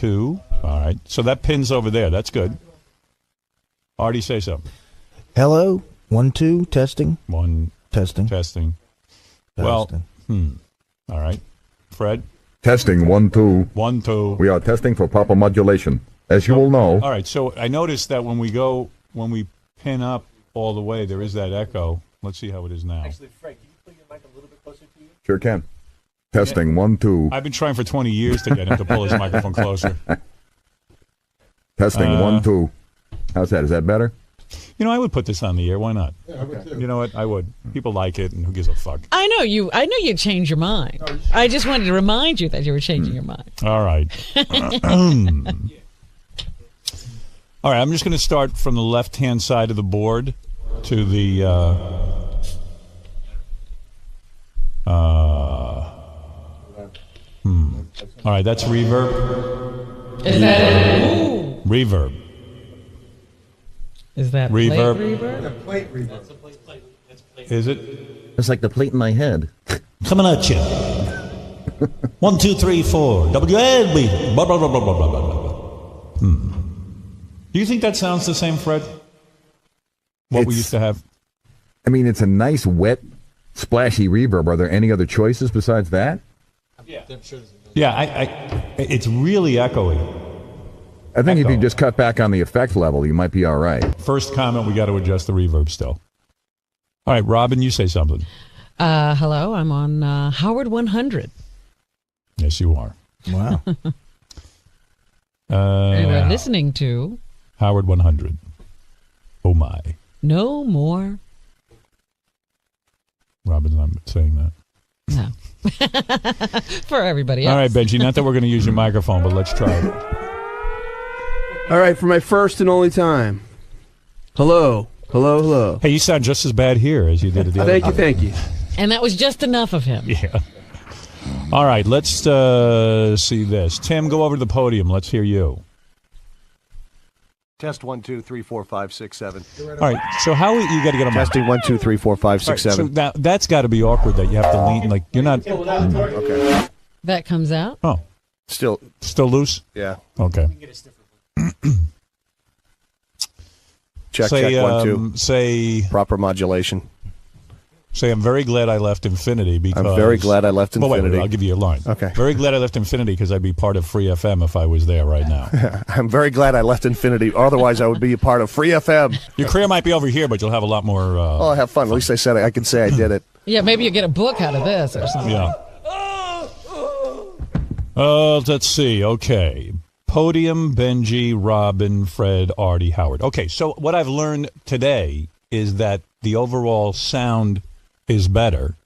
2. All right. So that pin's over there. That's good. Artie, say something. Hello. 1, 2. Testing. 1. Testing. Testing. Well, all right. Fred? Testing 1, 2. 1, 2. We are testing for proper modulation. As you will know. All right. So I noticed that when we pin up all the way, there is that echo. Let's see how it is now. Actually, Frank, can you put your mic a little bit closer to you? Sure can. Testing 1, 2. I've been trying for 20 years to get him to pull his microphone closer. Testing 1, 2. How's that? Is that better? You know, I would put this on the air. Why not? Yeah, I would too. You know what? I would. People like it, and who gives a fuck? I know you'd change your mind. I just wanted to remind you that you were changing your mind. All right. All right, I'm just going to start from the left-hand side of the board to the... All right, that's reverb. Is that Reverb. Is that Reverb. plate reverb? The plate reverb. Is it? It's like the plate in my head. Coming at you. 1, 2, 3, 4. WLB. Blah, blah, blah, blah, blah, blah, blah. Do you think that sounds the same, Fred? What we used to have? I mean, it's a nice, wet, splashy reverb. Are there any other choices besides that? Yeah, it's really echoey. I think if you just cut back on the effect level, you might be all right. First comment, we got to adjust the reverb still. All right, Robin, you say something. Hello, I'm on Howard 100. Yes, you are. Wow. And we're listening to Howard 100. Oh, my. No More. Robin's not saying that. No. For everybody else. All right, Benji, not that we're going to use your microphone, but let's try it. All right, for my first and only time. Hello. Hello, hello. Hey, you sound just as bad here as you did at the other time. Thank you. And that was just enough of him. Yeah. All right, let's see this. Tim, go over to the podium. Let's hear you. Test 1, 2, 3, 4, 5, 6, 7. All right, so how you got to get them Testing 1, 2, 3, 4, 5, 6, 7. So now, that's got to be awkward that you have to lean, like, you're not... Okay. That comes out. Oh. Still loose? Yeah. Okay. Check, say, check, 1, 2. Say... Proper modulation. Say, I'm very glad I left Infinity because... I'm very glad I left Infinity. Wait, I'll give you a line. Okay. Very glad I left Infinity because I'd be part of Free FM if I was there right now. I'm very glad I left Infinity. Otherwise, I would be a part of Free FM. Your career might be over here, but you'll have a lot more... Oh, I'll have fun. At least I said I can say I did it. Yeah, maybe you get a book out of this or something. Yeah. Let's see. Okay. Podium, Benji, Robin, Fred, Artie, Howard. Okay, so what I've learned today is that the overall sound is better.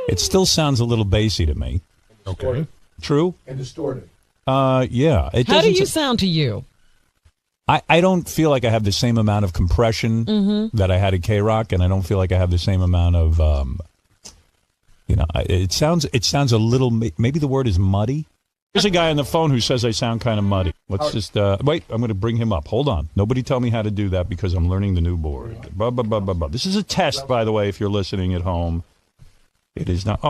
It still sounds a little bassy to me. Okay. True? And distorted. Yeah. How do you sound to you? I don't feel like I have the same amount of compression that I had at K-Rock, and I don't feel like I have the same amount of, it sounds a little, maybe the word is muddy. There's a guy on the phone who says I sound kind of muddy. Let's just, wait, I'm going to bring him up. Hold on. Nobody tell me how to do that because I'm learning the new board. This is a test, by the way, if you're listening at home. It is not,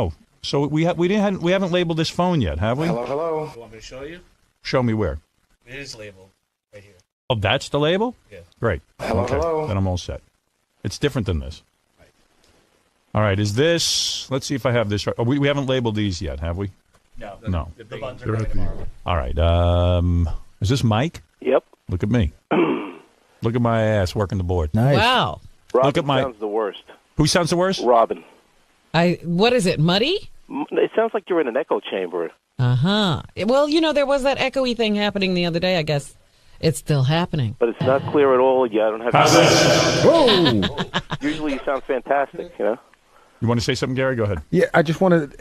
so we haven't labeled this phone yet, have we? Hello. You want me to show you? Show me where. It is labeled right here. Oh, that's the label? Yeah. Great. Hello. Then I'm all set. It's different than this. Right. All right, is this, let's see if I have this right. Oh, we haven't labeled these yet, have we? No. The buttons are right tomorrow. All right, is this Mike? Yep. Look at me. Look at my ass working the board. Nice. Wow. Robin Look at my... sounds the worst. Who sounds the worst? Robin. What is it, muddy? It sounds like you're in an echo chamber. Uh-huh. Well, there was that echoey thing happening the other day, I guess. It's still happening. But it's not clear at all. Yeah, I don't have... How's this? Whoa! Usually you sound fantastic, You want to say something, Gary? Go ahead. Yeah, I just wanted.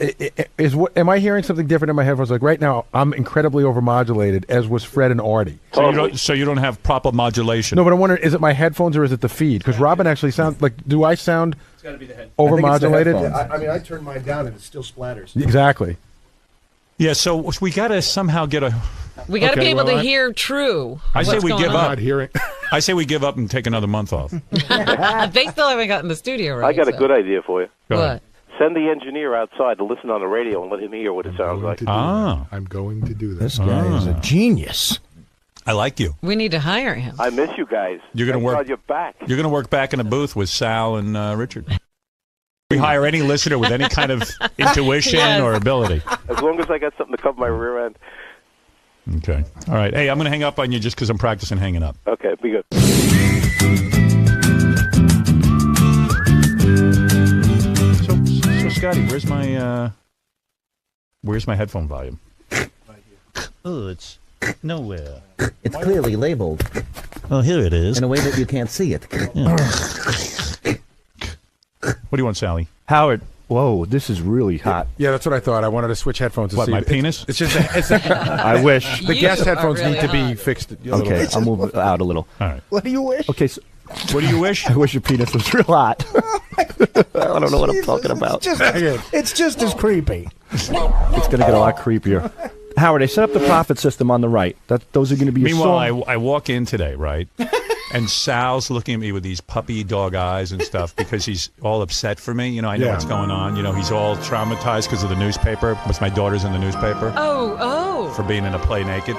Am I hearing something different in my headphones? Like right now, I'm incredibly overmodulated, as was Fred and Artie. So you don't have proper modulation. No, but I'm wondering, is it my headphones or is it the feed? Because Robin actually sounds like. Do I sound It's got to be the head. overmodulated? I turn mine down and it still splatters. Exactly. Yeah, so we got to somehow get a... We got to be able to hear true. I say we give up. Not hearing. I say we give up and take another month off. They still haven't gotten the studio right. I got a good idea for you. Go ahead. What? Send the engineer outside to listen on the radio and let him hear what it sounds like. I'm going to do that. This guy is a genius. I like you. We need to hire him. I miss you guys. You're going to Thank work. God you're back. You're going to work back in a booth with Sal and Richard. We hire any listener with any kind of intuition Yes. or ability. As long as I got something to cover my rear end. Okay. All right. Hey, I'm going to hang up on you just because I'm practicing hanging up. Okay, be good. So Scotty, where's my headphone volume? Oh, it's nowhere. It's clearly labeled Oh, here it is. in a way that you can't see it. What do you want, Sally? Howard, whoa, this is really hot. Yeah, that's what I thought. I wanted to switch headphones. To What, see my if penis? It's just. I wish the You guest are headphones really need to be hot. fixed. Okay, I'll move it out a little. All right. What do you wish? Okay, so What do you wish? I wish your penis was real hot. I don't know what I'm talking about. It's just as creepy. It's going to get a lot creepier. Howard, I set up the profit system on the right. Those are going to be. Meanwhile, I walk in today, right? And Sal's looking at me with these puppy dog eyes and stuff because he's all upset for me. You know, I know what's going on. You know, he's all traumatized because of the newspaper. Because my daughter's in the newspaper. Oh. For being in a play naked.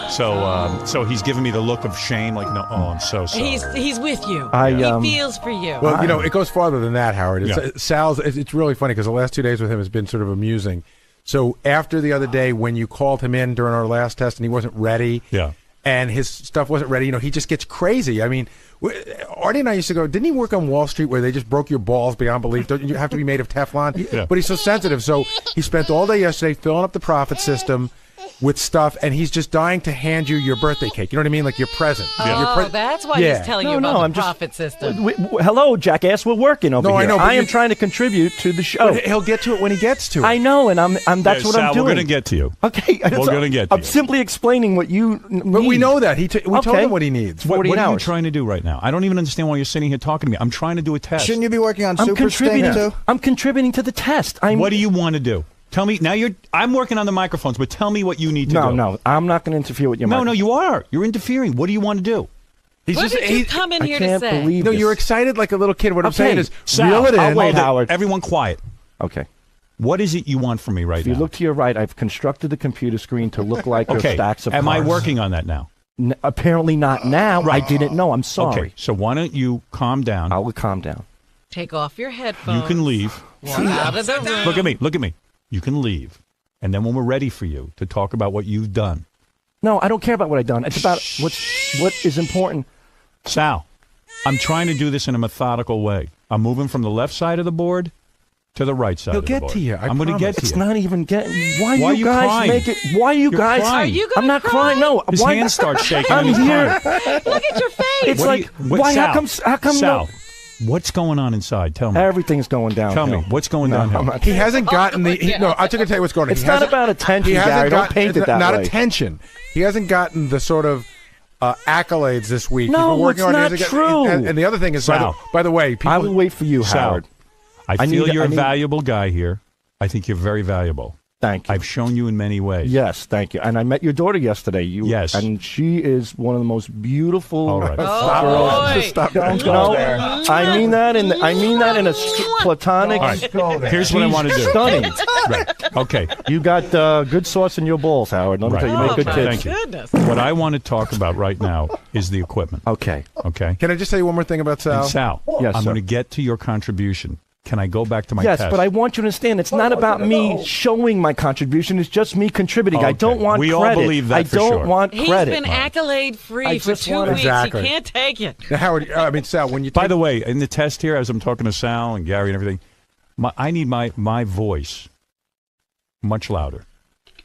So he's giving me the look of shame, like, no, I'm so sorry. He's with you. He feels for you. Well, you know, it goes farther than that, Howard. It's, Yeah. Sal's. It's really funny because the last 2 days with him has been sort of amusing. So after the other day when you called him in during our last test and he wasn't ready, and his stuff wasn't ready, you know, he just gets crazy. I mean, Artie and I used to go, didn't he work on Wall Street where they just broke your balls beyond belief? Don't you have to be made of Teflon? Yeah. But he's so sensitive. So he spent all day yesterday filling up the profit system with stuff, and he's just dying to hand you your birthday cake. You know what I mean? Like your present. Oh, that's why he's telling you about I'm the just- profit system. Hello, jackass. We're working over No, here. I know, but I am you- trying to contribute to the show. But he'll get to it when he gets to it. I know, and I'm. That's Yeah, what Sal, I'm doing. we're going to get to you. Okay, We're going to get to I'm you. simply explaining what you. But we know that. We told him what he needs. What 48 are you hours. trying to do right now? I don't even understand why you're sitting here talking to me. I'm trying to do a test. Shouldn't you be working on I'm Super Sting contributing. too? I'm contributing to the test. What do you want to do? Tell me. Now I'm working on the microphones, but tell me what you need to do. No, I'm not going to interfere with your. No, you are. You're interfering. What do you want to do? What did you come in here to can't say? believe No, this. you're excited like a little kid. What I'm Okay, saying is, Sal, reel it in. I'll wait, Howard. Everyone quiet. Okay. What is it you want from me right If now? you look to your right, I've constructed the computer screen to look like okay. there's stacks of Am I cards. working on that now? Apparently not now. Right. I didn't know. I'm sorry. Okay. So why don't you calm down? I will calm down. Take off your headphones. You can leave. Walk out of the room. Look at me. Look at me. You can leave. And then when we're ready for you to talk about what you've done. No, I don't care about what I've done. It's about what is important. Sal, I'm trying to do this in a methodical way. I'm moving from the left side of the board to the right side He'll of the get board. to you. I'm going to get to It's you. not even getting. Why Why are you you guys crying? make it? Why you You're guys? crying. Are you I'm not crying. No. His why, hands start shaking. I'm and he's here. crying. Look at your face. It's What do like you- what- why? Sal, How come? Sal, what's going on inside? Tell me. Everything's going downhill. Tell me. What's going downhill? He hasn't gotten the. No, I'm going to tell you what's going on. It's He not hasn't- about attention, he hasn't Gary. Don't gotten- paint it that not way. attention. He hasn't gotten the sort of accolades this week. No, He's been working it's on not his- true. And the other thing is, Sal. by the way, people. I will wait for you, Sal, Howard. I I feel need- you're I a need- valuable guy here. I think you're very valuable. Thank you. I've shown you in many ways. Yes, thank you. And I met your daughter yesterday. Yes. And she is one of the most beautiful All right. Oh, boy. Don't go there. I mean that in a platonic. All right. Here's what I want to do. Stunning. Right. Okay. You got good sauce in your balls, Howard. Let me Right. tell you, you make good my kids. Thank you. goodness. What I want to talk about right now is the equipment. Okay. Okay. Can I just say one more thing about Sal? And Sal, Yes, I'm sir. going to get to your contribution. Can I go back to my Yes, test? but I want you to understand it's not about me showing my contribution. It's just me contributing. I Okay. don't want We all credit. believe that I for don't sure. want He's credit. been accolade free I for just 2 wanna- weeks. Exactly. He can't take it. Now, Howard, I mean, Sal, when you By take- the way, in the test here, as I'm talking to Sal and Gary and everything, I need my voice much louder.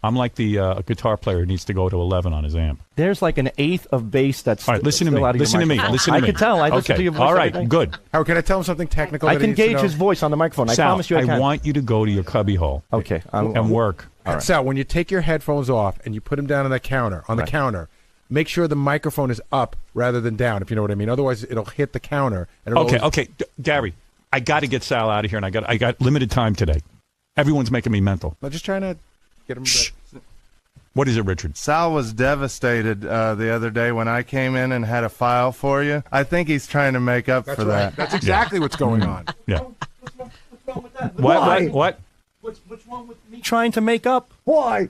I'm like the guitar player who needs to go to 11 on his amp. There's like an eighth of bass that's All right, listen to still me. out of your Listen to me. microphone. Listen to I me. can tell. I listen okay. to your voice All every right, day. good. Howard, can I tell him something technical? I that can he needs to gauge know? his voice on the microphone. I Sal, promise you I can. want you to go to your cubby hole Okay. and work. Sal, when you take your headphones off and you put them down on the counter, make sure the microphone is up rather than down, if you know what I mean. Otherwise, it'll hit the counter. And it'll Okay. Gary, I got to get Sal out of here, and I got limited time today. Everyone's making me mental. I'm just trying to get him. What is it, Richard? Sal was devastated the other day when I came in and had a file for you. I think he's trying to make up for that. That's exactly what's going on. Yeah. What? What's wrong with me trying to make up? Why?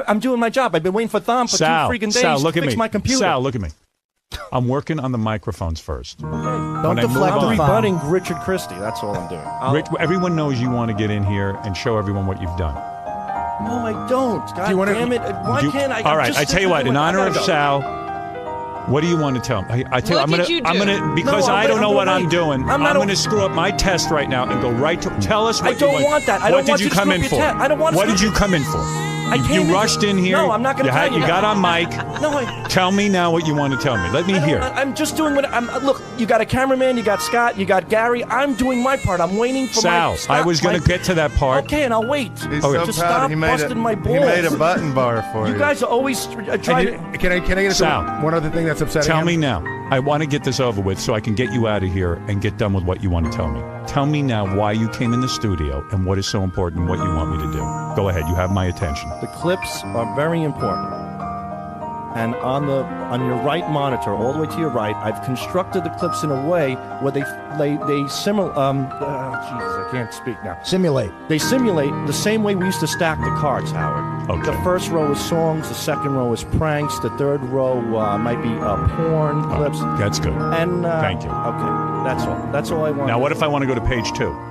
I'm doing my job. I've been waiting for Thom for Sal, 2 freaking days Sal, look to at fix me. my computer. Sal, look at me. I'm working on the microphones first. Don't deflect I'm on Thom. rebutting Richard Christie. That's all I'm doing. Rich, everyone knows you want to get in here and show everyone what you've done. No, I don't. God damn it. Why can't I? All right, I tell you what. In honor of Sal, what do you want to tell him? I tell you, I'm gonna because I don't know what I'm doing. I'm gonna screw up my test right now and go right to. Tell us what I don't want that. I don't want you to come screw in up for? your test. I don't want. What did you come in for? You rushed in here. No, I'm not going to tell you. You got on mic. No, tell me now what you want to tell me. Let me hear. I'm just doing what I'm. Look, you got a cameraman, you got Scott, you got Gary. I'm doing my part. I'm waiting for Sal, I was going to get to that part. Okay, and I'll wait. He's so Just proud. stop busting my balls. He made a button bar for you. You guys are always trying to. Can I get Sal, one other thing that's upsetting? Tell me now. I want to get this over with so I can get you out of here and get done with what you want to tell me. Tell me now why you came in the studio and what is so important and what you want me to do. Go ahead. You have my attention. The clips are very important. And on your right monitor, all the way to your right, I've constructed the clips in a way where they simulate. Jesus, I can't speak now. Simulate. They simulate the same way we used to stack the cards, Howard. Okay. The first row is songs, the second row is pranks, the third row might be porn clips. That's good. And thank you. Okay, that's all. That's all I want. Now, what if I want to go to page 2?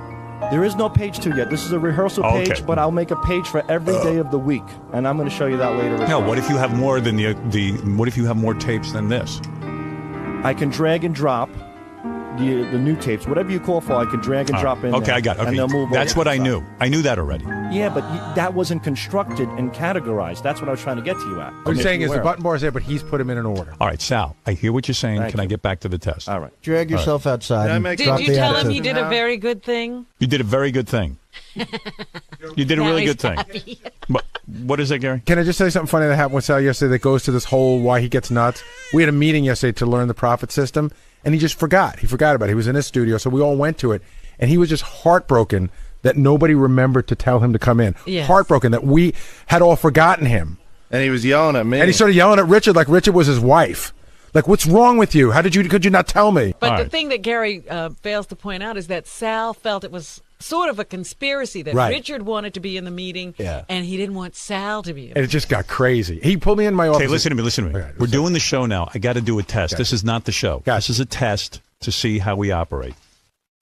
There is no page 2 yet. This is a rehearsal Okay. page, but I'll make a page for every day of the week, and I'm going to show you that later. No, what if you have more than what if you have more tapes than this? I can drag and drop the new tapes, whatever you call for. I can drag and drop in. Okay, there, I got it. And Okay. they'll move That's over what to I the knew. side. I knew that already. Yeah, but that wasn't constructed and categorized. That's what I was trying to get to you at. What you're saying is the button bar's there, but he's put them in an order. All right, Sal, I hear what you're saying. Thank Can I get back to the test? All right. Drag yourself outside. And Did drop you the tell him attitude. he did a very good thing? You did a very good thing. You did a Now really he's good thing. happy. But what is that, Gary? Can I just say something funny that happened with Sal yesterday that goes to this whole why he gets nuts? We had a meeting yesterday to learn the profit system, and he just forgot. He forgot about it. He was in his studio, so we all went to it, and he was just heartbroken that nobody remembered to tell him to come in. Yes. Heartbroken that we had all forgotten him. And he was yelling at me. And he started yelling at Richard like Richard was his wife. Like, what's wrong with you? Could you not tell me? But the thing that Gary fails to point out is that Sal felt it was sort of a conspiracy that Right. Richard wanted to be in the meeting, Yeah. and he didn't want Sal to be in And it just got crazy. He pulled me in my office. Okay, listen to me. Okay, We're doing the show now. I got to do a test. Gotcha. This is not the show. Gotcha. This is a test to see how we operate.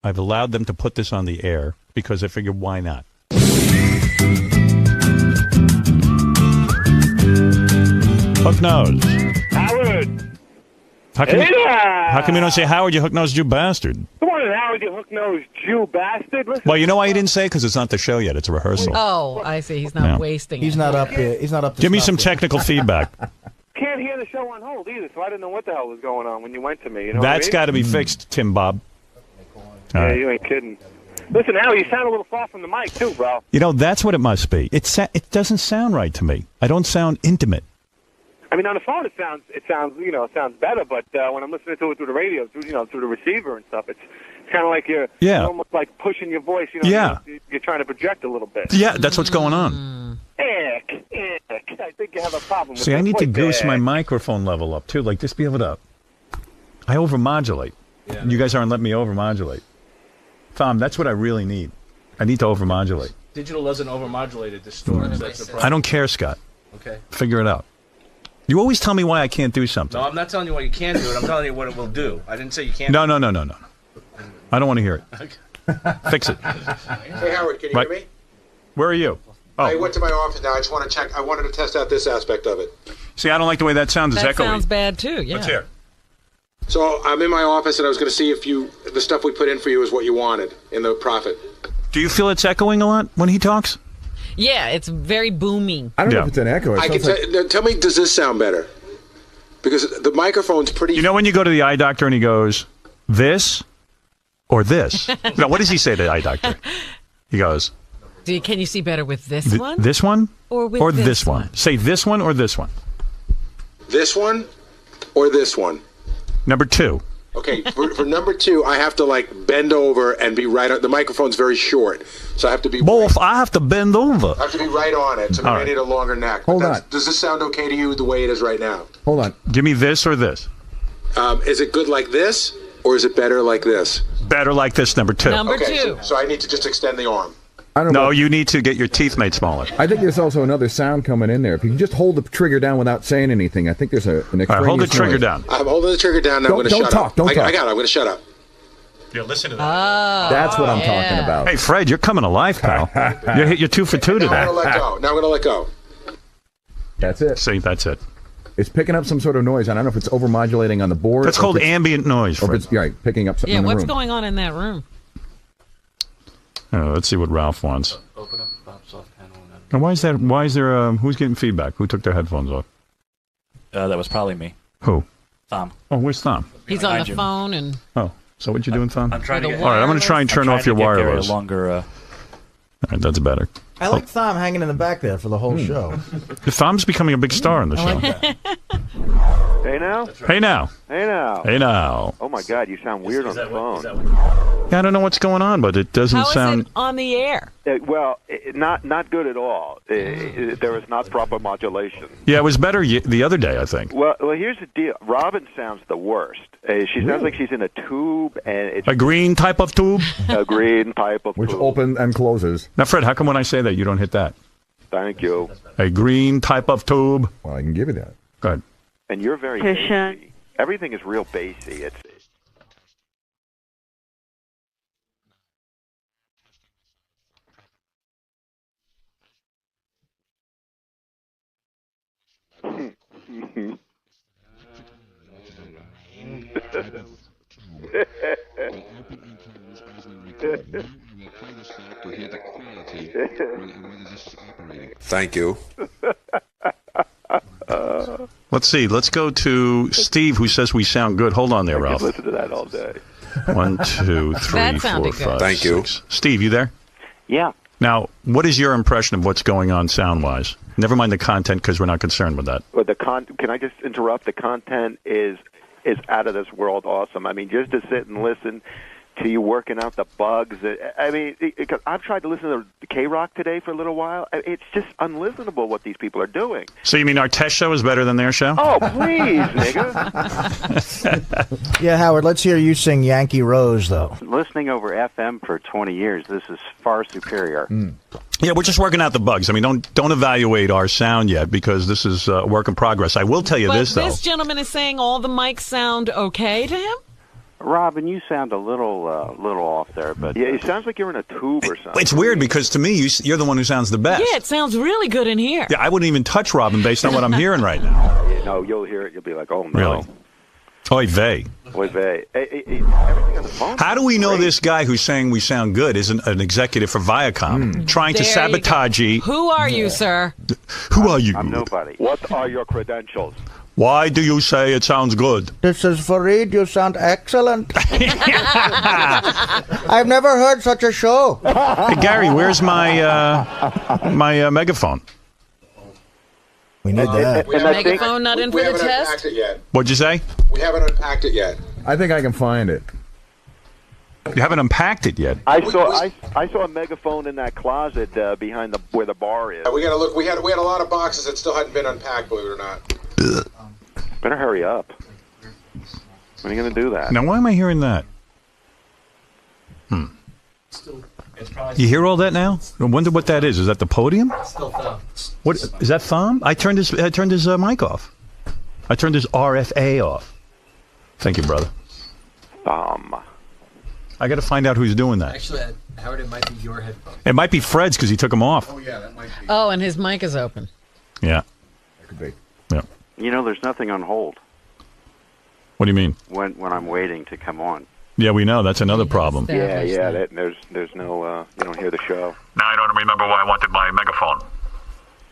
I've allowed them to put this on the air because I figured, why not? Hook nose. Howard! How come you don't say Howard, you hook-nosed Jew bastard? Come on, Howard, you hook-nosed Jew bastard. Listen, Well, you know why you didn't say? Because it's not the show yet. It's a rehearsal. Oh, I see. He's not Yeah. wasting He's it. not up here. He's not up to Give me snuff some yet. technical feedback. can't hear the show on hold either, so I didn't know what the hell was going on when you went to me. You know That's what I got to be fixed, Tim Bob. All mean? Yeah, right. you ain't kidding. Listen, Howard, you sound a little far from the mic, too, bro. You know, that's what it must be. It doesn't sound right to me. I don't sound intimate. I mean, on the phone it sounds better, but when I'm listening to it through the radio, through the receiver and stuff, it's kind of like you're almost like pushing your voice. You know, Yeah. you're trying to project a little bit. Yeah, that's what's going on. Ick. I think you have a problem with See, I your need to voice goose there. my microphone level up, too. Like, just be able to... I overmodulate. Yeah. You guys aren't letting me overmodulate. Tom, that's what I really need. I need to overmodulate. Digital doesn't overmodulate at the store. So that's the problem. I don't care, Scott. Okay. Figure it out. You always tell me why I can't do something. No, I'm not telling you what you can do it. I'm telling you what it will do. I didn't say you can't. No. I don't want to hear it. Fix it. Hey, Howard, can you Right. hear me? Where are you? I went to my office now. I just want to check. I wanted to test out this aspect of it. See, I don't like the way that sounds. It's That echoey. sounds bad, too. Yeah. Let's hear. So I'm in my office, and I was going to see if the stuff we put in for you is what you wanted in the profit. Do you feel it's echoing a lot when he talks? Yeah, it's very booming. I don't know if it's an echo. It I can sounds like- tell me, does this sound better? Because the microphone's pretty. You know when you go to the eye doctor and he goes, this or this? No, what does he say to the eye doctor? He goes, Can you see better with this one? this one Or with this one? Say this one or this one. This one or this one? Number 2. Okay, for number 2, I have to like bend over and be right on. The microphone's very short, so I have to be. Both, I have to bend over. I have to be right on it, so maybe All I right. need a longer neck. Hold But on. Does this sound okay to you the way it is right now? Hold on. Give me this or this. Is it good like this, or is it better like this? Better like this, number 2. Number 2. So I need to just extend the arm. I don't know. No, you need to get your teeth made smaller. I think there's also another sound coming in there. If you can just hold the trigger down without saying anything, I think there's an extraneous All right, hold the trigger noise. down. I'm holding the trigger down. Now I'm going to shut up. Don't talk. I got it. I'm going to shut up. Yeah, listen to that. That's what I'm talking about. Hey, Fred, you're coming alive, pal. You're 2 for 2 today. Now I'm going to let go. Now I'm going to let go. That's it. See, that's it. It's picking up some sort of noise. I don't know if it's overmodulating on the board. That's called ambient noise, Or Fred. if it's right, picking up something Yeah, in the what's room. going on in that room? Let's see what Ralph wants. Now, why is there? Who's getting feedback? Who took their headphones off? That was probably me. Who? Thom. Oh, where's Thom? He's on the phone and. Oh, so what you doing, Thom? I'm trying to get. All right, I'm going to try and turn off your wireless. Longer. All right, that's better. I like Thom hanging in the back there for the whole show. Thom's becoming a big star on the show. Hey now. Hey now. Hey now. Hey now. Oh my God, you sound weird on the phone. Yeah, I don't know what's going on, but it doesn't How is sound. it on the air? Not good at all. There is not proper modulation. Yeah, it was better the other day, I think. Well, here's the deal. Robin sounds the worst. She sounds like she's in a tube, and it's A green type of tube? a green type of Which tube. opens and closes. Now, Fred, how come when I say that you don't hit that? Thank you. A green type of tube? Well, I can give you that. Go ahead. And you're very bassy. Everything is real bassy. It's Thank you. Let's see. Let's go to Steve, who says we sound good. Hold on there, I Ralph. could listen to that all day. 1, 2, 3, That 4, sounded 5, good. Thank you. 6. Steve, you there? Yeah. Now, what is your impression of what's going on sound-wise? Never mind the content, because we're not concerned with that. But can I just interrupt? The content is out of this world awesome. I mean, just to sit and listen to you working out the bugs. I mean, I've tried to listen to K-Rock today for a little while. It's just unlistenable what these people are doing. So you mean our test show is better than their show? Oh, please, nigga. Yeah, Howard, let's hear you sing Yankee Rose, though. Listening over FM for 20 years, this is far superior. Yeah, we're just working out the bugs. I mean, don't evaluate our sound yet, because this is a work in progress. I will tell you But this, though. this gentleman is saying all the mics sound okay to him? Robin, you sound a little off there, but yeah, it sounds like you're in a tube or something. It's weird, because to me, you're the one who sounds the best. Yeah, it sounds really good in here. Yeah, I wouldn't even touch Robin based on what I'm hearing right now. No, you'll hear it. You'll be like, oh, no. Really? Oy vey. Oy vey. Everything on the phone. How do we know this guy who's saying we sound good isn't an executive for Viacom trying to There you sabotage you? Who are you, sir? Who are you? I'm nobody. What are your credentials? Why do you say it sounds good? This is Fareed. You sound excellent. I've never heard such a show. Hey, Gary, where's my megaphone? We need that. Megaphone not in for we the haven't test? unpacked it yet. What'd you say? We haven't unpacked it yet. I think I can find it. You haven't unpacked it yet. I saw a megaphone in that closet behind where the bar is. We got to look. We had a lot of boxes that still hadn't been unpacked, believe it or not. Better hurry up. When are you going to do that? Now, why am I hearing that? You hear all that now? I wonder what that is. Is that the podium? What is that? Thom? I turned his mic off. I turned his RFA off. Thank you, brother. Thom. I got to find out who's doing that. Actually, Howard, it might be your headphone. It might be Fred's because he took them off. Oh, yeah, that might be. Oh, and his mic is open. Yeah. That could be. Yeah. you know, there's nothing on hold What do you mean? when I'm waiting to come on. Yeah, we know. That's another problem. Yeah. There's no. You don't hear the show. Now I don't remember why I wanted my megaphone.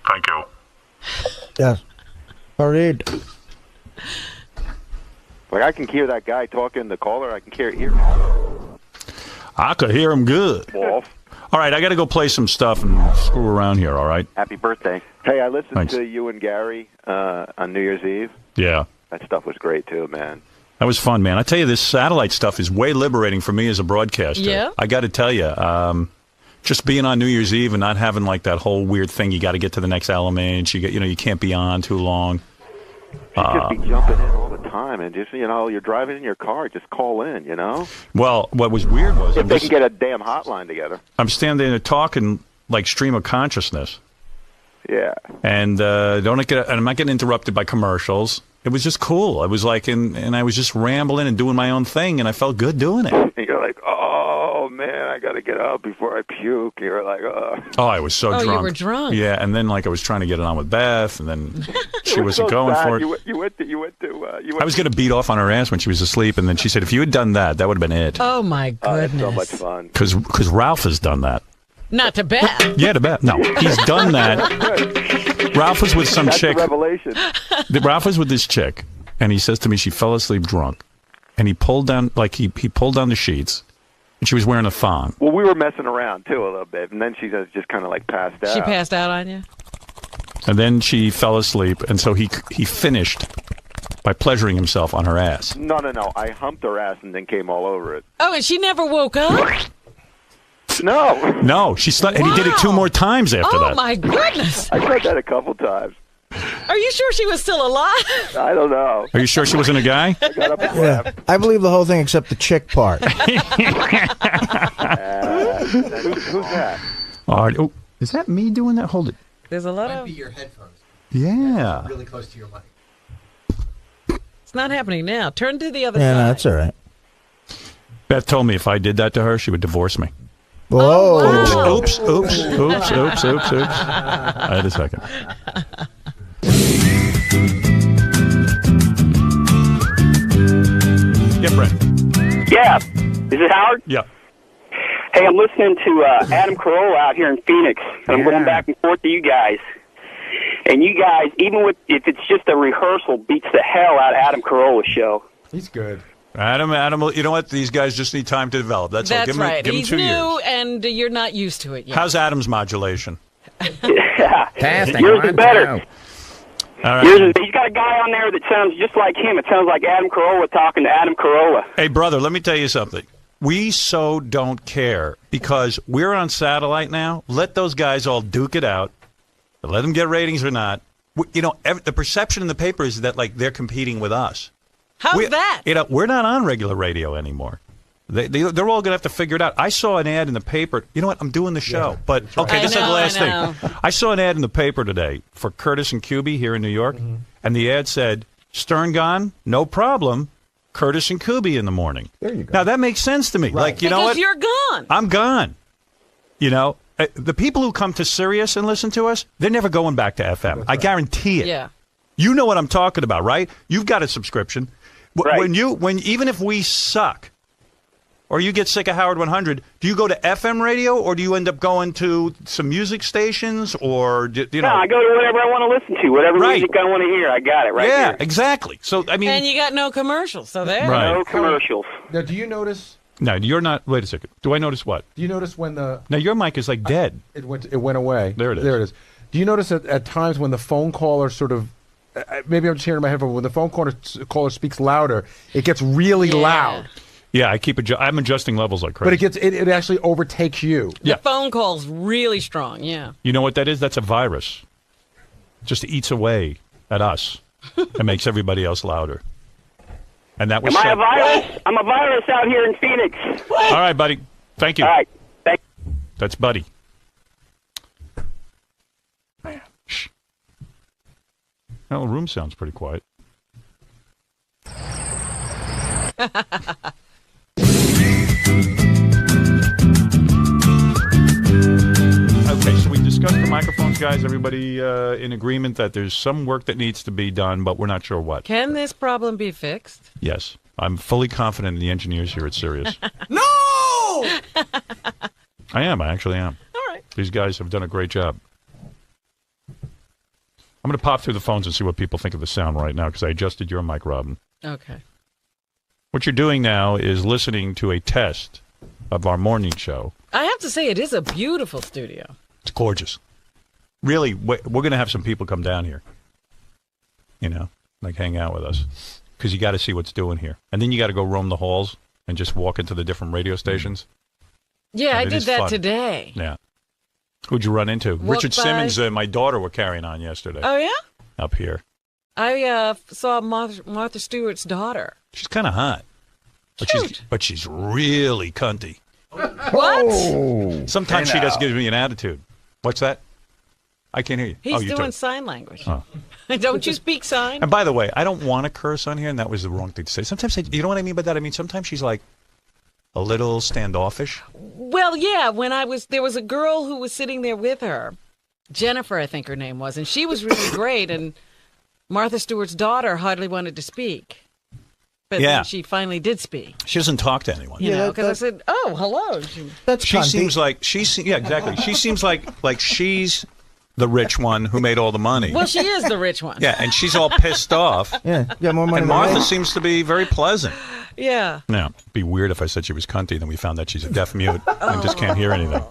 Thank you. Yes. Fareed. Like I can hear that guy talking, the caller. I can hear. I could hear him good. Wolf. All right, I got to go play some stuff and screw around here, all right? Happy birthday. Hey, I listened Thanks. to you and Gary on New Year's Eve. Yeah. That stuff was great too, man. That was fun, man. I tell you, this satellite stuff is way liberating for me as a broadcaster. Yeah? I got to tell you, just being on New Year's Eve and not having like that whole weird thing. You got to get to the next element. You can't be on too long. Just be jumping in all the time, and just you're driving in your car, just call in. Well, what was weird was if they can get a damn hotline together. I'm standing there talking like stream of consciousness. Yeah. And I'm not getting interrupted by commercials. It was just cool. I was like, and I was just rambling and doing my own thing, and I felt good doing it. And you're like, oh man, I got to get up before I puke. You're like, oh, I was so drunk. Oh, you were drunk. Yeah, and then I was trying to get it on with Beth, and then she wasn't so going sad. for it. I was going to beat off on her ass when she was asleep, and then she said, if you had done that, that would have been it. Oh my goodness. So much fun. Because Ralph has done that. Not to Beth. Yeah, to Beth. No, he's done that. Ralph was with some chick. That's a revelation. Ralph was with this chick, and he says to me she fell asleep drunk, and he pulled down he pulled down the sheets, and she was wearing a thong. Well, we were messing around too a little bit, and then she just kind of passed out. She passed out on you? And then she fell asleep, and so he finished by pleasuring himself on her ass. No. I humped her ass and then came all over it. Oh, and she never woke up? No, she slept, and he did it 2 more times after that. Oh my goodness! I tried that a couple times. Are you sure she was still alive? I don't know. Are you sure she wasn't a guy? I got up and Yeah, left. I believe the whole thing except the chick part. Who's that? Oh, is that me doing that? Hold it. There's a lot Might of. be your headphones. Yeah. Really close to your mic. It's not happening now. Turn to the other Yeah, side. no, that's all right. Beth told me if I did that to her, she would divorce me. Whoa. wow. Oops. Wait a second. Yeah, Brent. Yeah. Is it Howard? Yeah. Hey, I'm listening to Adam Carolla out here in Phoenix. I'm going back and forth to you guys. And you guys, even if it's just a rehearsal, beats the hell out of Adam Carolla's show. He's good. Adam, you know what? These guys just need time to develop. That's all. Give right. Him He's 2 new, years. and you're not used to it yet. How's Adam's modulation? Yeah. Testing. Yours is better. All right. He's got a guy on there that sounds just like him. It sounds like Adam Carolla talking to Adam Carolla. Hey, brother, let me tell you something. We so don't care because we're on satellite now. Let those guys all duke it out. Let them get ratings or not. The perception in the paper is that they're competing with us. How's that? We're not on regular radio anymore. They're all going to have to figure it out. I saw an ad in the paper. You know what? I'm doing the show. Yeah, but, okay, this is the last I thing. I saw an ad in the paper today for Curtis and Kuby here in New York, and the ad said, Stern gone, no problem, Curtis and Kuby in the morning. There you go. Now, that makes sense to me. Right. You know what? Because you're gone. I'm gone. The people who come to Sirius and listen to us, they're never going back to FM. I guarantee it. Yeah. You know what I'm talking about, right? You've got a subscription. Right. Even if we suck, or you get sick of Howard 100, do you go to FM radio, or do you end up going to some music stations, or No, I go to whatever I want to listen to, whatever Right. music I want to hear. I got it right yeah, here. exactly. So I mean, And you got no commercials, so there. Right. No commercials. Now, do you notice? no, you're not. Wait a second. Do I notice what? Do you notice when the Now your mic is like dead. it went away? There it is. There it is. Do you notice at times when the phone caller sort of maybe I'm just hearing in my headphone when the phone caller speaks louder, it gets really loud. Yeah, I'm adjusting levels like crazy. But it actually overtakes you. The phone call's really strong, yeah. You know what that is? That's a virus. Just eats away at us and makes everybody else louder. And that was. Am I a virus? I'm a virus out here in Phoenix. All right, buddy. Thank you. All right. That's Buddy. Man, shh. Well, the room sounds pretty quiet. Okay, so we discussed the microphones, guys. Everybody in agreement that there's some work that needs to be done, but we're not sure what. Can this problem be fixed? Yes. I'm fully confident in the engineers here at Sirius. No! I am. I actually am. All right. These guys have done a great job. I'm going to pop through the phones and see what people think of the sound right now because I adjusted your mic, Robin. Okay. What you're doing now is listening to a test of our morning show. I have to say, it is a beautiful studio. It's gorgeous. Really, we're going to have some people come down here, hang out with us because you got to see what's doing here. And then you got to go roam the halls and just walk into the different radio stations. Yeah, And I it did is that fun. today. Yeah. Who'd you run into? Walked Richard by. Simmons and my daughter were carrying on yesterday. Oh, yeah? Up here. I saw Martha Stewart's daughter. She's kind of hot. But she's really cunty. What? Sometimes she does give me an attitude. What's that? I can't hear you. He's you doing do. sign language. Oh. Don't you speak sign? And by the way, I don't want to curse on here, and that was the wrong thing to say. Sometimes, you know what I mean by that? I mean, sometimes she's like a little standoffish. Well, yeah, there was a girl who was sitting there with her. Jennifer, I think her name was, and she was really great, and Martha Stewart's daughter hardly wanted to speak. But then she finally did speak. She doesn't talk to anyone. You know, because I said, "Oh, hello." She seems like exactly. She seems like she's the rich one who made all the money. Well, she is the rich one. Yeah, and she's all pissed off. Yeah, more money. And Martha seems to be very pleasant. Yeah. Now, it'd be weird if I said she was cunty, then we found that she's a deaf mute and just can't hear anything.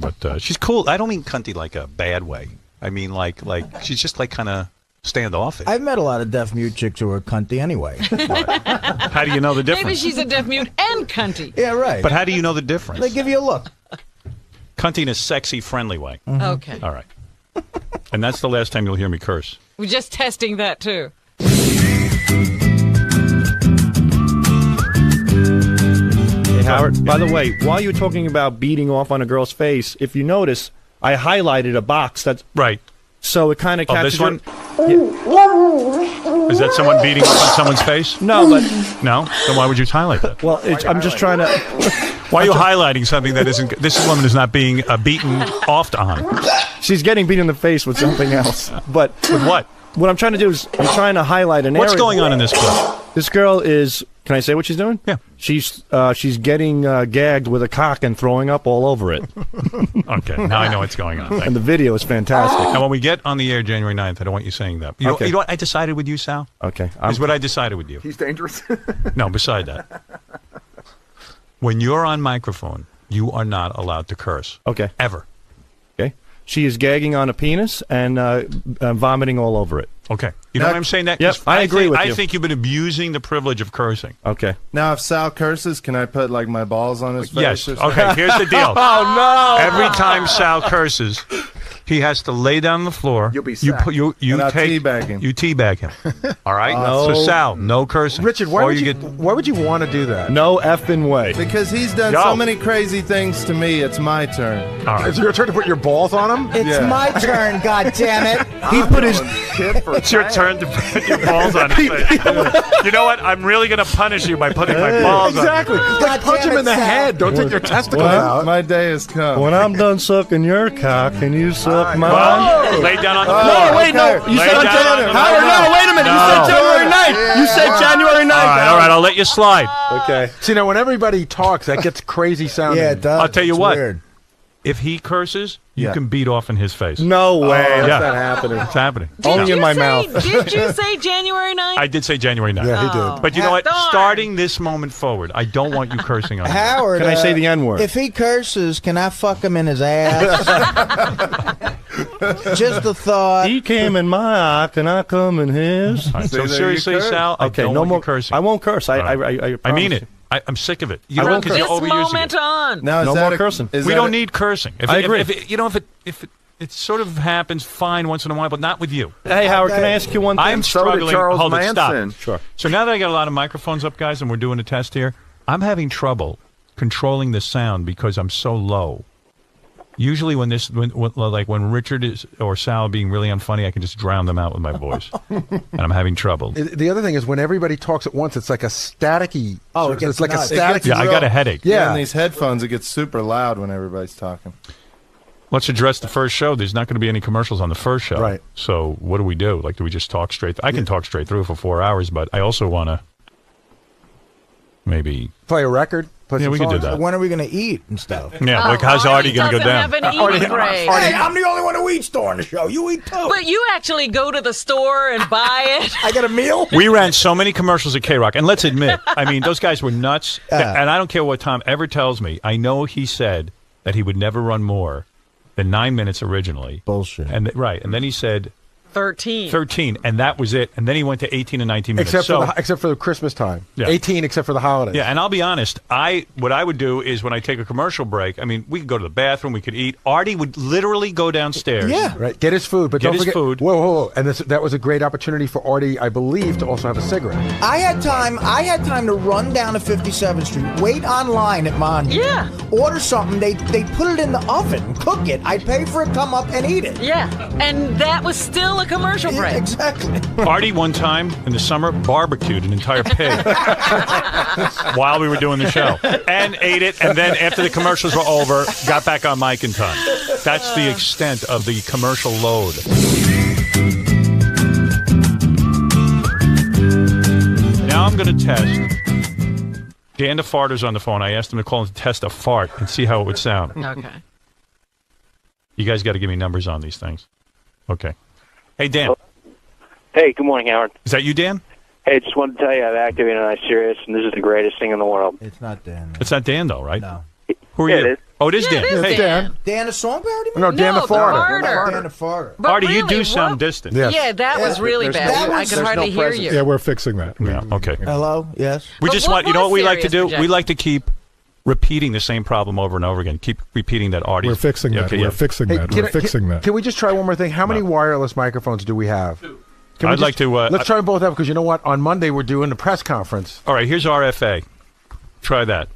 But she's cool. I don't mean cunty like a bad way. I mean like she's just like kind of standoffish. I've met a lot of deaf mute chicks who are cunty anyway. How do you know the difference? Maybe she's a deaf mute and cunty. Yeah, right. But how do you know the difference? They give you a look. Cunty in a sexy, friendly way. Mm-hmm. Okay. All right. And that's the last time you'll hear me curse. We're just testing that, too. Hey, Howard, by the way, while you were talking about beating off on a girl's face, if you notice, I highlighted a box that's... Right. So it kind of catches this one? Yeah. Is that someone beating up on someone's face? No, but... No? Then why would you highlight that? Well, I'm just trying to... Why are you highlighting something that isn't... This woman is not being beaten off on. She's getting beat in the face with something else. But with what? What I'm trying to do is I'm trying to highlight an area. What's going on in this clip? This girl is... Can I say what she's doing? Yeah. She's getting gagged with a cock and throwing up all over it. Okay, now I know what's going on. And the video is fantastic. Now, when we get on the air January 9th, I don't want you saying that. You know what I decided with you, Sal? Okay. Is what I decided with you. He's dangerous. No, beside that. When you're on microphone, you are not allowed to curse. Okay. Ever. Okay. She is gagging on a penis and vomiting all over it. Okay. You know what I'm saying? Yep, I agree with you. I think you've been abusing the privilege of cursing. Okay. Now, if Sal curses, can I put like my balls on his face? Yes. Or something? Okay, here's the deal. Oh, no. Every time Sal curses, he has to lay down on the floor. You'll be you put you And I'll take teabag him. You teabag him. All right. No. So Sal, no cursing. Richard, why would you want to do that? No effing way. Because he's done so many crazy things to me, it's my turn. All right. It's your turn to put your balls on him? It's my turn, goddammit. He put his... It's your turn to put your balls on his face. You know what? I'm really going to punish you by putting my balls Exactly. on. Like, punch him in the head. Don't take your testicles out. My day has come. When I'm done sucking your cock, can you suck mine? Well, lay down on the floor. No, wait, no. You Lay said down on the Howard, floor. no, wait a minute. You said January 9th. You said January 9th. All right, I'll let you slide. Okay. See, now, when everybody talks, that gets crazy sounding. Yeah, it does. I'll tell you It's what. weird. If he curses, you Yeah. can beat off in his face. No way. yeah. That's not happening. It's happening. Only in my mouth. Did you say January 9th? I did say January 9th. Yeah, he did. But you know what? Darn. Starting this moment forward, I don't want you cursing on me. Howard, Can I say the N-word? If he curses, can I fuck him in his ass? Just a thought. He came in my eye, and I come in his. All right, so there you seriously, curse. Sal, I Okay, don't no want more you cursing. I won't curse. I I mean promise it. I'm sick of it. I You know, won't because you're this overusing moment it. on. Now, is No that more a- cursing. is We that don't a- need cursing. If I it, agree. If it sort of happens, fine once in a while, but not with you. you. Hey, Howard, can I ask you one thing? I'm So did struggling. Charles Hold it, Manson. stop. Sure. So now that I got a lot of microphones up, guys, and we're doing a test here, I'm having trouble controlling the sound because I'm so low. Usually when Richard is or Sal being really unfunny, I can just drown them out with my voice. And I'm having trouble. The other thing is when everybody talks at once, it's like a staticky. Oh, it gets it's like nuts. a static. Yeah, I got a headache. Yeah, in Yeah. these headphones, it gets super loud when everybody's talking. Let's address the first show. There's not going to be any commercials on the first show. Right. So what do we do? Like, do we just talk straight? I can talk straight through for 4 hours, but I also want to maybe... Play a record. Play Yeah, some we can do songs. that. When are we going to eat and stuff? Yeah, like how's Artie going to go down? Doesn't have an eating break. Hey, I'm the only one who eats during the show. You eat too. But you actually go to the store and buy it. I got a meal. We ran so many commercials at K-Rock, and let's admit, I mean, those guys were nuts. And I don't care what Tom ever tells me. I know he said that he would never run more than 9 minutes originally. Bullshit. And right, and then he said 13. 13, and that was it. And then he went to 18 and 19 minutes. Except for the Christmas time. Yeah. 18 except for the holidays. Yeah, and I'll be honest. What I would do is when I take a commercial break, I mean, we could go to the bathroom, we could eat. Artie would literally go downstairs. Yeah. Right. Get his food, but Get don't his forget. food. Whoa. And that was a great opportunity for Artie, I believe, to also have a cigarette. I had time to run down to 57th Street, wait online at Monument. Yeah. Order something. They put it in the oven, cook it. I'd pay for it, come up and eat it. Yeah. And that was still a commercial break. Exactly. Artie, one time in the summer, barbecued an entire pig while we were doing the show and ate it. And then after the commercials were over, got back on mic in time. That's the extent of the commercial load. Now I'm going to test. Dan the farter's on the phone. I asked him to call and test a fart and see how it would sound. Okay. You guys got to give me numbers on these things. Okay. Hey, Dan. Hey, good morning, Howard. Is that you, Dan? Hey, just wanted to tell you I've activated on Sirius, and this is the greatest thing in the world. It's not Dan. It's not Dan, though, right? No. Who are Yeah, you? it is. Oh, it is Yeah, Dan. it is Hey, Dan. Dan the song parody? No, Dan the farter. Dan the farter. But Artie, you really, do sound what- distant. Yeah, that was really There's bad. no- I could there's hardly no hear presence. you. Yeah, we're fixing that. Yeah, okay. Hello? Yes? We But just what want, you know was what we like to Sirius do? We projecting? like to keep repeating the same problem over and over again. Keep repeating that, Artie. We're fixing that. Okay, We're yeah. fixing that. We're fixing that. Can we just try one more thing? How many wireless microphones do we have? Can we I'd like to, let's try them both out because you know what? On Monday we're doing the press conference. All right, here's RFA. Try that.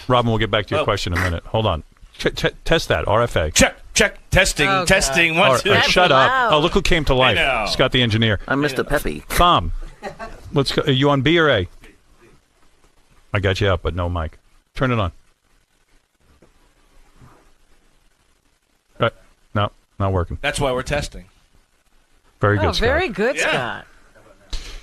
Robin, we'll get back to your question in a minute. Hold on. Test that, RFA. Check, testing, Oh, testing, All one, right, two. all right, shut up. loud. Oh, look who came to life. know. Scott the engineer. I'm Mr. Peppy. Thom, let's go. Are you on B or A? I got you up, but no mic. Turn it on. No, not working. That's why we're testing. Very good, Oh, Scott. very good, Scott.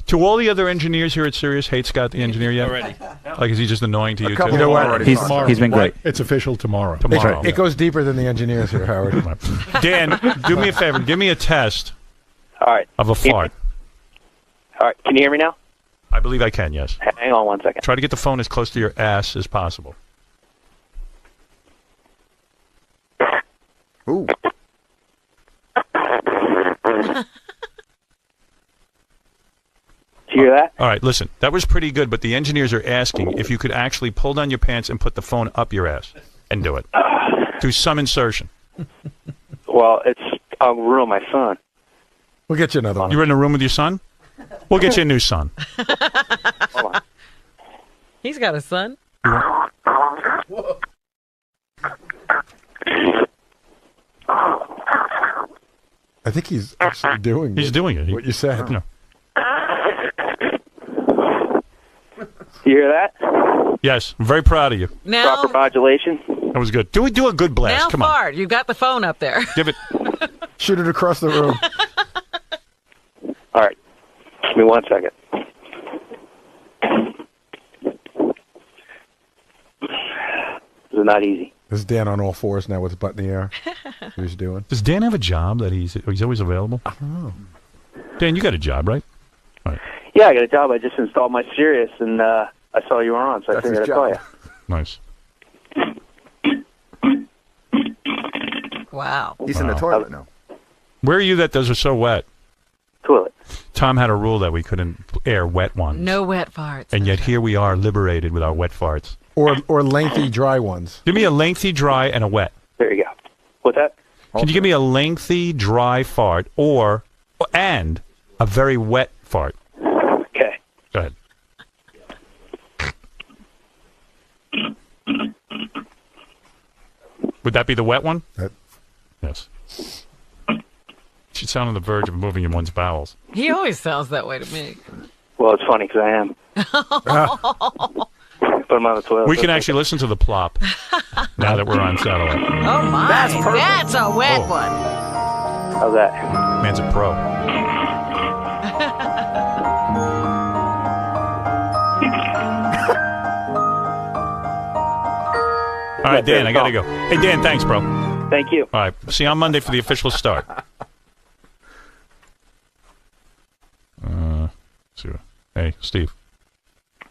To all the other engineers here at Sirius, hate Scott the engineer yet? Already. Like, is he just annoying to you too? You know what? He's been great. It's official tomorrow. Tomorrow. It goes deeper than the engineers here, Howard. Dan, do me a favor. Give me a test All right. of a fart. All right. Can you hear me now? I believe I can, yes. Hang on one second. Try to get the phone as close to your ass as possible. Ooh. Did you hear that? All right, listen. That was pretty good, but the engineers are asking if you could actually pull down your pants and put the phone up your ass and do it. Do some insertion. Well, I'll ruin my son. We'll get you another one. You were in a room with your son? We'll get you a new son. Hold on. He's got a son. I think he's actually doing He's doing it. what you said. No. You hear that? Yes, I'm very proud of you. Now, Proper modulation. That was good. Do a good blast. now Come on. fart. You've got the phone up there. Give it. Shoot it across the room. All right. Give me 1 second. This is not easy. This is Dan on all fours now with his butt in the air. What he's doing. Does Dan have a job that he's always available? I don't know. Dan, you got a job, right? Yeah, I got a job. I just installed my Sirius, and I saw you were on, so I That's figured his I'd call you. Nice. Wow. He's in the toilet now. Where are you that those are so wet? Toilet. Tom had a rule that we couldn't air wet ones. No wet farts. And yet here we are liberated with our wet farts. Or lengthy dry ones. Give me a lengthy, dry, and a wet. There you go. What's that? Can you give me a lengthy, dry fart and a very wet fart? Okay. Go ahead. Would that be the wet one? Yes. Should sound on the verge of moving in one's bowels. He always sounds that way to me. Well, it's funny because I am. But I'm on the toilet. We can actually listen to the plop now that we're on satellite. Oh my, that's a wet one. How's that? Man's a pro. All right, Dan, I got to go. Hey, Dan, thanks, bro. Thank you. All right, see you on Monday for the official start. See you. Hey, Steve.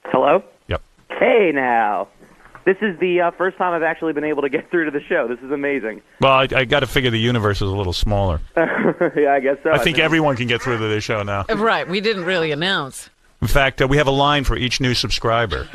Hello? Yep. Hey now. This is the first time I've actually been able to get through to the show. This is amazing. Well, I got to figure the universe is a little smaller. Yeah, I guess so. I think everyone can get through to this show now. Right. We didn't really announce. In fact, we have a line for each new subscriber.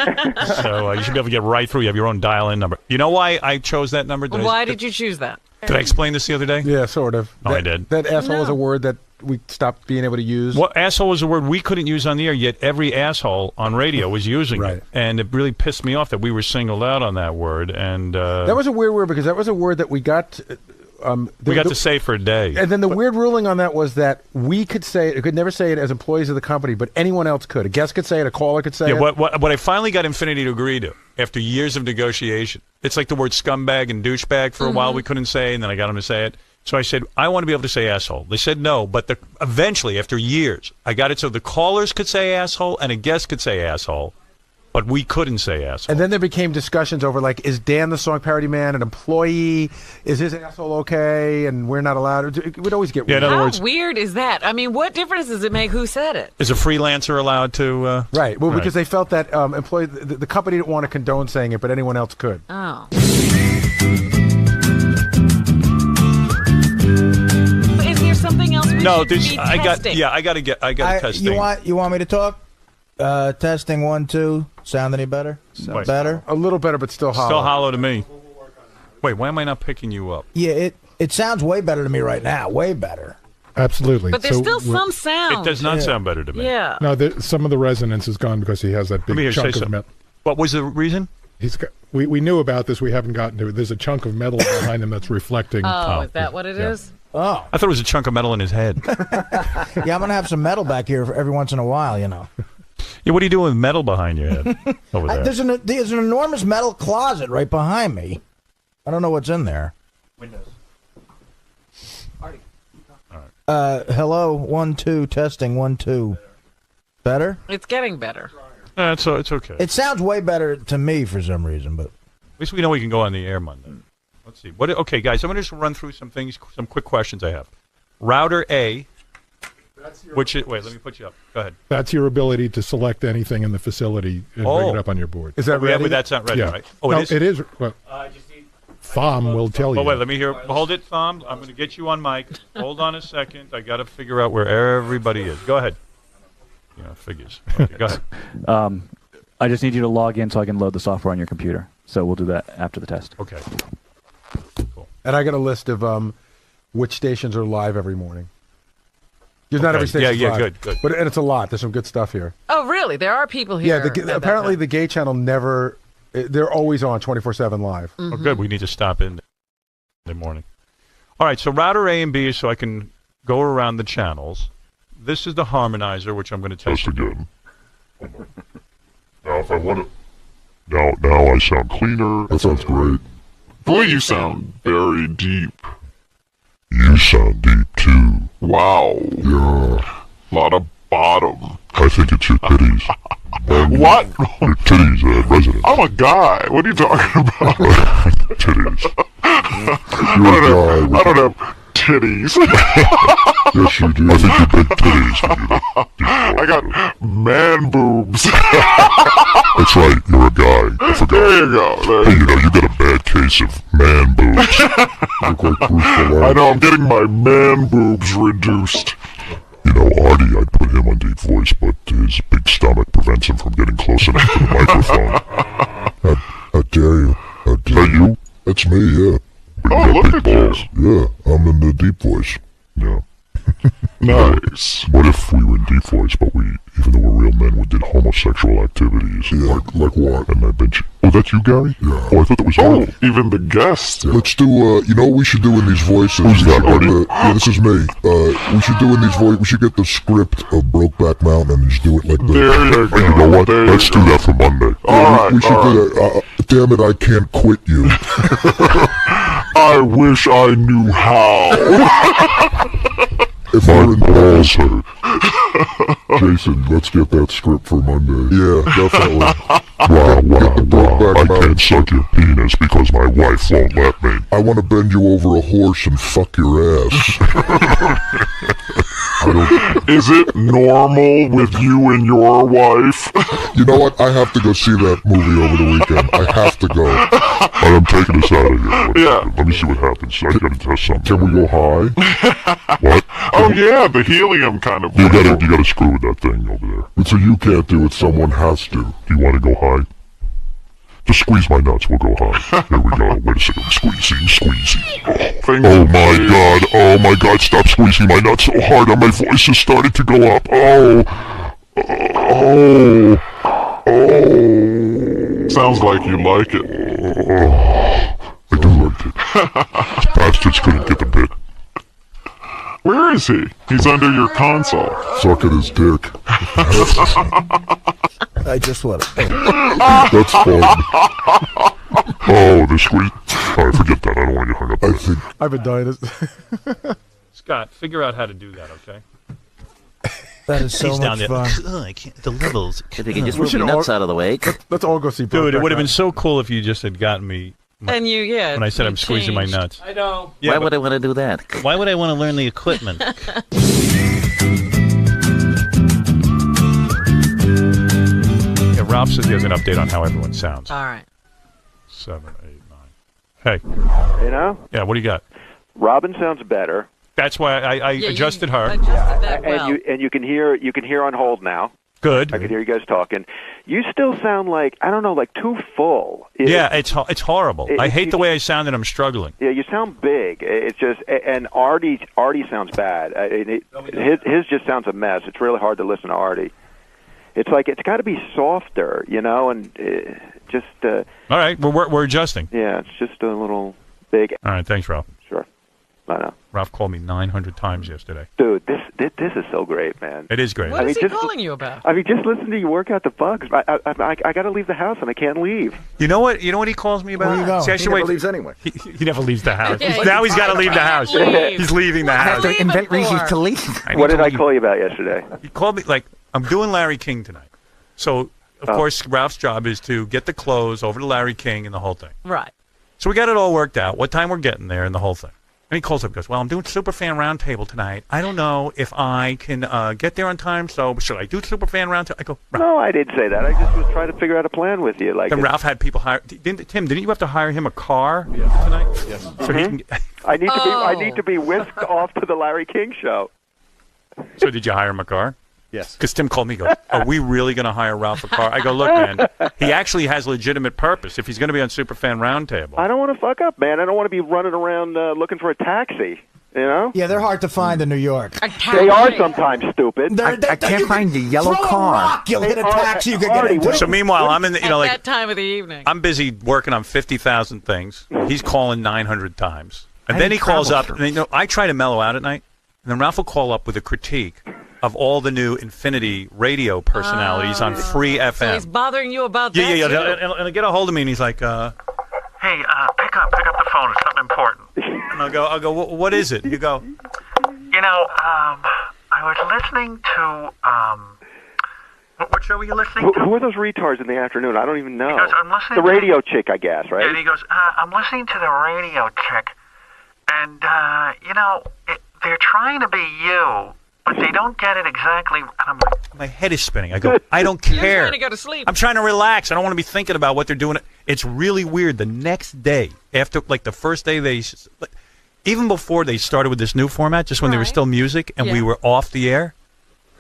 So you should be able to get right through. You have your own dial-in number. You know why I chose that number? Why did you choose that? Did I explain this the other day? Yeah, sort of. I did. That asshole is a word that we stopped being able to use. Well, asshole was a word we couldn't use on the air, yet every asshole on radio was using it. And it really pissed me off that we were singled out on that word. And that was a weird word because that was a word that we got... we got to say for a day. And then the weird ruling on that was that we could say it, could never say it as employees of the company, but anyone else could. A guest could say it, a caller could say it. What I finally got Infinity to agree to, after years of negotiation, it's like the word scumbag and douchebag for a while we couldn't say, and then I got them to say it. So I said, I want to be able to say asshole. They said no, but eventually, after years, I got it so the callers could say asshole and a guest could say asshole. But we couldn't say asshole. And then there became discussions over, like, is Dan the song parody man an employee? Is his asshole okay? And we're not allowed to. It would always get weird. How weird is that? I mean, what difference does it make who said it? Is a freelancer allowed to? Right. Well, because they felt that the company didn't want to condone saying it, but anyone else could. Oh. Is there something else we should be testing? I got to test. You want me to talk? Testing 1 2. Sound any better? Better? A little better, but still hollow. Still hollow to me. Wait, why am I not picking you up? Yeah, it sounds way better to me right now. Way better. Absolutely. But there's still some sound. It does not sound better to me. Yeah. No, some of the resonance is gone because he has that big chunk of metal. What was the reason? We knew about this. We haven't gotten to it. There's a chunk of metal behind him that's reflecting. Oh, is that what it is? Oh. I thought it was a chunk of metal in his head. Yeah, I'm going to have some metal back here every once in a while, you know. Yeah, what are you doing with metal behind your head over there? There's an enormous metal closet right behind me. I don't know what's in there. Windows. Hello, 1 2, testing 1 2. Better? It's getting better. It's okay. It sounds way better to me for some reason, but at least we know we can go on the air Monday. Let's see. Okay, guys, I'm going to just run through some quick questions I have. Router A. Wait, let me put you up. Go ahead. That's your ability to select anything in the facility and bring it up on your board. Is that ready? That's not ready, right? Oh, it is. Well, Thom will tell you. Oh, wait, let me hear. Hold it, Thom. I'm going to get you on mic. Hold on a second. I got to figure out where everybody is. Go ahead. Figures. Okay, go ahead. I just need you to log in so I can load the software on your computer. So we'll do that after the test. Okay. Cool. And I got a list of which stations are live every morning. There's not every station. Yeah, live, good. And it's a lot. There's some good stuff here. Oh, really? There are people here. Yeah, apparently the gay channel never. They're always on 24/7 live. Oh, good. We need to stop in the morning. All right. So router A and B is so I can go around the channels. This is the harmonizer, which I'm going to test again. Now, if I want to, now I sound cleaner. That sounds great. Boy, you sound very deep. You sound deep too. Wow. Yeah. Lot of bottom. I think it's your titties. What? Your titties, resident. I'm a guy. What are you talking about? Titties. I don't have titties. Yes, you do. I think you're big titties. I got man boobs. That's right. You're a guy. I forgot. There you go. Hey, you got a bad case of man boobs. Look like Bruce. I know. I'm getting my man boobs reduced. Artie, I'd put him on deep voice, but his big stomach prevents him from getting close enough to the microphone. How dare you? How dare you? That's me, yeah. Look at balls. You. Yeah, I'm in the deep voice. Yeah. Nice. What if we were in deep voice, but even though we're real men, we did homosexual activities? Yeah, like what? And I bet you... Oh, that's you, Gary? Yeah. Oh, I thought that was you. Even the guest. Yeah. Let's do, you know what we should do in these voices? Who's that, Artie? Yeah, this is me. We should do in these voices, we should get the script of Brokeback Mountain and just do it like this. There you go. You know what? Let's do that for Monday. Alright, we should do that. Damn it, I can't quit you. I wish I knew how. If my balls hurt. Jason, let's get that script for Monday. Yeah, definitely. Wow. I can't suck your penis because my wife won't let me. I want to bend you over a horse and fuck your ass. Is it normal with you and your wife? You know what? I have to go see that movie over the weekend. I have to go. I'm taking us out of here. Yeah. Let me see what happens. I gotta test something. Can we go high? What? Oh yeah, the helium kind of. You gotta screw with that thing over there. So you can't do it. Someone has to. Do you want to go high? Just squeeze my nuts. We'll go high. There we go. Wait a second. Squeezing. Oh my god. Oh my god. Stop squeezing my nuts so hard. My voice is starting to go up. Oh. Sounds like you like it. I do like it. These bastards couldn't get the bit. Where is he? He's under your console. Suck at his dick. I just want to. That's fun. Oh, the squeeze. Alright, forget that. I don't want to get hung up. I've been dying. Scott, figure out how to do that, okay? That is so He's down much there. fun. I can't, the levels. If you could just move your nuts out of the way. Let's all go see. Dude, it would have been so cool if you just had gotten me. And when I said I'm squeezing my nuts. I know. Why would I want to do that? Why would I want to learn the equipment? Yeah, Ralph says he has an update on how everyone sounds. All right. 7, 8, 9. Hey. You know? Yeah, what do you got? Robin sounds better. That's why I adjusted her. And you can hear on hold now. Good. I can hear you guys talking. You still sound like, I don't know, like too full. Yeah, it's horrible. I hate the way I sound and I'm struggling. Yeah, you sound big. It's just, and Artie sounds bad. His just sounds a mess. It's really hard to listen to Artie. It's like it's got to be softer, you know, and just. All right, we're adjusting. Yeah, it's just a little big. All right, thanks, Ralph. Sure. I know. Ralph called me 900 times yesterday. Dude, this is so great, man. It is great. What is he calling you about? I mean, just listen to you work out the bugs. I got to leave the house and I can't leave. You know what? You know what he calls me about? Where you go? See, He never leaves anyway. He never leaves the house. Yeah, now he's got to leave the house. leave. He's leaving the house. to invent reasons to leave. What did I call you about yesterday? He called me like I'm doing Larry King tonight. So of course Ralph's job is to get the clothes over to Larry King and the whole thing. Right. So we got it all worked out. What time we're getting there and the whole thing. And he calls up and goes, well, I'm doing Superfan Roundtable tonight. I don't know if I can get there on time, so should I do Superfan Roundtable? I go, Ralph. No, I didn't say that. I just was trying to figure out a plan with you. Then Ralph had people hire. Tim, didn't you have to hire him a car tonight? Yes. So he can get, I need to be whisked off to the Larry King show. So did you hire him a car? Yes. Because Tim called me and goes, are we really going to hire Ralph a car? I go, look, man, he actually has legitimate purpose. If he's going to be on Superfan Roundtable. I don't want to fuck up, man. I don't want to be running around looking for a taxi. You know? Yeah, they're hard to find in New York. They are sometimes stupid. I can't find the yellow car. Rock, you'll hit a taxi. You can get into. So meanwhile, I'm in the, At like that time of the evening. I'm busy working on 50,000 things. He's calling 900 times, and then he calls up. And I try to mellow out at night, and then Ralph will call up with a critique of all the new Infinity radio personalities on free FM. So he's bothering you about that. Yeah. too? And he'll get a hold of me, and he's like, "Hey, pick up the phone. It's something important." And I'll go. What is it? You go. I was listening to what show were you listening to? Who are those retards in the afternoon? I don't even know. He goes, I'm listening the to radio chick, I guess, right? And he goes, I'm listening to the radio chick, and they're trying to be you. But they don't get it exactly. And I'm like, my head is spinning. I go, I don't care. You're trying to go to sleep. I'm trying to relax. I don't want to be thinking about what they're doing. It's really weird. The next day, after like the first day, even before they started with this new format, just when they were still music and we were off the air,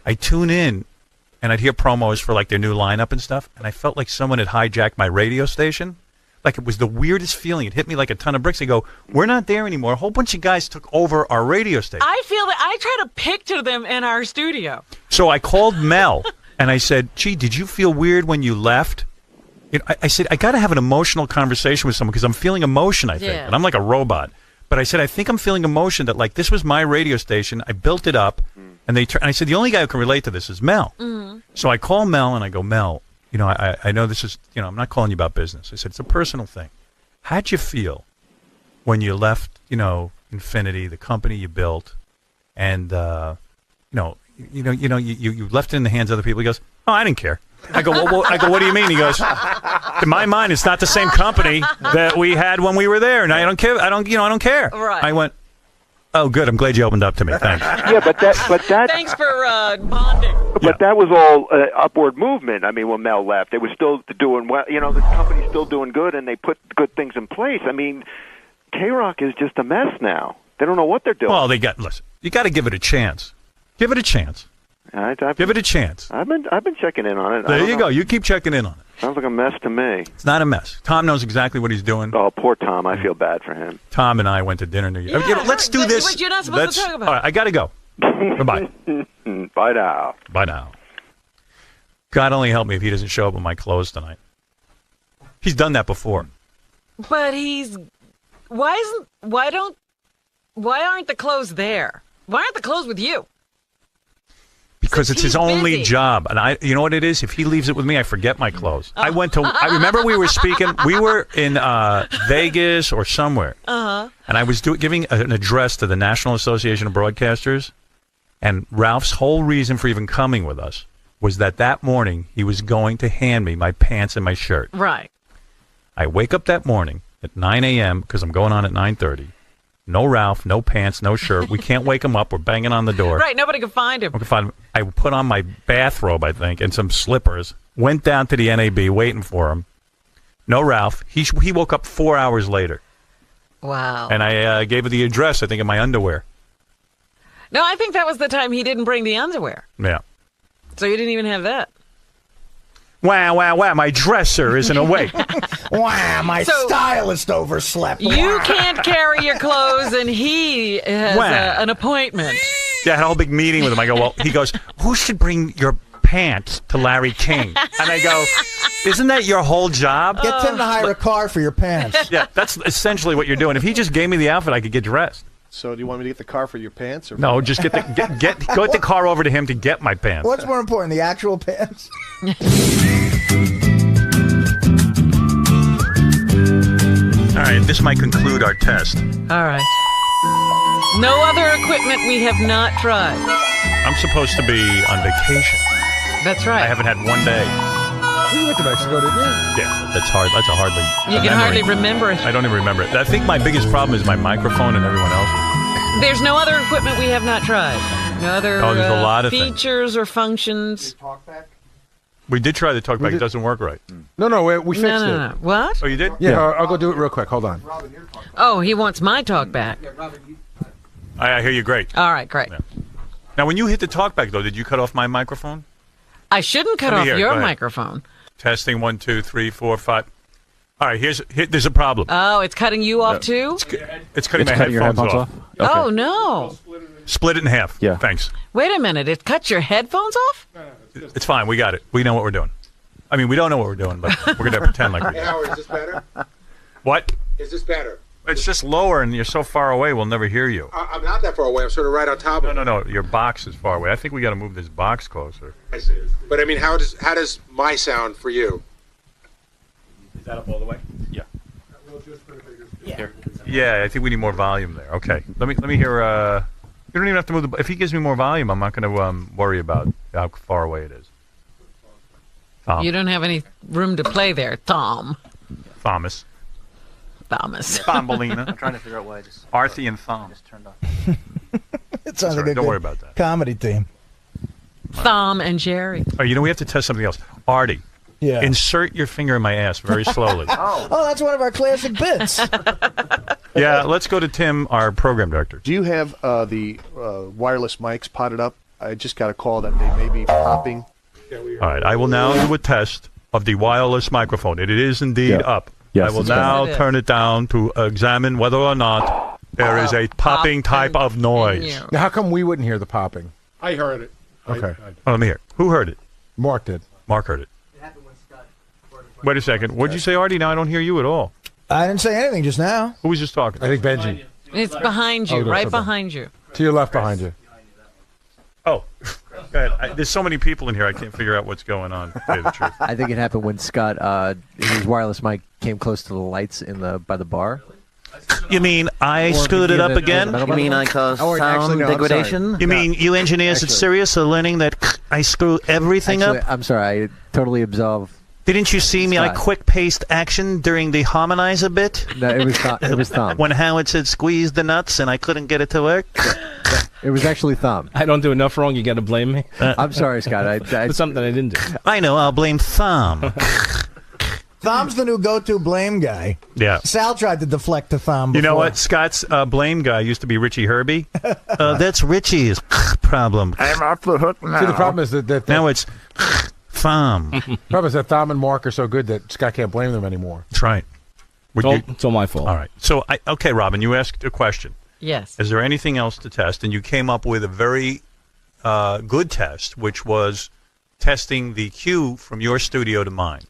I tune in and I'd hear promos for like their new lineup and stuff, and I felt like someone had hijacked my radio station. Like it was the weirdest feeling. It hit me like a ton of bricks. They go, we're not there anymore. A whole bunch of guys took over our radio station. I feel that I try to picture them in our studio. So I called Mel and I said, gee, did you feel weird when you left? I said, I got to have an emotional conversation with someone because I'm feeling emotion, I think. Yeah. And I'm like a robot. But I said, I think I'm feeling emotion that like this was my radio station. I built it up. And and I said, the only guy who can relate to this is Mel. Mm-hmm. So I call Mel and I go, Mel, I know this is, I'm not calling you about business. I said, it's a personal thing. How'd you feel when you left, Infinity, the company you built, and, you left it in the hands of other people? He goes, oh, I didn't care. I go, what do you mean? He goes, in my mind, it's not the same company that we had when we were there, and I don't care. I don't care. Right. I went, Oh, good. I'm glad you opened up to me. Thanks. Yeah, but that. Thanks for bonding. But that was all upward movement. I mean, when Mel left, they were still doing well. You know, the company's still doing good, and they put good things in place. I mean, K-Rock is just a mess now. They don't know what they're doing. Well, listen. You got to give it a chance. Give it a chance. Give it a chance. I've been checking in on it. There you go. You keep checking in on it. Sounds like a mess to me. It's not a mess. Tom knows exactly what he's doing. Oh, poor Tom. I feel bad for him. Tom and I went to dinner New Year. Yeah, let's do this. But you're not supposed to talk about it. All right, I got to go. Goodbye. Bye now. Bye now. God only help me if he doesn't show up with my clothes tonight. He's done that before. But why aren't the clothes there? Why aren't the clothes with you? Because it's his only busy. job. And you know what it is? If he leaves it with me, I forget my clothes. I remember we were speaking, we were in Vegas or somewhere. Uh-huh. And I was giving an address to the National Association of Broadcasters. And Ralph's whole reason for even coming with us was that morning he was going to hand me my pants and my shirt. Right. I wake up that morning at 9 a.m. because I'm going on at 9:30. No Ralph, no pants, no shirt. We can't wake him up. We're banging on the door. Right, nobody can find him. We can find him. I put on my bathrobe, I think, and some slippers. Went down to the NAB waiting for him. No Ralph. He woke up 4 hours later. Wow. And I gave her the address, I think, in my underwear. No, I think that was the time he didn't bring the underwear. Yeah. So you didn't even have that. Wow, my dresser isn't awake. Wow, my So- stylist overslept. You can't carry your clothes, and he has an appointment. Yeah, I had a whole big meeting with him. I go, well, he goes, who should bring your pants to Larry King? And I go, isn't that your whole job? Get Tim to hire a car for your pants. Yeah, that's essentially what you're doing. If he just gave me the outfit, I could get dressed. So do you want me to get the car for your pants? Or No, just go the car over to him to get my pants. What's more important, the actual pants? All right, this might conclude our test. All right. No other equipment we have not tried. I'm supposed to be on vacation. That's right. I haven't had one day. We went to Mexico, didn't we? Yeah, that's hard. That's a hardly. You can hardly remember it. I don't even remember it. I think my biggest problem is my microphone and everyone else. There's no other equipment we have not tried. No other there's a lot of features or functions. We did try the talkback. It doesn't work right. No, we fixed it. No. What? Oh, you did? Yeah, I'll go do it real quick. Hold on. Oh, he wants my talk back. I hear you great. All right, great. Yeah. Now, when you hit the talkback, though, did you cut off my microphone? I shouldn't cut off Go your ahead. microphone. Testing 1, 2, 3, 4, 5. All right, there's a problem. Oh, it's cutting you off too? It's cutting my headphones off. Oh, no. Split it in half. Yeah. Thanks. Wait a minute. It cuts your headphones off? It's fine. We got it. We know what we're doing. I mean, we don't know what we're doing, but we're going to pretend like we do. Hey, Howard, is this better? What? Is this better? It's just lower, and you're so far away, we'll never hear you. I'm not that far away. I'm sort of right on top of it. No. Your box is far away. I think we got to move this box closer. But I mean, how does my sound for you? Is that up all the way? Yeah. Yeah, I think we need more volume there. Okay. Let me hear. You don't even have to move the. If he gives me more volume, I'm not going to worry about how far away it is. You don't have any room to play there, Tom. Thomas. Thumbelina. I'm trying to figure out why I just. Arthie and Thom. Just turned off. It sounds like a don't good worry about that. comedy team. Thom and Jerry. Oh, we have to test something else. Artie. Yeah. Insert your finger in my ass very slowly. Oh, that's one of our classic bits. Yeah, let's go to Tim, our program director. Do you have the wireless mics potted up? I just got a call that they may be popping. All right, I will now do a test of the wireless microphone. It is indeed up. Yes, I will it's now better. turn it down to examine whether or not there is a popping type of noise. Now, how come we wouldn't hear the popping? I heard it. Okay. Oh, let me hear. Who heard it? Mark did. Mark heard it. Wait a second. What did you say, Artie? Now I don't hear you at all. I didn't say anything just now. Who was just talking? I think Benji. It's behind you, Oh, right okay. behind you. To your left behind you. Oh, go ahead. There's so many people in here, I can't figure out what's going on, to tell you the truth. I think it happened when Scott, his wireless mic came close to the lights by the bar. You mean I screwed it up again? You mean I caused sound degradation? You mean you engineers at Sirius are learning that I screw everything Actually, up? I'm sorry. I totally absolve Didn't you see me? I Scott. quick-paced action during the harmonizer bit. No, it was it was Thumb. When Howard said squeeze the nuts and I couldn't get it to work. It was actually Thumb. I don't do enough wrong. You got to blame me. I'm sorry, Scott. It's something I didn't do. I know. I'll blame Thumb. Thumb's the new go-to blame guy. Yeah. Sal tried to deflect to Thumb. You know before. what? Scott's blame guy used to be Richie Herbie. That's Richie's problem. I'm off the hook now. See, the problem is that Now it's Thumb. problem is that Thom and Mark are so good that Scott can't blame them anymore. That's right. It's all my fault. All right. So, okay, Robin, you asked a question. Yes. Is there anything else to test? And you came up with a very good test, which was testing the cue from your studio to mine.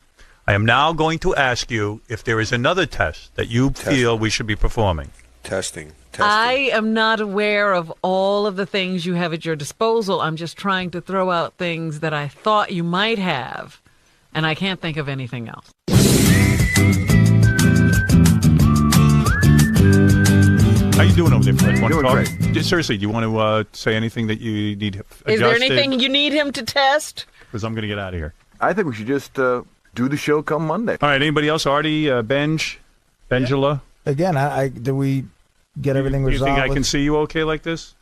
I am now going to ask you if there is another test that you feel we should be performing. Testing. I am not aware of all of the things you have at your disposal. I'm just trying to throw out things that I thought you might have, and I can't think of anything else. How you doing over there, Fred? Want to Doing talk? great. Just seriously, do you want to say anything that you need adjusted? Is there anything you need him to test? Because I'm going to get out of here. I think we should just do the show come Monday. All right, anybody else? Artie, Bengela? Again, do we get everything Do you resolved? think I with- can see you okay like this?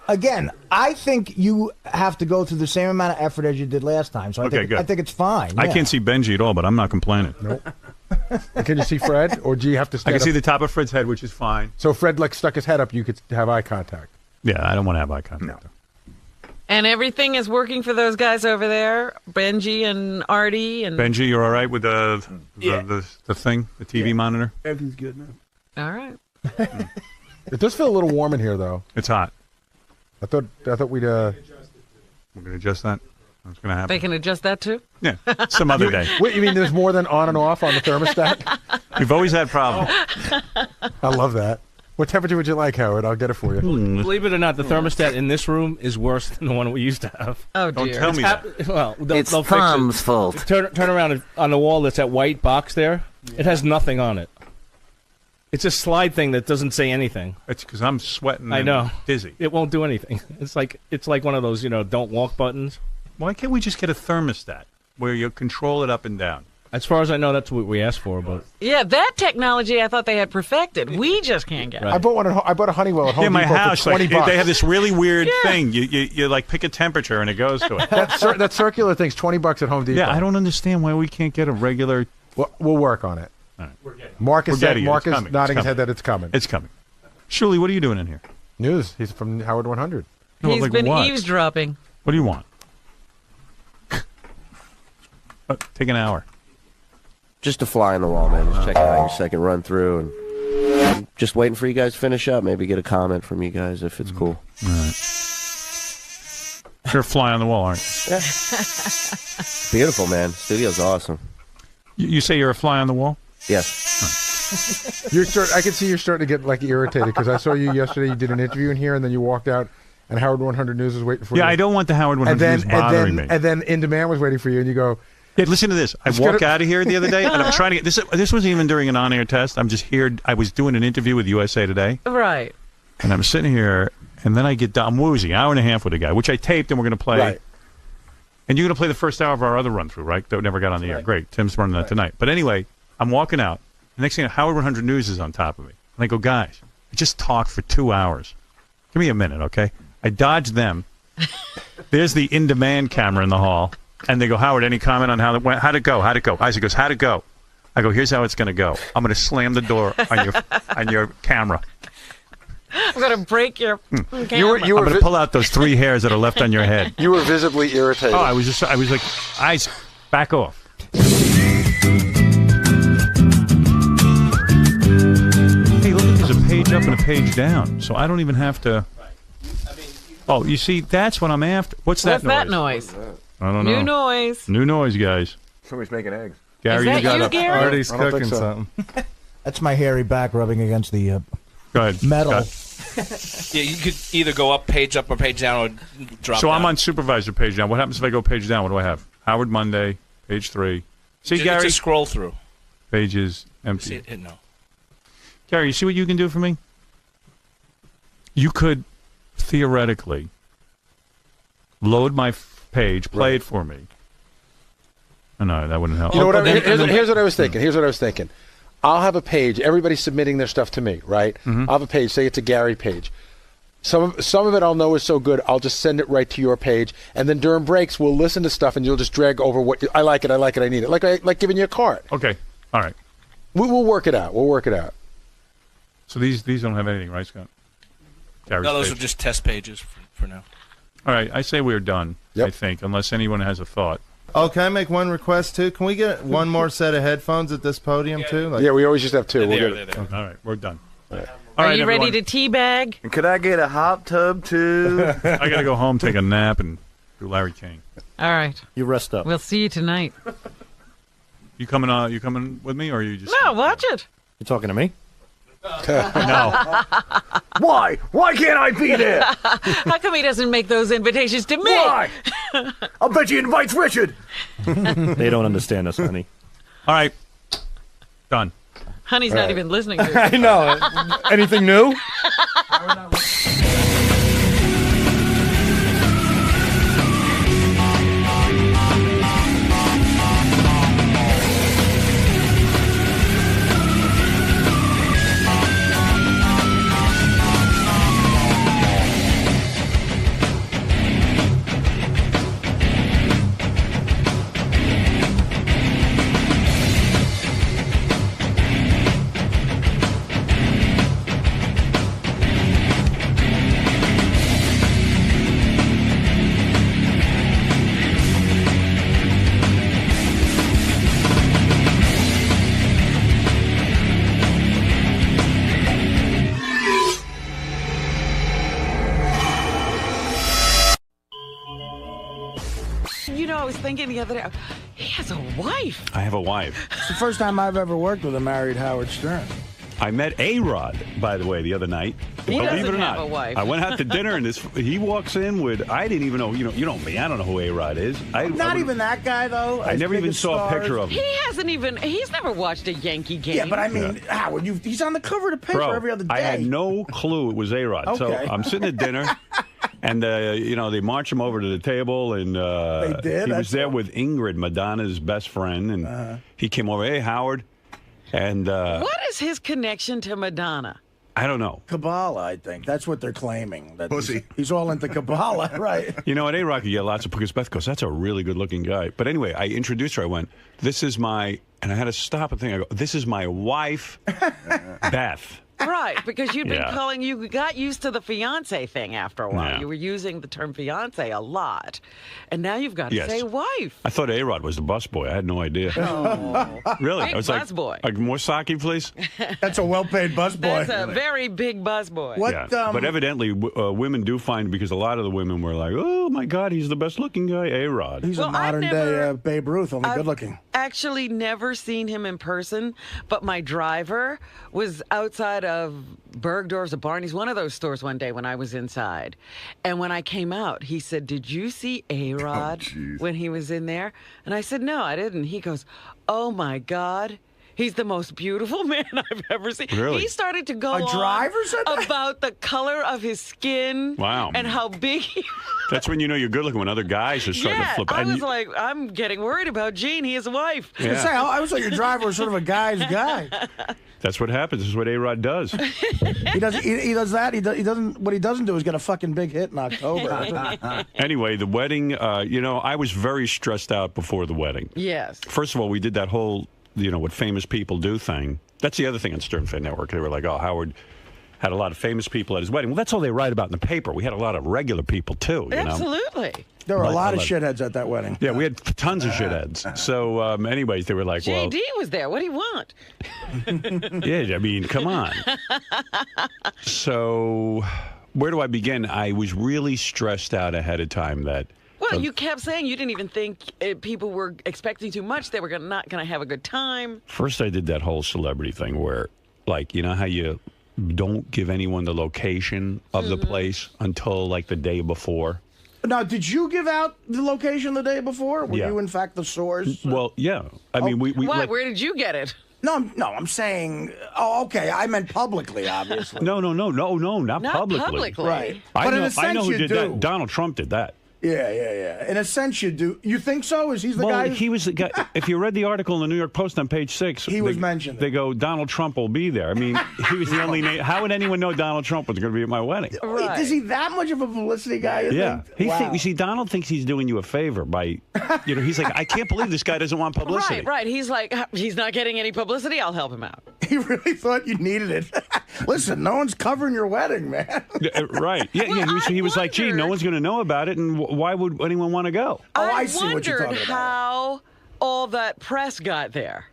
Again, I think you have to go through the same amount of effort as you did last time. So I, Okay, think, good. I think it's fine. I yeah. can't see Benji at all, but I'm not complaining. Nope. Can you see Fred, or do you have to I stand can see up? the top of Fred's head, which is fine. So if Fred stuck his head up, you could have eye contact. Yeah, I don't want to have eye contact. And everything is working for those guys over there, Benji and Artie and. Benji, you're all right with the thing, the TV monitor? Everything's good now. All right. It does feel a little warm in here, though. It's hot. I thought we'd. We're going to adjust that. What's going to happen? They can adjust that too? Yeah, some other day. Wait, you mean there's more than on and off on the thermostat? We've always had problems. I love that. What temperature would you like, Howard? I'll get it for you. Believe it or not, the thermostat in this room is worse than the one we used to have. Oh, Don't dear. tell me that. Well, It's they'll fix it. Tom's fault. Turn around on the wall. That's that white box there. It has nothing on it. It's a slide thing that doesn't say anything. It's because I'm sweating. I know. And dizzy. It won't do anything. It's like one of those don't walk buttons. Why can't we just get a thermostat where you control it up and down? As far as I know, that's what we asked for. But Yeah, that technology I thought they had perfected. We just can't get it. I bought one. I bought a Honeywell at Home Yeah, my Depot house. for $20. Like, they have this really weird thing. You like pick a temperature and it goes to it. that circular thing's $20 at Home Depot. Yeah, I don't understand why we can't get a regular. We'll work on it. All right. Mark is We're getting it. Mark It's is coming. nodding It's his head coming. that it's coming. It's coming. Shirley, what are you doing in here? News. He's from Howard 100. No, He's like been what? eavesdropping. What do you want? Take an hour. Just a fly on the wall, man. Just checking out your second run through and I'm just waiting for you guys to finish up. Maybe get a comment from you guys if it's cool. All right. You're a fly on the wall, aren't you? Yeah. Beautiful, man. Studio's awesome. You say you're a fly on the wall? Yes. I can see you're starting to get irritated because I saw you yesterday. You did an interview in here, and then you walked out, and Howard 100 News was waiting for you. Yeah, I don't want the Howard 100 News bothering me. And then In Demand was waiting for you, and you go. Yeah, listen to this. I walk out of here the other day, and I'm trying to get this. This wasn't even during an on-air test. I'm just here. I was doing an interview with USA Today, Right. and I'm sitting here, and then I get done. I'm woozy, hour and a half with a guy, which I taped, and we're going to play. Right. And you're going to play the first hour of our other run-through, right? That never got on the air. Great. Tim's running that tonight. But anyway, I'm walking out. The next thing, Howard 100 News is on top of me. And I go, guys, I just talked for 2 hours. Give me a minute, okay? I dodge them. There's the in-demand camera in the hall. And they go, Howard, any comment on how it went? How'd it go? How'd it go? Isaac goes, how'd it go? I go, here's how it's going to go. I'm going to slam the door on your camera. I'm going to break your camera. You I'm going to pull out those 3 hairs that are left on your head. You were visibly irritated. Oh, I was like, Isaac, back off. Hey, look, there's a page up and a page down, so I don't even have to. Oh, you see, that's what I'm after. What's that noise? I don't know. New noise. New noise, guys. Somebody's making eggs. Gary, Is that got you, up. Gary? Artie's I don't cooking think so. something. That's my hairy back rubbing against the Go ahead, metal. Scott. Yeah, you could either go up page up or page down or drop So down. I'm on supervisor page down. What happens if I go page down? What do I have? Howard Monday, page 3. See, Just, Gary? just scroll through. Page is See empty. it? No. Gary, you see what you can do for me? You could theoretically load my page, play it for me, No, that wouldn't help. You know what? Here's what I was thinking. I'll have a page. Everybody's submitting their stuff to me, right? Mm-hmm. I'll have a page. Say it's a Gary page. Some of it I'll know is so good, I'll just send it right to your page, and then during breaks we'll listen to stuff, and you'll just drag over what I like it, I need it, like giving you a card. Okay, all right. We'll work it out. So these don't have anything, right, Scott? Gary's No, those page. are just test pages for now. All right, I say we're done. I think, unless anyone has a thought. Oh, can I make one request too? Can we get one more set of headphones at this podium too? Yeah, we always just have two. They're We'll get there. it. All right, we're done. Are you ready to teabag? And could I get a hot tub too? I got to go home, take a nap, and do Larry King. All right. You rest up. We'll see you tonight. You coming? You coming with me, or are you just? No, watch it. You talking to me? No. Why? Why can't I be there? How come he doesn't make those invitations to me? Why? I'll bet he invites Richard. They don't understand us, honey. All right. Done. Honey's not even listening to I it. know. Anything new? You know, I was thinking the other day, he has a wife. I have a wife. It's the first time I've ever worked with a married Howard Stern. I met A-Rod, by the way, the other night. He Believe doesn't it or not, have a wife. I went out to dinner and he walks in with. I didn't even know. You know me. I don't know who A-Rod is. Not even that guy though. I never even saw a picture of him. He's never watched a Yankee game. Yeah, but I mean, Howard, he's on the cover of the paper Bro, every other day. I had no clue it was A-Rod. So Okay. I'm sitting at dinner, and they march him over to the table, and They did? he was That's there all. with Ingrid, Madonna's best friend, and he came over. Hey, Howard, and What is his connection to Madonna? I don't know. Kabbalah, I think. That's what they're claiming. That he's all into Kabbalah, right? You know, at A-Rock, you get lots of, because Beth goes, that's a really good-looking guy. But anyway, I introduced her. I went, this is my, and I had to stop and think. I go, this is my wife, Beth. Right, because you've been Yeah. you got used to the fiance thing after a while. Yeah. You were using the term fiance a lot. And now you've got to Yes. say wife. I thought A-Rod was the busboy. I had no idea. Oh. Really? Big I was busboy. like, more sake, please? That's a well-paid busboy. That's a very big busboy. Yeah. But evidently, women do find, because a lot of the women were like, oh, my God, he's the best-looking guy, A-Rod. He's a modern-day Babe Ruth, only good-looking. Actually never seen him in person, but my driver was outside of Bergdorf's or Barney's, one of those stores one day when I was inside. And when I came out, he said, did you see A-Rod when he was in there? And I said, no, I didn't. He goes, oh, my God. He's the most beautiful man I've ever seen. Really? He started to go A driver said that? about the color of his skin. Wow. And how big he That's when you know you're good-looking, when other guys are starting to flip. I And was you- like, I'm getting worried about Gene. He has a wife. I was gonna say, I was like your driver was sort of a guy's guy. That's what happens. This is what A-Rod does. He does that. He doesn't. What he doesn't do is get a fucking big hit in October. Anyway, the wedding, I was very stressed out before the wedding. Yes. First of all, we did that whole, what famous people do thing. That's the other thing on Stern Fan Network. They were like, oh, Howard had a lot of famous people at his wedding. Well, that's all they write about in the paper. We had a lot of regular people, too. You know? Absolutely. There were a Right, lot of I love- shitheads at that wedding. Yeah, we had tons of shitheads. So, anyways, they were like, well, JD was there. What do you want? yeah, I mean, come on. So, where do I begin? I was really stressed out ahead of time that. Well, you kept saying you didn't even think people were expecting too much. They were not going to have a good time. First, I did that whole celebrity thing where, like, you know how you don't give anyone the location of the place until, like, the day before? Now, did you give out the location the day before? Were Yeah. you, in fact, the source? Well, yeah. I mean, we Why? like, Where did you get it? No, I'm saying. Oh, okay. I meant publicly, obviously. no, not publicly. publicly. Right. I But know, in a I sense, know who you did do. that. Donald Trump did that. Yeah. In a sense, you do. You think so? Is he the guy? He was the guy. If you read the article in the New York Post on page 6, he was mentioned. They go, Donald Trump will be there. I mean, he was the only name. How would anyone know Donald Trump was going to be at my wedding? Wait, is he that much of a publicity guy? Yeah. Wow. You see, Donald thinks he's doing you a favor by, he's like, I can't believe this guy doesn't want publicity. Right. He's like, he's not getting any publicity. I'll help him out. He really thought you needed it. Listen, no one's covering your wedding, man. Right. Yeah. He was like, gee, no one's going to know about it, and why would anyone want to go? I see what you're talking wondered about. how all that press got there.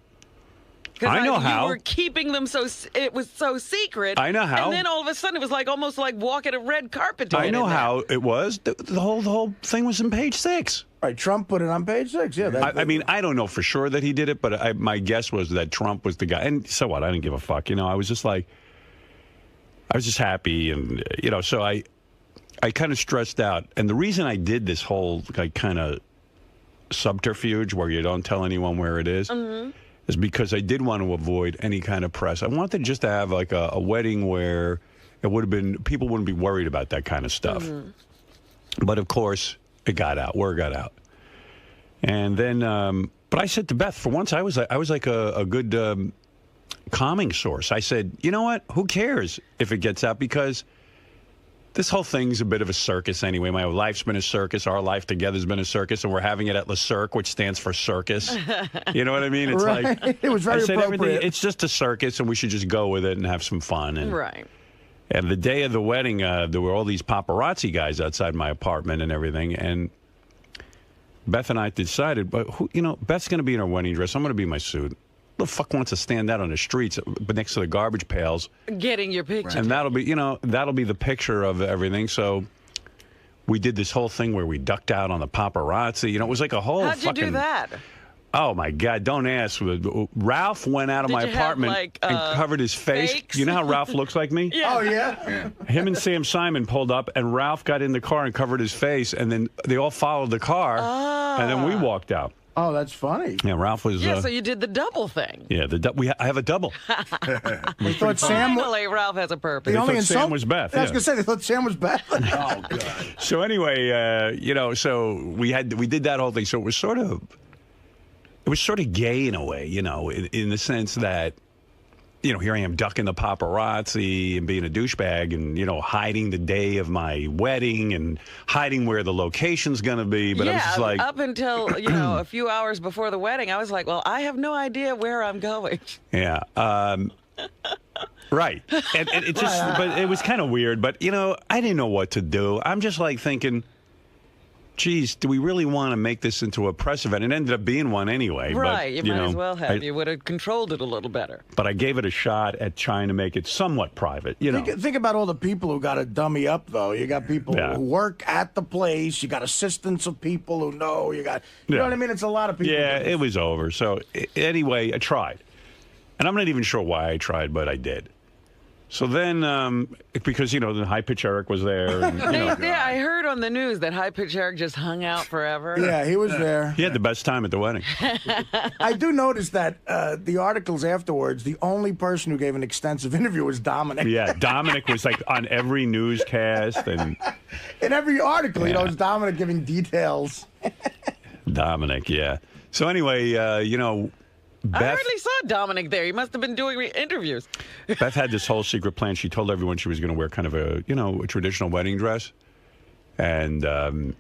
I know how. You were keeping them it was so secret. I know how. And then all of a sudden it was like almost like walking a red carpet. I know how it was. The whole thing was in page 6. Right, Trump put it on page 6. Yeah. I mean, I don't know for sure that he did it, but my guess was that Trump was the guy. And so what? I didn't give a fuck. I was just like, I was just happy, and so I kind of stressed out. And the reason I did this whole kind of subterfuge where you don't tell anyone where it is because I did want to avoid any kind of press. I wanted just to have like a wedding where it would have been, people wouldn't be worried about that kind of stuff. But of course, it got out. Word got out. And then, but I said to Beth, for once, I was like a good calming source. I said, you know what? Who cares if it gets out? Because this whole thing's a bit of a circus anyway. My life's been a circus. Our life together's been a circus, and we're having it at Le Cirque, which stands for circus. You know what I mean? It's right. like It was very I said appropriate. it's just a circus, and we should just go with it and have some fun. And, right. And the day of the wedding, there were all these paparazzi guys outside my apartment and everything, and Beth and I decided, but Beth's going to be in her wedding dress. I'm going to be in my suit. Who the fuck wants to stand out on the streets but next to the garbage pails getting your picture? And that'll be the picture of everything. So we did this whole thing where we ducked out on the paparazzi. It was like a whole How'd you do that? Oh my God, don't ask. Ralph went out of my apartment and covered his face. fakes? You know how Ralph looks like me? Yeah. Oh, yeah? Him and Sam Simon pulled up, and Ralph got in the car and covered his face, and then they all followed the car, and then we walked out. Oh, that's funny. Yeah, Ralph was. Yeah, so you did the double thing. Yeah, I have a double. They thought Sam. Finally, Ralph has a purpose. They only thought Sam was Beth. I was gonna say they thought Sam was Beth. Oh God. So anyway, so we did that whole thing. So it was sort of gay in a way, in the sense that, here I am ducking the paparazzi and being a douchebag and, hiding the day of my wedding and hiding where the location's going to be. But I was just like, up until, a few hours before the wedding, I was like, well, I have no idea where I'm going. yeah. Right. And it just, but it was kind of weird. But, I didn't know what to do. I'm just like thinking, geez, do we really want to make this into a press event? It ended up being one anyway. Right. But, you might as well have. You would have controlled it a little better. But I gave it a shot at trying to make it somewhat private. Think about all the people who got to dummy up, though. You got people who work at the place. You got assistants of people who know. You got, you know what I mean? It's a lot of people. Yeah, it was over. So anyway, I tried. And I'm not even sure why I tried, but I did. So then, because, the High Pitch Eric was there. And, yeah, I heard on the news that High Pitch Eric just hung out forever. Yeah, he was there. He had the best time at the wedding. I do notice that the articles afterwards, the only person who gave an extensive interview was Dominic. Yeah, Dominic was like on every newscast. And in every article, it's Dominic giving details. Dominic, yeah. So anyway, Beth, I hardly saw Dominic there. He must have been doing interviews. Beth had this whole secret plan. She told everyone she was going to wear kind of a traditional wedding dress. And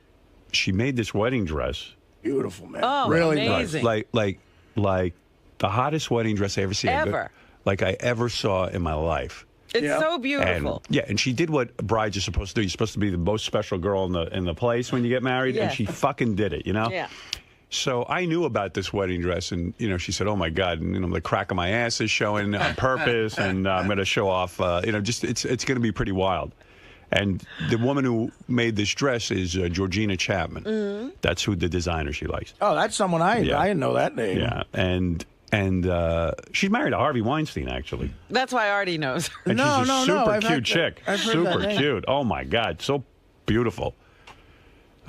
she made this wedding dress. Beautiful, man. Oh, really amazing. Like the hottest wedding dress I ever seen. Ever. Like I ever saw in my life. It's so beautiful. And she did what brides are supposed to do. You're supposed to be the most special girl in the place when you get married. Yeah. And she fucking did it, Yeah. So I knew about this wedding dress, and she said, "Oh my God!" And the crack of my ass is showing on purpose, and I'm going to show off. Just it's going to be pretty wild. And the woman who made this dress is Georgina Chapman. Mm-hmm. That's who the designer she likes. Oh, that's someone I didn't know that name. Yeah, and she's married to Harvey Weinstein, actually. That's why Artie knows. And she's a super cute chick. I've heard Super that name. cute. Oh my God, so beautiful.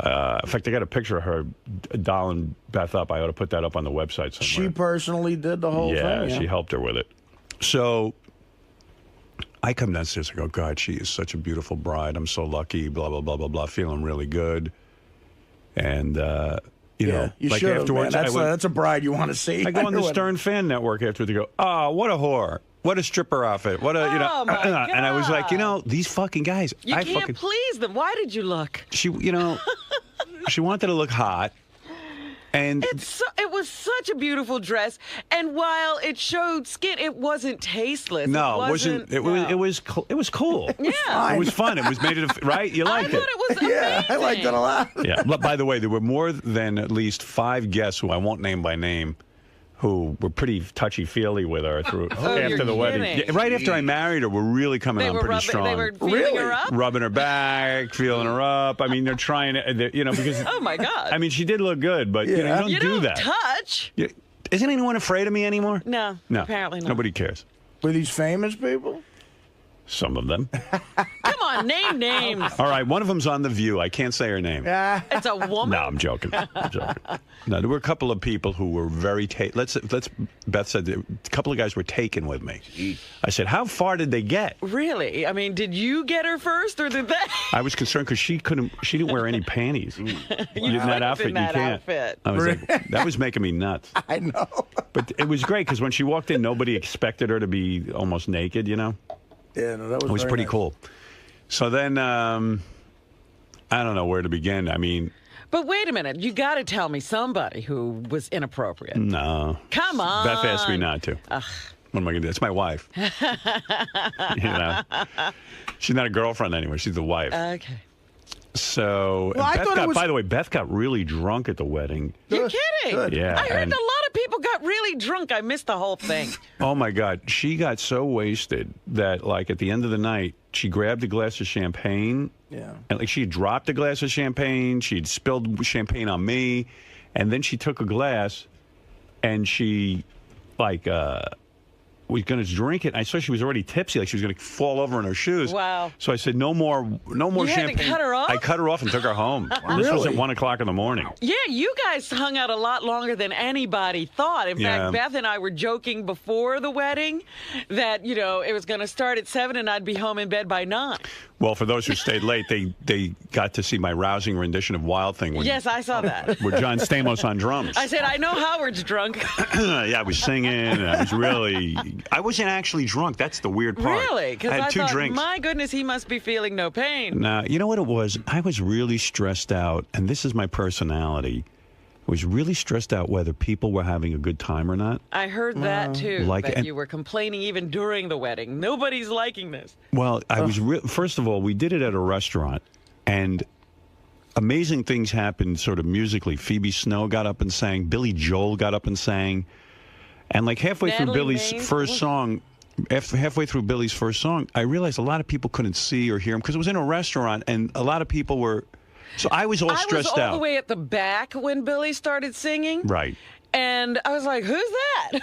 In fact, I got a picture of her dolling Beth up. I ought to put that up on the website somewhere. She personally did the whole thing. Yeah, she helped her with it. So I come downstairs and go, God, she is such a beautiful bride. I'm so lucky, blah, blah, blah, blah, blah, feeling really good. And you know, you like should have, afterwards, man. That's a bride you want to see. I go on the Stern Fan Network after they go, oh, what a whore. What a stripper outfit. What a, you know. Oh, my God. And I was like, you know, these fucking guys. You can't please them. Why did you look? She, you know, she wanted to look hot. And it was such a beautiful dress. And while it showed skin, it wasn't tasteless. No, it wasn't. It was cool. Yeah. It was fun. It was made it right. You liked I thought it was amazing. Yeah, I liked it a lot. Yeah. But by the way, there were more than at least 5 guests who I won't name by name who were pretty touchy-feely with her after the wedding. Yeah, right after I married her, we're really coming on pretty strong. They were feeling her up? Rubbing her back, feeling her up. I mean, they're trying to, you know, because... Oh, my God. I mean, she did look good, but you know, you don't do that. Touch. Isn't anyone afraid of me anymore? No, apparently not. Nobody cares. Were these famous people? Some of them. Come on, name names. All right, one of them's on The View. I can't say her name. It's a woman? No, I'm joking. No, there were a couple of people who were very let's Beth said a couple of guys were taken with me. Jeez. I said, how far did they get? Really? I mean, did you get her first or did they? I was concerned because she didn't wear any panties. In that outfit, you can't. I was like, that was making me nuts. I know. But it was great because when she walked in, nobody expected her to be almost naked, you know? Yeah, no, that was It was very pretty nice. cool. So then, I don't know where to begin. I mean... But wait a minute. You got to tell me somebody who was inappropriate. No. Come on. Beth asked me not to. What am I going to do? It's my wife. You know? She's not a girlfriend anymore. She's the wife. Okay. So, Well, I thought it was- by the way, Beth got really drunk at the wedding. You're kidding. Yeah, I heard and- a lot of people got really drunk. I missed the whole thing. Oh, my God. She got so wasted that, like, at the end of the night, she grabbed a glass of champagne. Yeah. And, like, she had dropped a glass of champagne. She'd spilled champagne on me. And then she took a glass and she, like, was going to drink it. I saw she was already tipsy, like she was going to fall over in her shoes. Wow. So I said, no more You had champagne. to cut her off? I cut her off and took her home. This was at 1 o'clock in the morning. Yeah, you guys hung out a lot longer than anybody thought. In Yeah. fact, Beth and I were joking before the wedding that, you know, it was going to start at 7 and I'd be home in bed by 9. Well, for those who stayed late, they got to see my rousing rendition of Wild Thing Yes, I saw that. with John Stamos on drums. I said, I know Howard's drunk. Yeah, I was singing. And I wasn't actually drunk. That's the weird part. Really? Because I had I 2 thought, drinks. my goodness, he must be feeling no pain. Now, you know what it was? I was really stressed out, and this is my personality. I was really stressed out whether people were having a good time or not. I heard that, too, Like- that and- you were complaining even during the wedding. Nobody's liking this. Well, I was first of all, we did it at a restaurant, and amazing things happened sort of musically. Phoebe Snow got up and sang. Billy Joel got up and sang. And like halfway through Natalie Billy's Maine? first song, halfway through Billy's first song, I realized a lot of people couldn't see or hear him because it was in a restaurant, and a lot of people were... So I was all stressed I was all out. the way at the back when Billy started singing. Right. And I was like, who's that?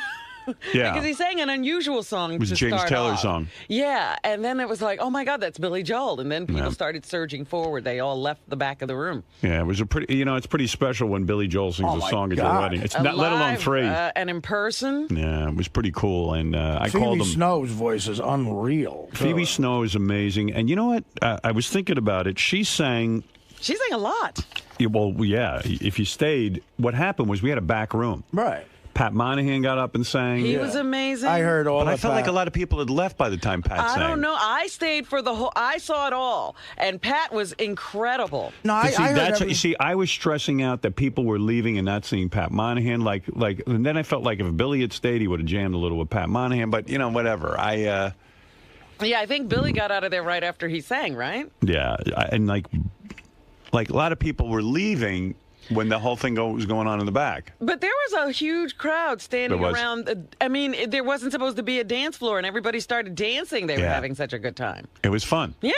Yeah. Because he sang an unusual song It was to a James start Taylor off. song. Yeah, and then it was like, oh my God, that's Billy Joel. And then people Yeah. started surging forward. They all left the back of the room. Yeah, it was a pretty, you know, it's pretty special when Billy Joel sings a song at your wedding. It's not, let alone Live, 3. and in person. Yeah, it was pretty cool. And I Phoebe called him. Snow's voice is unreal. Phoebe Snow is amazing. And you know what? I was thinking about it. She sang. She sang a lot. Yeah, well, yeah. If you stayed, what happened was we had a back room. Right. Pat Monahan got up and sang. He was amazing. I heard all But I of felt that. like a lot of people had left by the time Pat I sang. don't know. I stayed for the whole. I saw it all, and Pat was incredible. No, But see, that's you see. I was stressing out that people were leaving and not seeing Pat Monahan. Like, and then I felt like if Billy had stayed, he would have jammed a little with Pat Monahan. But you know, whatever. Yeah, I think Billy got out of there right after he sang. Right? Yeah, and like a lot of people were leaving when the whole thing was going on in the back. But there was a huge crowd standing There was. around. I mean, there wasn't supposed to be a dance floor, and everybody started dancing. They were Yeah. having such a good time. It was fun. Yeah,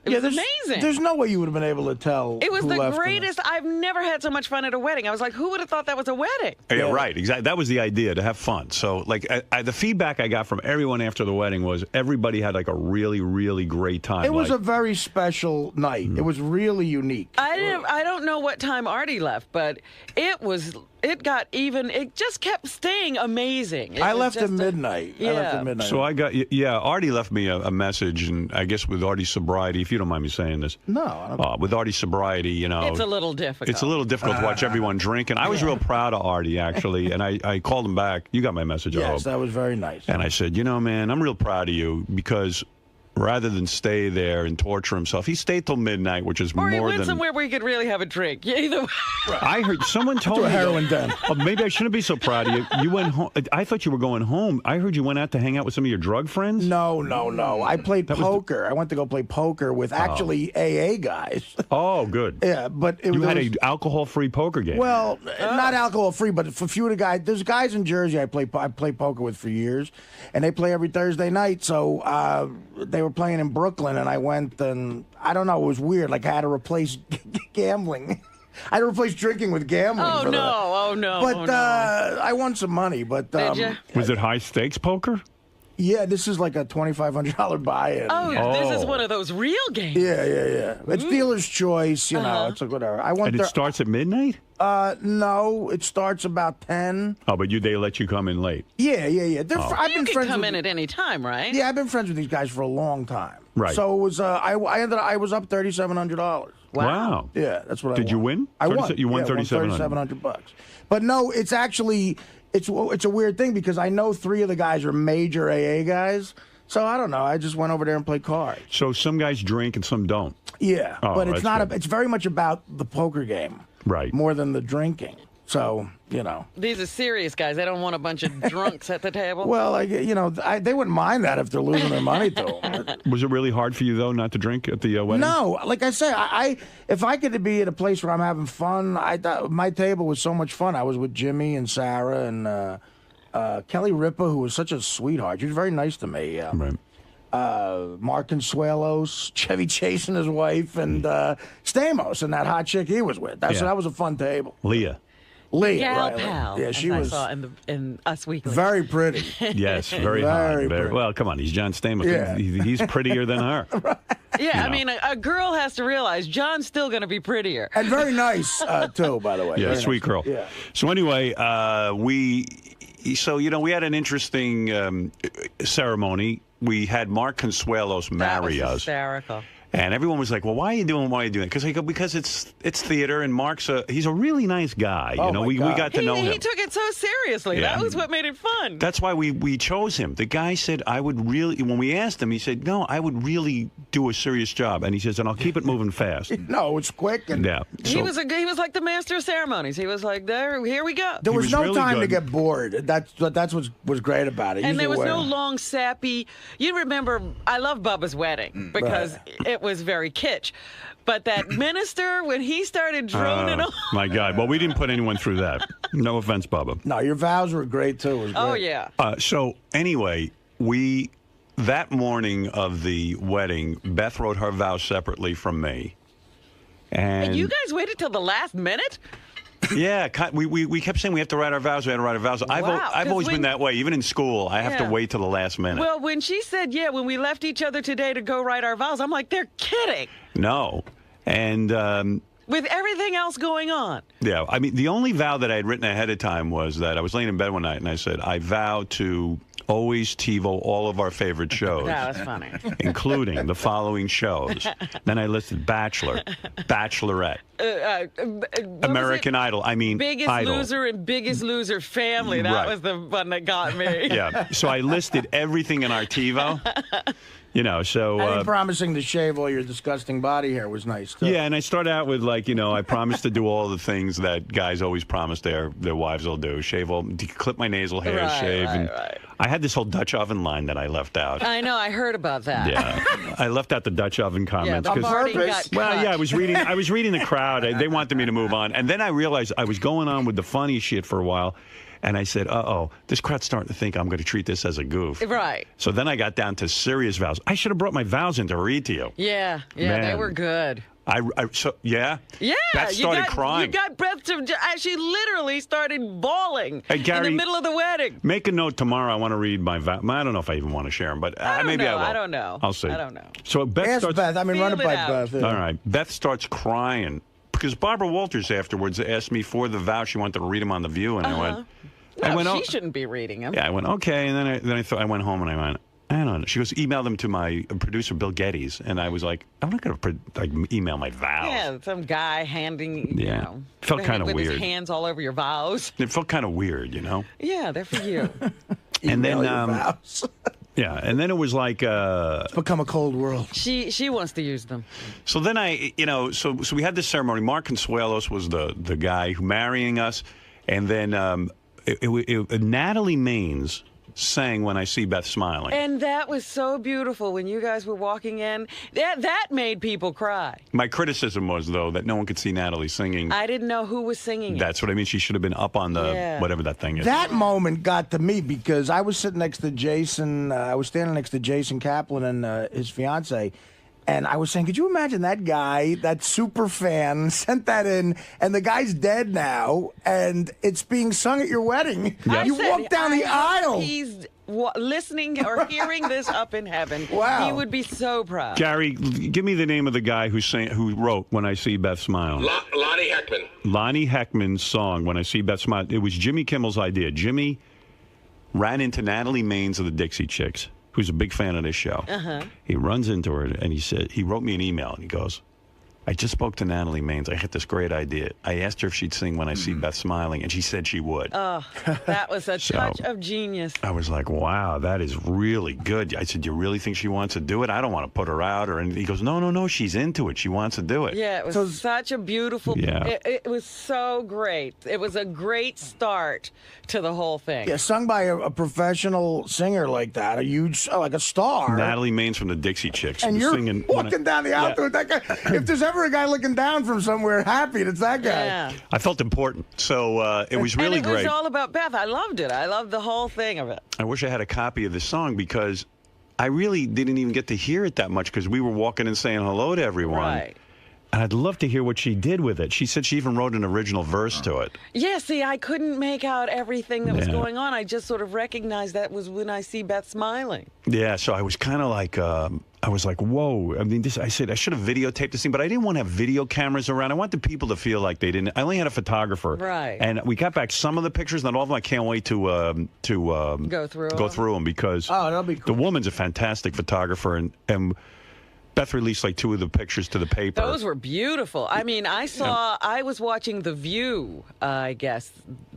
it was there's, amazing. There's no way you would have been able to tell. It was who the left and- greatest. I've never had so much fun at a wedding. I was like, who would have thought that was a wedding? Yeah, right. Exactly. That was the idea, to have fun. So, like, the feedback I got from everyone after the wedding was everybody had like a really, really great time. It was like, a very special night. It was really unique. I don't know what time Artie left. left, but it got even. It just kept staying amazing. I left at midnight. Yeah. I left at midnight. So I got Artie left me a message, and I guess with Artie's sobriety, if you don't mind me saying this, no, I don't. with Artie's sobriety, you know, it's a little difficult. It's a little difficult to watch everyone drink, and I was real proud of Artie actually, and I called him back. You got my message, I Yes, hope. that was very nice. And I said, you know, man, I'm real proud of you because rather than stay there and torture himself, he stayed till midnight, which is Or he more went than. somewhere where he could really have a drink. Yeah, either way. I heard someone told To me a heroin den. Oh, maybe I shouldn't be so proud of you. You went home. I thought you were going home. I heard you went out to hang out with some of your drug friends. No. I played poker. I went to go play poker with actually AA guys. Oh, good. Yeah, but you had an alcohol-free poker game. Well, not alcohol free, but for a few of the guys, there's guys in Jersey I play poker with for years, and they play every Thursday night. So they were playing in Brooklyn, and I went, and I don't know, it was weird. Like I had to replace gambling. I had to replace drinking with gambling. Oh no! But I won some money. But Did you? Was it high stakes poker? Yeah, this is like a $2,500 buy-in. Oh, this is one of those real games. Yeah. It's dealer's choice, you know. It's like whatever. I went And it starts at midnight? No, it starts about 10. Oh, but they let you come in late. Yeah. I've You been can friends come with, in at any time, right? Yeah, I've been friends with these guys for a long time. Right. So it was. I was up $3,700. Wow. Yeah, that's what I won. Did you win? I won. You won Yeah, $3,700. But no, it's actually it's a weird thing because I know 3 of the guys are major AA guys. So I don't know. I just went over there and played cards. So some guys drink and some don't. Yeah, Oh, but it's that's not. good. It's very much about the poker game, Right. more than the drinking. So you know. These are serious guys. They don't want a bunch of drunks at the table. Well, they wouldn't mind that if they're losing their money to them. Was it really hard for you though not to drink at the wedding? No, like I say, if I could be at a place where I'm having fun, I thought my table was so much fun. I was with Jimmy and Sarah and Kelly Ripa, who was such a sweetheart. She was very nice to me. Right. Mark Consuelos, Chevy Chase and his wife, and Stamos and that hot chick he was with. So that was a fun table. Leah. Gal right? pal. Yeah, she as was I saw in Us Weekly. very pretty. Yes, very hot. pretty. Well, come on, he's John Stamos. Yeah. He's prettier than her. Yeah, I know. mean, a girl has to realize John's still going to be prettier. And very nice too, by the way. Yeah, Very sweet nice. girl. Yeah. So anyway, we had an interesting ceremony. We had Mark Consuelos That was marry us. hysterical. And everyone was like, "Well, why are you doing it?" Because it's theater, and Mark's he's a really nice guy. Oh, You know, my we God. got to know him. He took it so seriously. Yeah. That was what made it fun. That's why we chose him. The guy said, I would really, when we asked him, he said, no, I would really do a serious job. And he says, and I'll keep it moving fast. No, it's quick. And Yeah. He So- was like the master of ceremonies. He was like, here we go. there was, was no really time to good. get bored. That's what was great about it. And there was Usually no when- long, sappy. You remember, I love Bubba's wedding because it was very kitsch. But that minister, when he started droning on. My God. Well, we didn't put anyone through that. No offense, Bubba. No, your vows were great too. It was great. Oh, yeah. So anyway, that morning of the wedding, Beth wrote her vows separately from me. And you guys waited till the last minute? Yeah, we kept saying we have to write our vows. We had to write our vows. I've Wow, always 'cause been that way. Even in school, I have to Yeah. wait till the last minute. Well, when she said, when we left each other today to go write our vows, I'm like, they're kidding. No, and With everything else going on. yeah, I mean, the only vow that I had written ahead of time was that I was laying in bed one night and I said, I vow to always TiVo all of our favorite shows. That was funny. Including the following shows. Then I listed Bachelor, Bachelorette, American Idol. I mean, Biggest Idol. Loser and Biggest Loser Family. That Right. was the one that got me. Yeah. So I listed everything in our TiVo. So. I think promising to shave all your disgusting body hair was nice too. Yeah, and I start out with I promise to do all the things that guys always promise their wives will do. Clip my nasal hairs, Right, shave. right, and right. I had this whole Dutch oven line that I left out. I know. I heard about that. Yeah, I left out the Dutch oven comments. the 'cause- party got well, cut. yeah, I was reading the crowd. They wanted me to move on, and then I realized I was going on with the funny shit for a while, and I said, this crowd's starting to think I'm going to treat this as a goof. Right. So then I got down to serious vows. I should have brought my vows in to read to you. Yeah, they Man. were good. Yeah. Yeah, Beth started crying. You got Beth to. She literally started bawling Hey, Gary, in the middle of the wedding. Make a note tomorrow. I want to read my vow. I don't know if I even want to share them, but maybe I will. I don't know. I'll see. I don't know. So Beth Ask starts. Beth. I mean, run it Feel by it out. Beth. Yeah. All right. Beth starts crying because Barbara Walters afterwards asked me for the vow. She wanted to read them on The View, and No, she shouldn't be reading them. Yeah, I went, okay. And then I thought, I went home and I went, I don't know. She goes, email them to my producer, Bill Geddes. And I was like, I'm not going to email my vows. Yeah, some guy handing, you know. Felt kind of with weird. his hands all over your vows. It felt kind of weird, you know? Yeah, they're for you. And then, vows. yeah, and then it was like... it's become a cold world. She wants to use them. So then so we had this ceremony. Mark Consuelos was the guy who marrying us. And then Natalie Maines sang When I See Beth Smiling. And that was so beautiful when you guys were walking in. That made people cry. My criticism was, though, that no one could see Natalie singing. I didn't know who was singing it. That's what I mean. She should have been up on the whatever that thing is. That moment got to me because I was sitting next to Jason. I was standing next to Jason Kaplan and his fiance. And I was saying, could you imagine that guy, that super fan, sent that in, and the guy's dead now, and it's being sung at your wedding? Yeah. You walk down the aisle. He's listening or hearing this up in heaven. Wow. He would be so proud. Gary, give me the name of the guy who wrote When I See Beth Smile. Lonnie Heckman. Lonnie Heckman's song, When I See Beth Smile. It was Jimmy Kimmel's idea. Jimmy ran into Natalie Maines of the Dixie Chicks, who's a big fan of this show. He runs into her, and he wrote me an email, and he goes, I just spoke to Natalie Maines. I had this great idea. I asked her if she'd sing When I See Beth Smiling, and she said she would. Oh, that was a touch of genius. I was like, wow, that is really good. I said, you really think she wants to do it? I don't want to put her out. And he goes, no, she's into it. She wants to do it. Yeah, it was such a beautiful... Yeah. It was so great. It was a great start to the whole thing. Yeah, sung by a professional singer like that, a huge, like a star. Natalie Maines from the Dixie Chicks. And you're singing walking down the aisle with that guy. If there's ever a guy looking down from somewhere happy, it's that guy. Yeah. I felt important. So it was really and it great. was all about Beth. I loved it. I loved the whole thing of it. I wish I had a copy of the song because I really didn't even get to hear it that much because we were walking and saying hello to everyone. Right. And I'd love to hear what she did with it. She said she even wrote an original verse to it. Yeah, see, I couldn't make out everything that was going on. I just sort of recognized that was When I See Beth Smiling. Yeah, so I was kind of like, I was like, whoa. I mean, I said I should have videotaped this thing, but I didn't want to have video cameras around. I wanted people to feel like they didn't. I only had a photographer. Right. And we got back some of the pictures, not all of them. I can't wait to go through them because that'll be cool. The woman's a fantastic photographer, and Beth released like 2 of the pictures to the paper. Those were beautiful. I mean, I was watching The View, I guess,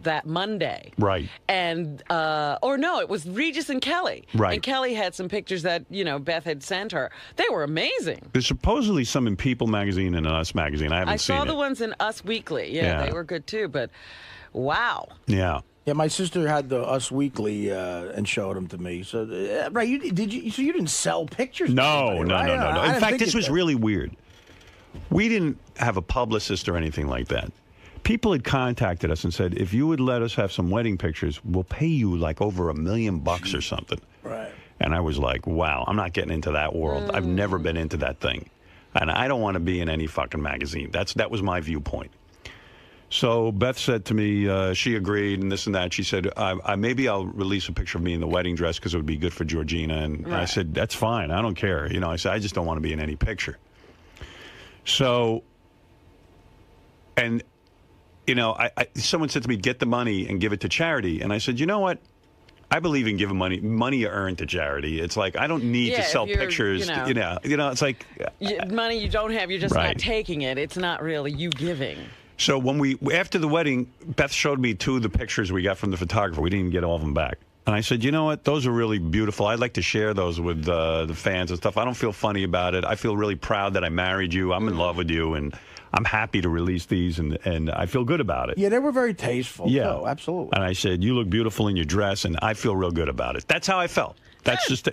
that Monday. Right. And, or no, it was Regis and Kelly. Right. And Kelly had some pictures that, Beth had sent her. They were amazing. There's supposedly some in People magazine and Us magazine. I haven't seen it. I saw the ones in Us Weekly. Yeah, they were good too, but wow. Yeah. Yeah, my sister had the Us Weekly and showed them to me. So, right, you didn't sell pictures? No. To anybody, right? In fact, this was really weird. We didn't have a publicist or anything like that. People had contacted us and said, if you would let us have some wedding pictures, we'll pay you like over $1 million or something. Right. And I was like, wow, I'm not getting into that world. I've never been into that thing. And I don't want to be in any fucking magazine. That was my viewpoint. So Beth said to me, she agreed and this and that. She said, maybe I'll release a picture of me in the wedding dress because it would be good for Georgina. And I said, that's fine. I don't care. I said, I just don't want to be in any picture. So, and, someone said to me, get the money and give it to charity. And I said, you know what? I believe in giving money you earn to charity. It's like, I don't need to sell pictures. It's like money you don't have, you're just not taking it. It's not really you giving. So after the wedding, Beth showed me 2 of the pictures we got from the photographer. We didn't even get all of them back. And I said, you know what? Those are really beautiful. I'd like to share those with the fans and stuff. I don't feel funny about it. I feel really proud that I married you. I'm in love with you. And I'm happy to release these. And I feel good about it. Yeah, they were very tasteful. Yeah. So, absolutely. And I said, you look beautiful in your dress. And I feel real good about it. That's how I felt. That's just,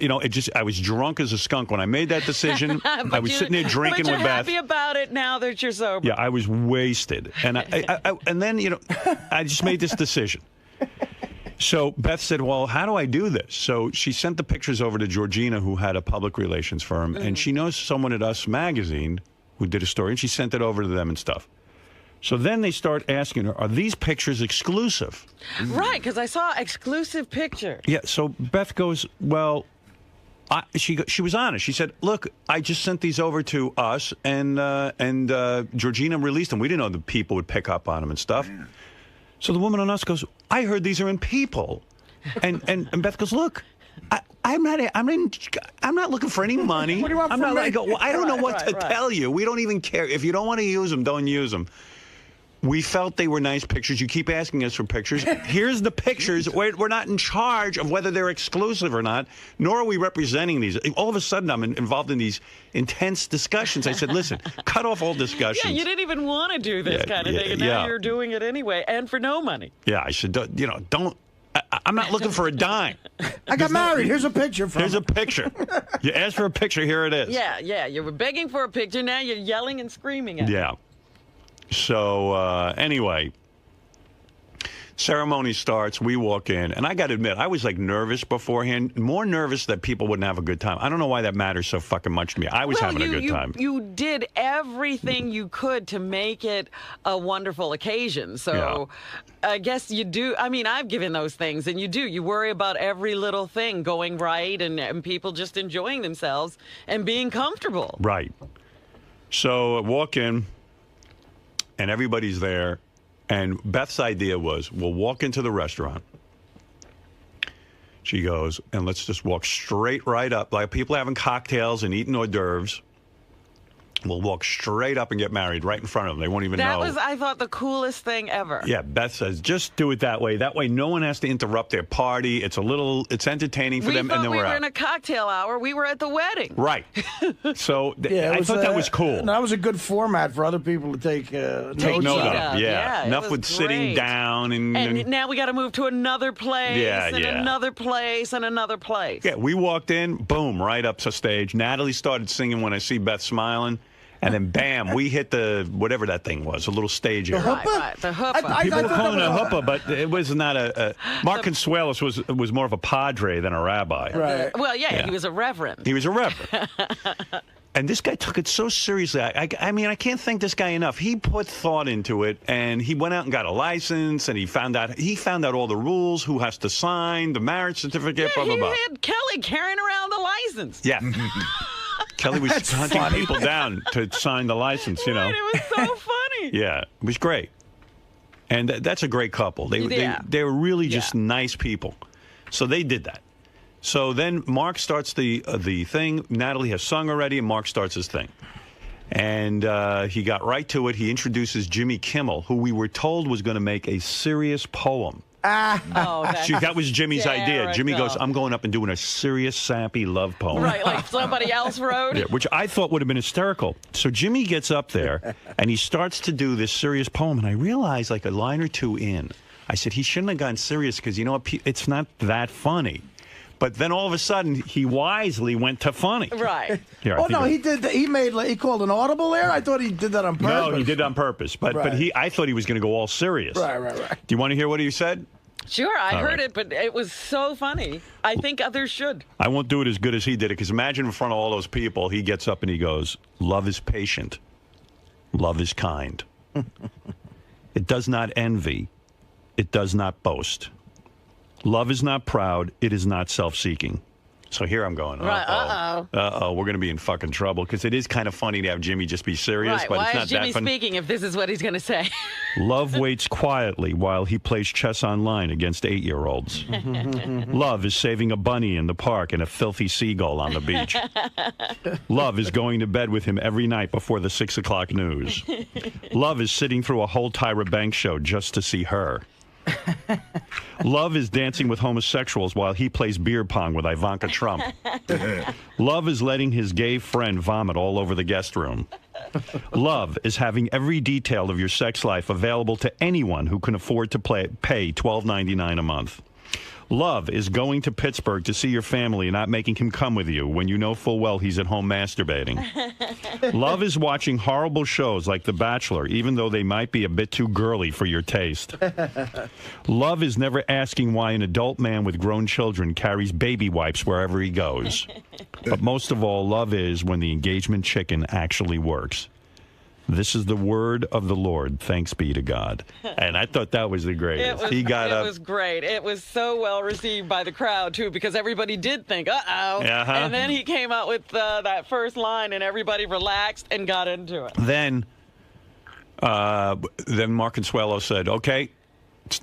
I was drunk as a skunk when I made that decision. I was sitting there drinking with Beth. But you're happy about it now that you're sober. Yeah, I was wasted. And and then, I just made this decision. So Beth said, well, how do I do this? So she sent the pictures over to Georgina, who had a public relations firm. And she knows someone at Us Magazine who did a story. And she sent it over to them and stuff. So then they start asking her, are these pictures exclusive? Right, because I saw exclusive picture. Yeah, so Beth goes, well, She was honest. She said, "Look, I just sent these over to us, and Georgina released them. We didn't know the people would pick up on them and stuff." Yeah. So the woman on us goes, "I heard these are in People," and Beth goes, "Look, I'm not looking for any money. What do you want I'm from not me? like, well, I don't know what to tell you. We don't even care. If you don't want to use them, don't use them." We felt they were nice pictures. You keep asking us for pictures. Here's the pictures. We're not in charge of whether they're exclusive or not, nor are we representing these. All of a sudden, I'm involved in these intense discussions. I said, listen, cut off all discussions. Yeah, you didn't even want to do this kind of thing, and now you're doing it anyway, and for no money. Yeah, I said, don't. I'm not looking for a dime. I got married. Here's a picture. Here's a picture. You asked for a picture. Here it is. Yeah. You were begging for a picture. Now you're yelling and screaming at it. Yeah. So, anyway, ceremony starts. We walk in. And I got to admit, I was like nervous beforehand. More nervous that people wouldn't have a good time. I don't know why that matters so fucking much to me. I was having a good time. You did everything you could to make it a wonderful occasion. So I guess you do. I mean, I've given those things, and you do. You worry about every little thing going right and people just enjoying themselves and being comfortable. Right. So I walk in. And everybody's there. And Beth's idea was, we'll walk into the restaurant. She goes, and let's just walk straight right up. Like people having cocktails and eating hors d'oeuvres. We'll walk straight up and get married right in front of them. They won't even know. That was, I thought, the coolest thing ever. Yeah, Beth says, just do it that way. That way no one has to interrupt their party. It's entertaining for them, and then we we're were out. in a cocktail hour. We were at the wedding. Right. So I thought that was cool. That was a good format for other people to take note of. Yeah, enough with sitting down. And now we got to move to another place, another place, and another place. Yeah, we walked in, boom, right up to stage. Natalie started singing When I See Beth Smiling. And then, bam, we hit the, whatever that thing was, a little stage area. Right, the huppah. People were calling it a huppah, but it was not a... Mark Consuelos was more of a padre than a rabbi. Right. Well, yeah, he was a reverend. He was a reverend. And this guy took it so seriously. I mean, I can't thank this guy enough. He put thought into it, and he went out and got a license, and he found out all the rules, who has to sign, the marriage certificate, blah, blah, blah. He had Kelly carrying around the license. Yeah. Kelly was hunting people down to sign the license, you know. Right, it was so funny. Yeah, it was great. And that's a great couple. They were really just nice people. So they did that. So then Mark starts the thing. Natalie has sung already, and Mark starts his thing. And he got right to it. He introduces Jimmy Kimmel, who we were told was going to make a serious poem. That was Jimmy's idea. Jimmy goes, I'm going up and doing a serious, sappy love poem. Right, like somebody else wrote. Yeah, which I thought would have been hysterical. So Jimmy gets up there, and he starts to do this serious poem, and I realized, like a line or two in, I said, he shouldn't have gone serious, because you know what, it's not that funny. But then all of a sudden, he wisely went to funny. Right. Here, he did. He called an audible there. I thought he did that on purpose. No, he did it on purpose. But I thought he was going to go all serious. Right. Do you want to hear what he said? Sure, I heard it, but it was so funny. I think others should. I won't do it as good as he did it, because imagine in front of all those people, he gets up and he goes, "Love is patient. Love is kind. It does not envy. It does not boast. Love is not proud. It is not self-seeking." So here I'm going, uh-oh, we're going to be in fucking trouble, because it is kind of funny to have Jimmy just be serious, right. but Why it's not is Jimmy that funny. speaking if this is what he's going to say? Love waits quietly while he plays chess online against 8-year-olds. Love is saving a bunny in the park and a filthy seagull on the beach. Love is going to bed with him every night before the 6 o'clock news. Love is sitting through a whole Tyra Banks show just to see her. Love is dancing with homosexuals while he plays beer pong with Ivanka Trump. Love is letting his gay friend vomit all over the guest room. Love is having every detail of your sex life available to anyone who can afford to pay $12.99 a month. Love is going to Pittsburgh to see your family and not making him come with you when you know full well he's at home masturbating. Love is watching horrible shows like The Bachelor, even though they might be a bit too girly for your taste. Love is never asking why an adult man with grown children carries baby wipes wherever he goes. But most of all, love is when the engagement chicken actually works. This is the word of the Lord. Thanks be to God. And I thought that was the greatest. He got up. It was great. It was so well received by the crowd, too, because everybody did think, uh-oh. Uh-huh. And then he came out with that first line, and everybody relaxed and got into it. Then Mark Consuelo said, okay,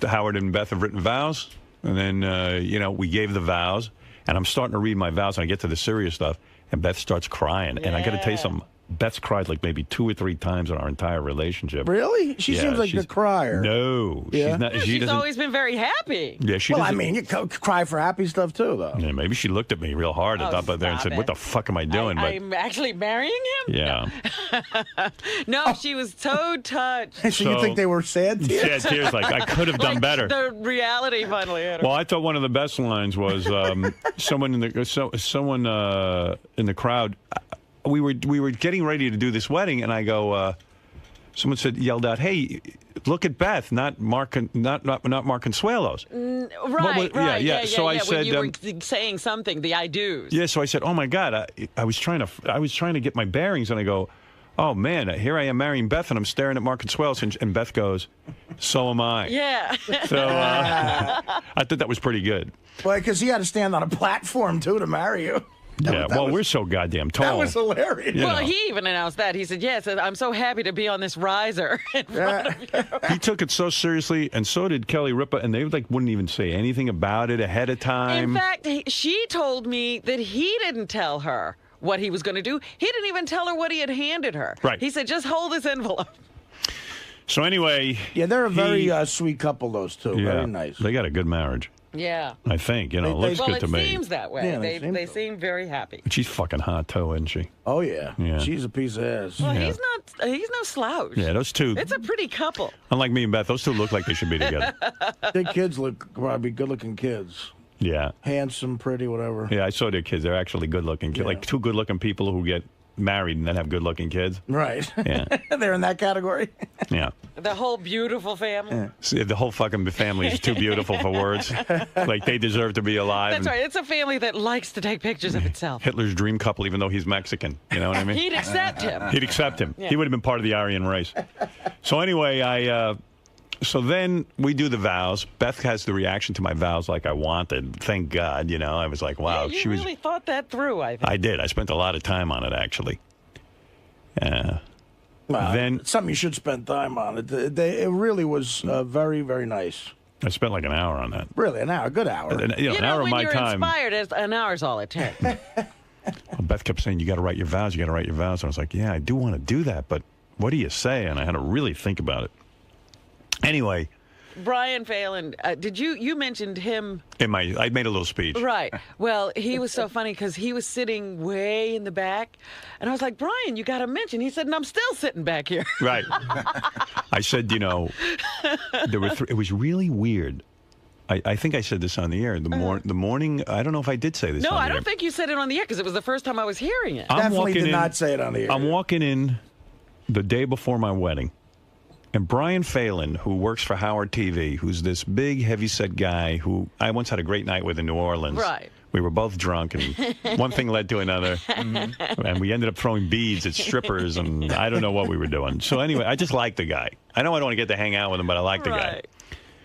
Howard and Beth have written vows. And then, we gave the vows. And I'm starting to read my vows, and I get to the serious stuff. And Beth starts crying. And I got to tell you something. Beth's cried like maybe 2 or 3 times in our entire relationship. Really? She seems like a crier. No. Yeah. She's not. She's always been very happy. Yeah, she Well, I doesn't- mean, you cry for happy stuff, too, though. Yeah, maybe she looked at me real hard at up there and said, what the fuck am I doing? I'm actually marrying him? Yeah. No, she was so touched. So you think they were sad tears? Sad tears, like, I could have done better. The reality finally hit her. Well, I thought one of the best lines was someone in the crowd. We were getting ready to do this wedding, and I go. Someone yelled out, "Hey, look at Beth, not Mark Consuelo's." Right. Yeah. So I said, when you were saying something, the I do's. Yeah. So I said, "Oh my God, I was trying to get my bearings," and I go, "Oh man, here I am marrying Beth, and I'm staring at Mark Consuelo's," and Beth goes, "So am I." Yeah. So I thought that was pretty good. Well, because he had to stand on a platform, too, to marry you. Yeah, well, we're so goddamn tall. That was hilarious. You Well, know. he even announced that. He said, yes, I'm so happy to be on this riser in front of you. He took it so seriously, and so did Kelly Ripa, and they wouldn't even say anything about it ahead of time. In fact, she told me that he didn't tell her what he was going to do. He didn't even tell her what he had handed her. Right. He said, just hold this envelope. So anyway... Yeah, they're a very sweet couple, those two. Yeah, Very nice. They got a good marriage. Yeah. I think, it looks good to me. Well, it seems that way. Yeah, they seem very happy. She's fucking hot, too, isn't she? Oh, yeah. Yeah. She's a piece of ass. Well, Yeah. he's no slouch. Yeah, those two... It's a pretty couple. Unlike me and Beth, those two look like they should be together. Their kids look probably good-looking kids. Yeah. Handsome, pretty, whatever. Yeah, I saw their kids. They're actually good-looking kids. Yeah. Like two good-looking people who get married and then have good-looking kids. Right. Yeah. They're in that category. Yeah. The whole beautiful family. See, the whole fucking family is too beautiful for words. Like, they deserve to be alive. That's right. It's a family that likes to take pictures of itself. Hitler's dream couple, even though he's Mexican. You know what I mean? He'd accept him. He'd accept him. Yeah. He would have been part of the Aryan race. So anyway, so then we do the vows. Beth has the reaction to my vows like I wanted. Thank God, I was like, wow. Yeah, you really thought that through, I think. I did. I spent a lot of time on it, actually. Well, Then it's something you should spend time on. It really was very, very nice. I spent like an hour on that. Really, an hour, a good hour. An hour of when my you're time. inspired, an hour's all it takes. Well, Beth kept saying, you got to write your vows. You got to write your vows. And I was like, yeah, I do want to do that, but what do you say? And I had to really think about it. Anyway. Brian Phelan, you mentioned him. I made a little speech. Right. Well, he was so funny because he was sitting way in the back. And I was like, Brian, you got to mention. He said, and I'm still sitting back here. Right. I said, there were it was really weird. I think I said this on the air. The morning, I don't know if I did say this No, on the I air. don't think you said it on the air because it was the first time I was hearing it. Definitely did not say it on the air. I'm walking in the day before my wedding. And Brian Phelan, who works for Howard TV, who's this big, heavyset guy who I once had a great night with in New Orleans. Right. We were both drunk, and one thing led to another. And we ended up throwing beads at strippers, and I don't know what we were doing. So anyway, I just like the guy. I know I don't want to get to hang out with him, but I like the guy.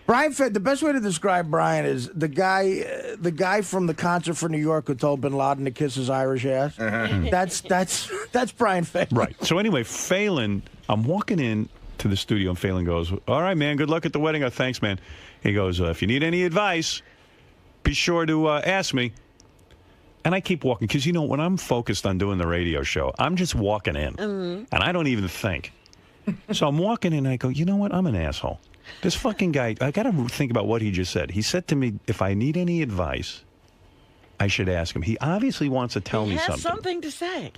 Brian, the best way to describe Brian is the guy from the concert for New York who told Bin Laden to kiss his Irish ass. That's Brian Phelan. Right. So anyway, Phelan, I'm walking in to the studio, and Phelan goes, all right, man, good luck at the wedding. Oh, thanks, man. He goes, if you need any advice, be sure to ask me. And I keep walking because, when I'm focused on doing the radio show, I'm just walking in, and I don't even think. So I'm walking in, and I go, you know what? I'm an asshole. This fucking guy, I got to think about what he just said. He said to me, if I need any advice, I should ask him. He obviously wants to tell me He has something. something to say.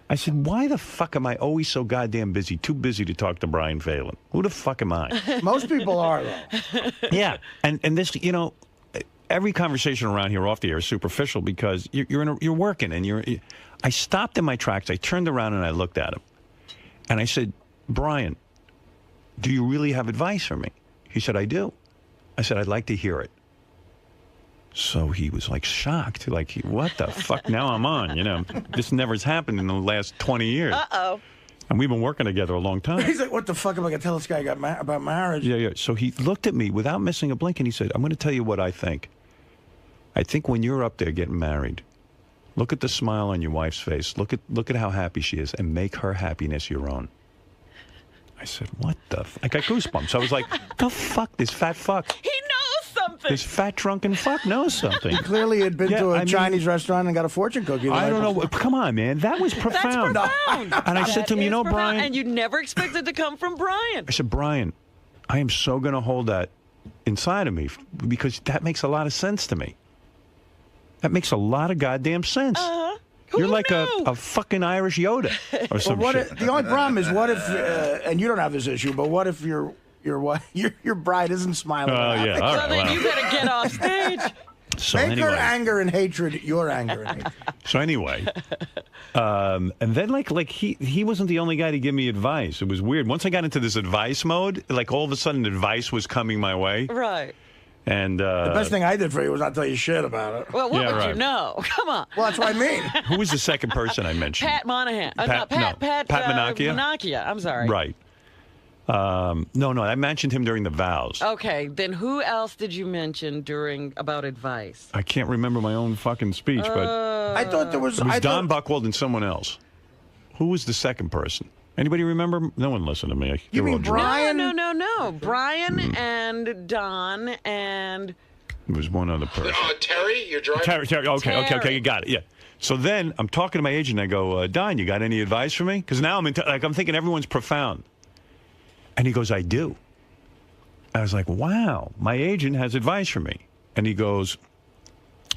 I said, why the fuck am I always so goddamn busy? Too busy to talk to Brian Phelan. Who the fuck am I? Most people are, though. Yeah. And this, every conversation around here off the air is superficial because you're working and I stopped in my tracks. I turned around and I looked at him. And I said, Brian, do you really have advice for me? He said, I do. I said, I'd like to hear it. So he was like shocked, like, what the fuck? Now I'm on, This never has happened in the last 20 years. Uh-oh. And we've been working together a long time. He's like, what the fuck am I going to tell this guy about marriage? Yeah. So he looked at me without missing a blink, and he said, I'm going to tell you what I think. I think when you're up there getting married, look at the smile on your wife's face. Look at how happy she is, and make her happiness your own. I said, what the I got goosebumps. I was like, the fuck, this fat fuck. He knows something. This fat drunken fuck knows something. He clearly had been to a Chinese restaurant and got a fortune cookie. I don't know. Come on, man. That was profound. That's profound. And I said to him, you know, profound. Brian. And you never expected to come from Brian. I said, Brian, I am so going to hold that inside of me because that makes a lot of sense to me. That makes a lot of goddamn sense. You're like a fucking Irish Yoda or some shit. The only problem is, what if, and you don't have this issue, but what if your bride isn't smiling? Oh, yeah. All right, then you better get off stage. So Make anyway. her anger and hatred your anger and hatred. So anyway, and then like he wasn't the only guy to give me advice. It was weird. Once I got into this advice mode, like all of a sudden advice was coming my way. Right. And the best thing I did for you was not tell you shit about it. Well, what Yeah, would right. you know? Come on. Well, that's what I mean. Who was the second person I mentioned? Pat Monahan. Pat Menachia? Menachia. I'm sorry. Right. No, I mentioned him during the vows. Okay, then who else did you mention about advice? I can't remember my own fucking speech, but I thought there was. it was Don Buchwald and someone else. Who was the second person? Anybody remember? No one listened to me. You mean Brian? No. Brian and Don and... It was one other person. Terry, you're driving. Terry. Okay, you got it. Yeah. So then I'm talking to my agent. I go, Don, you got any advice for me? Because now I'm thinking everyone's profound. And he goes, I do. I was like, wow, my agent has advice for me. And he goes,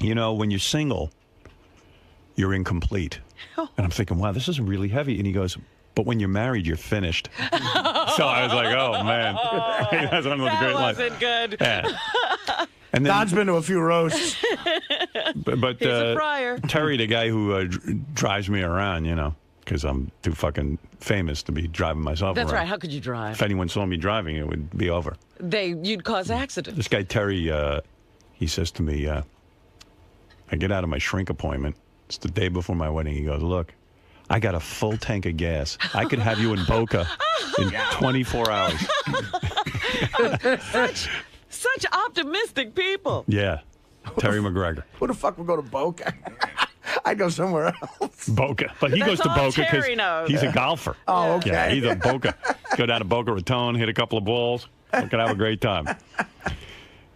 you know, when you're single, you're incomplete. And I'm thinking, wow, this is really heavy. And he goes, but when you're married, you're finished. So I was like, oh, man. That's one of the great lines. That wasn't good. Yeah. And then, Don's been to a few roasts. but He's a friar. Terry, the guy who drives me around, you know, because I'm too fucking famous to be driving myself That's around. right. How could you drive? If anyone saw me driving, it would be over. You'd cause accidents. This guy, Terry, he says to me, I get out of my shrink appointment. It's the day before my wedding. He goes, look, I got a full tank of gas. I could have you in Boca in 24 hours. Such optimistic people. Yeah. Terry McGregor. Who the fuck would go to Boca? I'd go somewhere else. Boca. But he That's goes to all Boca because Terry knows. he's a golfer. Oh, okay. Yeah, he's a Boca. Go down to Boca Raton, hit a couple of balls. We could have a great time.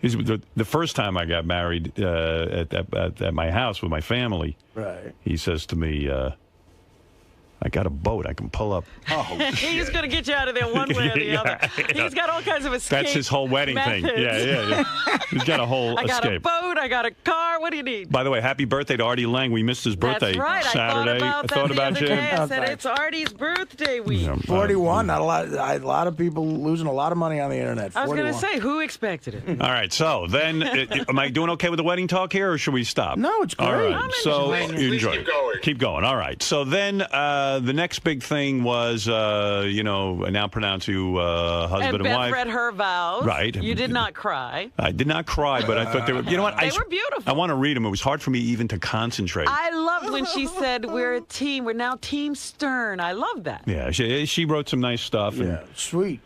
The first time I got married at my house with my family, right? He says to me, I got a boat. I can pull up. Oh, he's going to get you out of there one way or the other. He's got all kinds of escape That's his whole wedding methods. thing. Yeah. He's got a whole I got escape. a boat. I got a car. What do you need? By the way, happy birthday to Artie Lang. We missed his birthday That's right. Saturday. I thought about that the you. other day. I said it's Artie's birthday week. 41. Not a lot. A lot of people losing a lot of money on the internet. I was going to 41. say, who expected it? All right, so then, am I doing okay with the wedding talk here, or should we stop? No, it's great. All right, I'm so enjoying it. you enjoy Please it. keep going. Keep going. All right. So then, the next big thing was, I now pronounce you husband and Beth wife. read her vows. Right. You did not cry. I did not cry, but I thought they were. You know what? They were beautiful. I want to read them. It was hard for me even to concentrate. I loved when she said, we're a team. We're now Team Stern. I love that. Yeah, she wrote some nice stuff. Yeah, sweet.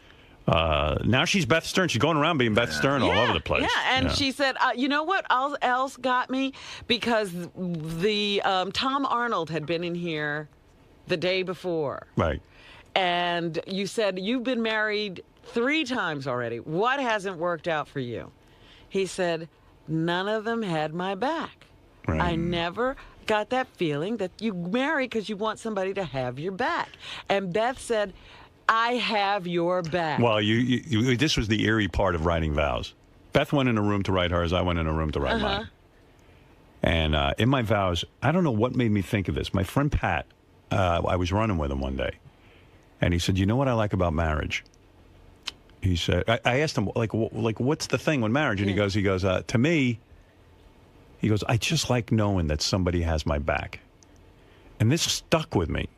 Now she's Beth Stern. She's going around being Beth Stern all over the place. Yeah, and she said, you know what else got me? Because the Tom Arnold had been in here the day before. Right. And you said, you've been married 3 times already. What hasn't worked out for you? He said, none of them had my back. Right. I never got that feeling that you marry because you want somebody to have your back. And Beth said, I have your back. Well, you this was the eerie part of writing vows. Beth went in a room to write hers. I went in a room to write mine. And in my vows, I don't know what made me think of this. My friend Pat, I was running with him one day. And he said, you know what I like about marriage? He said, I asked him, like, what's the thing with marriage? And he goes, to me, he goes, I just like knowing that somebody has my back. And this stuck with me.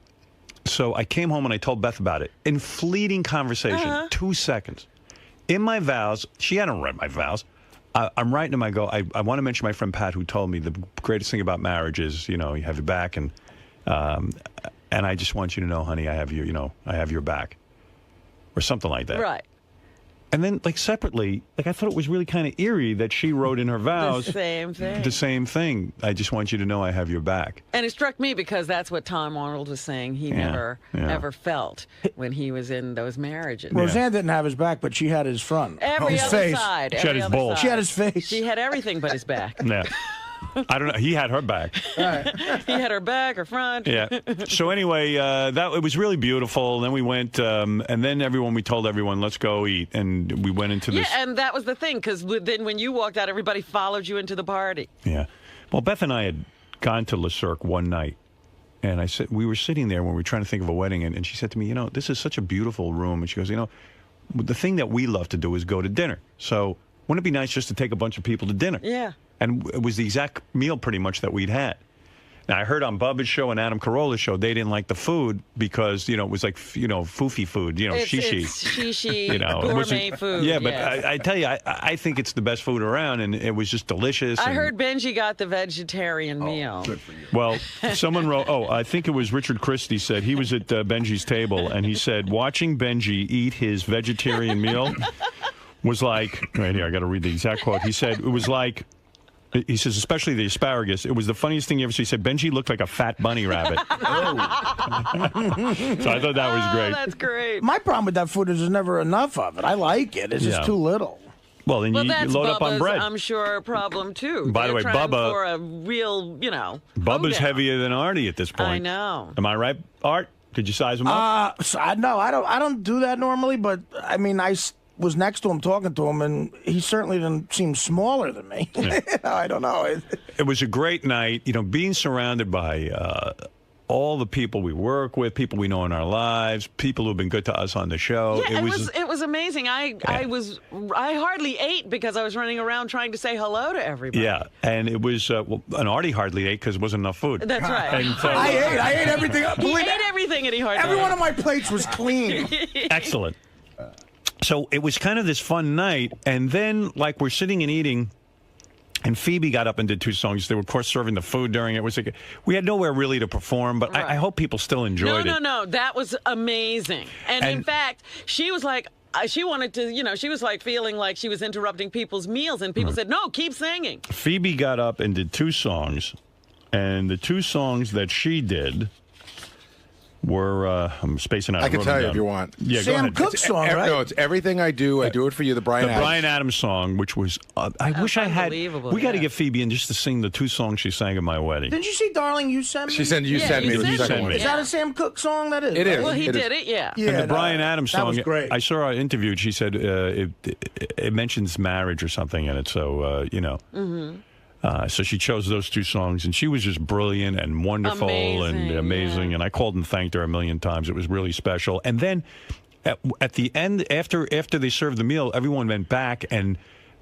So I came home and I told Beth about it. In fleeting conversation, 2 seconds. In my vows, she hadn't read my vows. I'm writing them. I go, I want to mention my friend Pat, who told me the greatest thing about marriage is, you have your back. And and I just want you to know, honey, I have your back, or something like that. Right. And then, like, separately, like, I thought it was really kind of eerie that she wrote in her vows The same thing. the same thing. I just want you to know I have your back. And it struck me because that's what Tom Arnold was saying he never ever felt when he was in those marriages. Roseanne didn't have his back, but she had his front. Every his other face. side. She had every his other bowl. side. She had his face. She had everything but his back. Yeah. I don't know. He had her back. He had her back, her front. Yeah. So anyway, it was really beautiful. Then we went, and then we told everyone, let's go eat, and we went into this. Yeah, and that was the thing, because then when you walked out, everybody followed you into the party. Yeah. Well, Beth and I had gone to Le Cirque one night, and we were sitting there when we were trying to think of a wedding, and she said to me, this is such a beautiful room, and she goes, the thing that we love to do is go to dinner. So wouldn't it be nice just to take a bunch of people to dinner? Yeah. And it was the exact meal pretty much that we'd had. Now, I heard on Bubba's show and Adam Carolla's show, they didn't like the food because, it was like, foofy food, shishi. It's shishi, gourmet food. Yeah, but yes. I tell you, I think it's the best food around, and it was just delicious. I heard Benji got the vegetarian meal. Good for you. Well, someone wrote, I think it was Richard Christie said, he was at Benji's table, and he said, watching Benji eat his vegetarian meal was like, right here, I got to read the exact quote. He said, it was like, he says, especially the asparagus, it was the funniest thing you ever saw. He said, Benji looked like a fat bunny rabbit. So I thought that was great. That's great. My problem with that food is there's never enough of it. I like it. It's just too little. Well, then you that's load up on Bubba's, bread. I'm sure, problem, too. By the way, They're trying Bubba... for a real, Bubba's heavier than Artie at this point. I know. Am I right, Art? Did you size him up? No, I don't do that normally, but, I mean, I was next to him talking to him, and he certainly didn't seem smaller than me. Yeah. I don't know. It was a great night, being surrounded by all the people we work with, people we know in our lives, people who've been good to us on the show. Yeah, it was amazing. I hardly ate because I was running around trying to say hello to everybody. Yeah, and it was and Artie hardly ate because there wasn't enough food. That's right. And so, I ate everything. He ate everything, and he hardly Every ate. one of my plates was clean. Excellent. So it was kind of this fun night, and then we're sitting and eating, and Phoebe got up and did 2 songs. They were, of course, serving the food during it. It was like we had nowhere really to perform, but I hope people still enjoyed it. No, that was amazing. And in fact, she was like, she wanted to, she was like feeling like she was interrupting people's meals, and people said, no, keep singing. Phoebe got up and did 2 songs, and the 2 songs that she did were, I'm spacing out. I can tell you if you want. Yeah, Sam go ahead. Cooke's song, right? No, it's Everything I Do, I Do It For You, the Bryan Adams. Bryan Adams song, which was, I wish I had, we got to get Phoebe in just to sing the 2 songs she sang at my wedding. Did you see Darling, You Sent Me? She said, You Sent Me. You Sent Me. Is that a Sam Cooke song? That is. It is. Well, he did it, yeah. And the Bryan Adams that song, was great. I saw her interviewed. She said it mentions marriage or something in it. So, so she chose those 2 songs, and she was just brilliant and wonderful and amazing. Yeah. And I called and thanked her a million times. It was really special. And then at the end, after they served the meal, everyone went back, and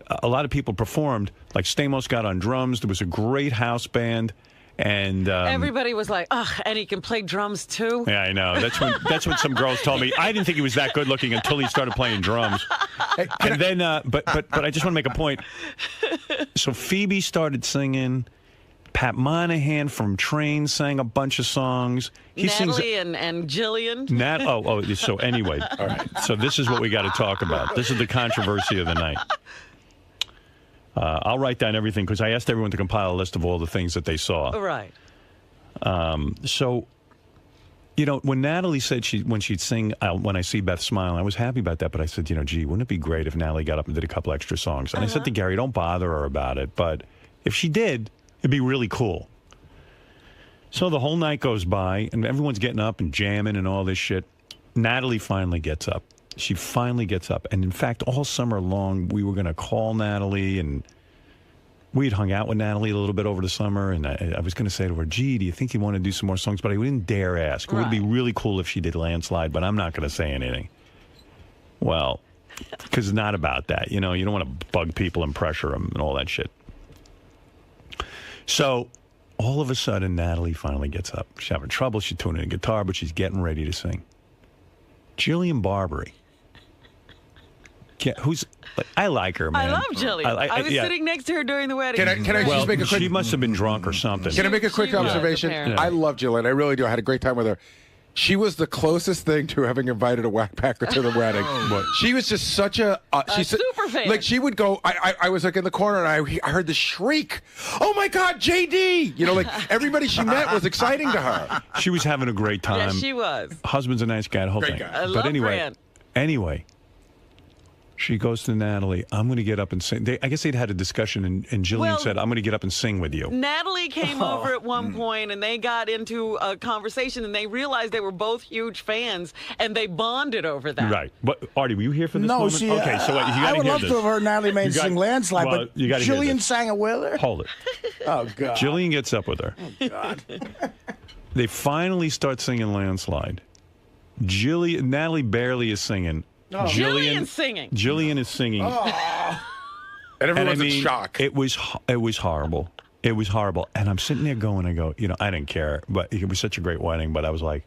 a lot of people performed. Like Stamos got on drums. There was a great house band. And everybody was like, "Ugh!" And he can play drums too. Yeah, I know. That's what some girls told me. I didn't think he was that good looking until he started playing drums. And then, but I just want to make a point. So Phoebe started singing. Pat Monahan from Train sang a bunch of songs. Natalie and Jillian. So anyway, all right. So this is what we got to talk about. This is the controversy of the night. I'll write down everything because I asked everyone to compile a list of all the things that they saw. Right. So, when Natalie said when she'd sing When I See Beth Smile, I was happy about that, but I said, gee, wouldn't it be great if Natalie got up and did a couple extra songs? And I said to Gary, don't bother her about it, but if she did, it'd be really cool. So the whole night goes by, and everyone's getting up and jamming and all this shit. Natalie finally gets up. She finally gets up. And in fact, all summer long, we were going to call Natalie, and we'd hung out with Natalie a little bit over the summer. And I was going to say to her, gee, do you think you want to do some more songs? But I didn't dare ask. It would be really cool if she did Landslide, but I'm not going to say anything. Well, because it's not about that. You don't want to bug people and pressure them and all that shit. So all of a sudden, Natalie finally gets up. She's having trouble. She's tuning in a guitar, but she's getting ready to sing. Jillian Barbary who's. I like her, man. I love Jillian. I was sitting next to her during the wedding. Can I just make a quick? She must have been drunk or something. Can I make a quick observation? I love Jillian. I really do. I had a great time with her. She was the closest thing to having invited a whackpacker to the wedding. She was just such a she's super fan. Like she would go. I was like in the corner and I heard the shriek. Oh my God, JD! You know, like everybody she met was exciting to her. She was having a great time. Yes, she was. Husband's a nice guy. The whole Great thing. guy. I love Anyway, she goes to Natalie. I'm going to get up and sing. I guess they'd had a discussion, and Jillian said, "I'm going to get up and sing with you." Natalie came over at one point, and they got into a conversation, and they realized they were both huge fans, and they bonded over that. Right. But Artie, were you here for this No, moment? she. Okay, so you got to I would hear love this. to have heard Natalie Main sing "Landslide," well, but you gotta hear Jillian this. sang it with her. Hold it. Oh God. Jillian gets up with her. Oh God. They finally start singing "Landslide." Natalie barely is singing. Oh. Jillian's singing. Jillian is singing. And everyone's in shock. It was horrible. It was horrible. And I'm sitting there going, I didn't care, but it was such a great wedding. But I was like,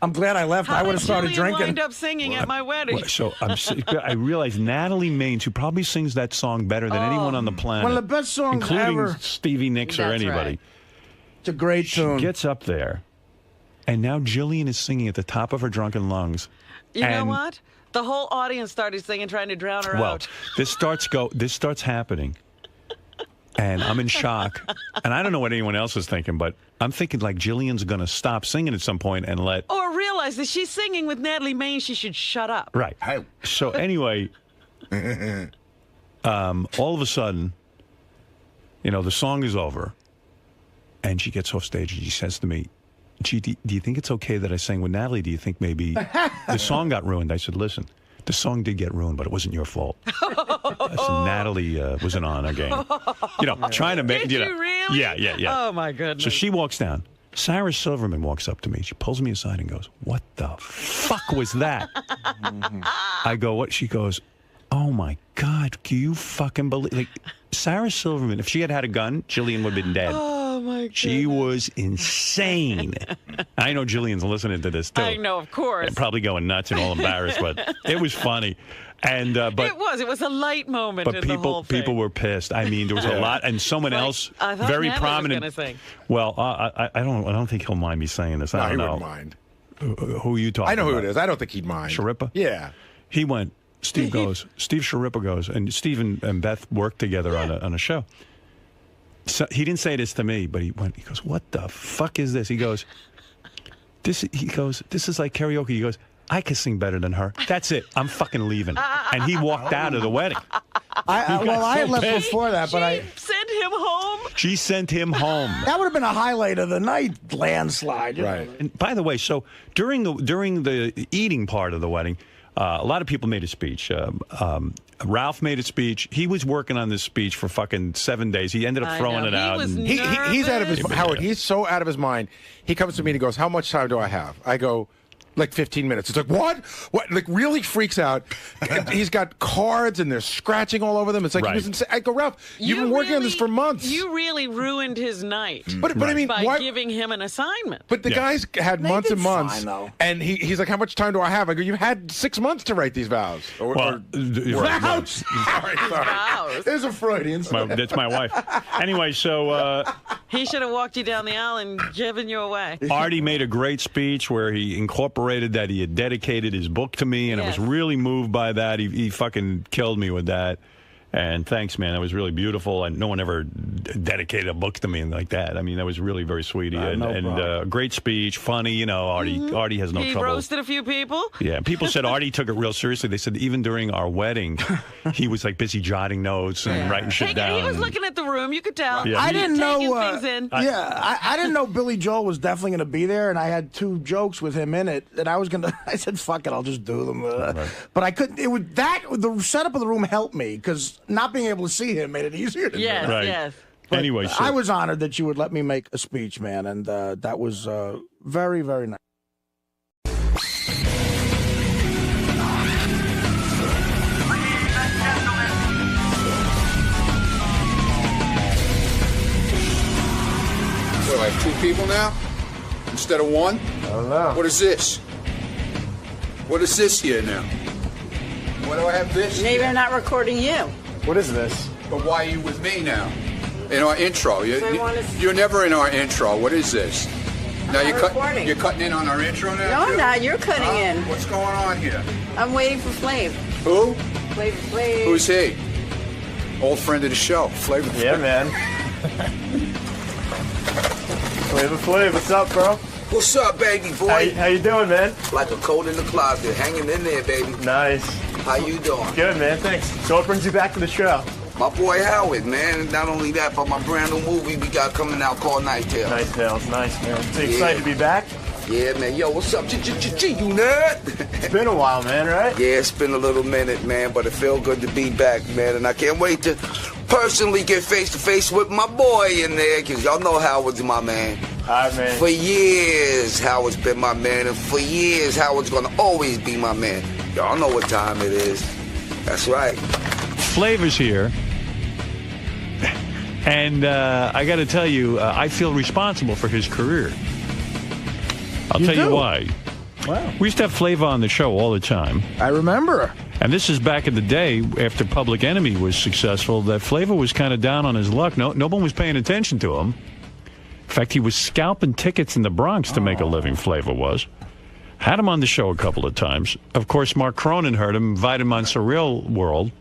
I'm glad I left. I would have started Jillian drinking. Wind up singing at my wedding. So I realized Natalie Maines, who probably sings that song better than anyone on the planet, One of the best songs including ever. Stevie Nicks or That's anybody. right. It's a great tune. She gets up there, and now Jillian is singing at the top of her drunken lungs. You know what? The whole audience started singing, trying to drown her out. This starts happening, and I'm in shock, and I don't know what anyone else is thinking, but I'm thinking like Jillian's going to stop singing at some point and let. Or realize that she's singing with Natalie Maines, she should shut up. Right. So anyway, all of a sudden, the song is over, and she gets off stage and she says to me, "Gee, do you think it's okay that I sang with Natalie? Do you think maybe the song got ruined?" I said, "Listen, the song did get ruined, but it wasn't your fault." I said, Natalie wasn't on her game. Trying to make. Did you really? Yeah. Oh my goodness. So she walks down. Sarah Silverman walks up to me. She pulls me aside and goes, "What the fuck was that?" I go, "What?" She goes, "Oh my God, do you fucking believe?" Like Sarah Silverman, if she had had a gun, Jillian would have been dead. Oh my God. She was insane. I know Jillian's listening to this too. I know, of course. And probably going nuts and all embarrassed, but it was funny. And but it was a light moment. But in the whole thing. people were pissed. I mean, there was a lot, and someone else I thought very Natalie prominent. was gonna sing. Well, I don't think he'll mind me saying this. I don't know. He wouldn't mind. Who are you talking? I know about? who it is. I don't think he'd mind. Sharippa? Yeah. He went. Steve Sharippa goes, and Steve and Beth worked together on a show. So he didn't say this to me, but he goes, "What the fuck is this?" He goes, this is like karaoke. He goes, "I can sing better than her. That's it. I'm fucking leaving." And he walked out of the wedding. I had left before that, but I sent him home. She sent him home. That would have been a highlight of the night, landslide. Right. And by the way, so during the eating part of the wedding, a lot of people made a speech. Ralph made a speech. He was working on this speech for fucking 7 days. He ended up throwing it out. He's out of his Howard. He's so out of his mind. He comes to me and he goes, "How much time do I have?" I go, "Like 15 minutes." It's like, what? Like, really freaks out. He's got cards and they're scratching all over them. It's like, he was insane. I go, "Ralph, you've been working on this for months." You really ruined his night. But I mean, by why? giving him an assignment. But the guy's had months and months, and he's like, "How much time do I have?" I go, "You've had 6 months to write these vows." Vows. Sorry. There's a Freudian. That's my wife. Anyway, so He should have walked you down the aisle and given you away. Artie made a great speech where he incorporated that he had dedicated his book to me, and I was really moved by that. He fucking killed me with that. And thanks, man. That was really beautiful. And no one ever dedicated a book to me like that. I mean, that was really very sweet. And great speech, funny. Artie has no he trouble. He roasted a few people. Yeah, people said Artie took it real seriously. They said even during our wedding, he was like busy jotting notes and writing shit down. He was looking at the room. You could tell. Yeah. I didn't know. Things in. I didn't know Billy Joel was definitely going to be there, and I had 2 jokes with him in it that I was going to. I said, "Fuck it, I'll just do them." But I couldn't. The setup of the room helped me because not being able to see him made it easier to do. Yes. But anyway, I was honored that you would let me make a speech, man, and that was very, very nice. So I have 2 people now instead of 1? I don't know. What is this? What is this here now? What do I have this? Maybe they're not recording you. What is this? But why are you with me now? In our intro. I wanna see- You're never in our intro. What is this? Now I'm recording. you're cutting in on our intro now? No, too? I'm not. You're cutting in. What's going on here? I'm waiting for Flav. Who? Flav. Who's he? Old friend of the show, Flavor Flav. Yeah, man. Flavor Flav, what's up, bro? What's up, baby boy? How you doing, man? Like a coat in the closet, hanging in there, baby. Nice. How you doing? Good, man. Thanks. So what brings you back to the show? My boy Howard, man. Not only that, but my brand new movie we got coming out called Night Tales. Night Tales, nice, man. So you Yeah. excited to be back? Yeah, man. Yo, what's up? You nerd? It's been a while, man, right? Yeah, it's been a little minute, man, but it feels good to be back, man. And I can't wait to personally get face-to-face with my boy in there, because y'all know Howard's my man. All right, man. For years, Howard's been my man, and for years, Howard's going to always be my man. Y'all know what time it is. That's right. Flavor's here. And I got to tell you, I feel responsible for his career. I'll tell you why. Wow. We used to have Flavor on the show all the time. I remember. And this is back in the day after Public Enemy was successful, that Flavor was kind of down on his luck. No one was paying attention to him. In fact, he was scalping tickets in the Bronx to make a living, Flavor was. Had him on the show a couple of times. Of course, Mark Cronin heard him, invited him on Surreal World.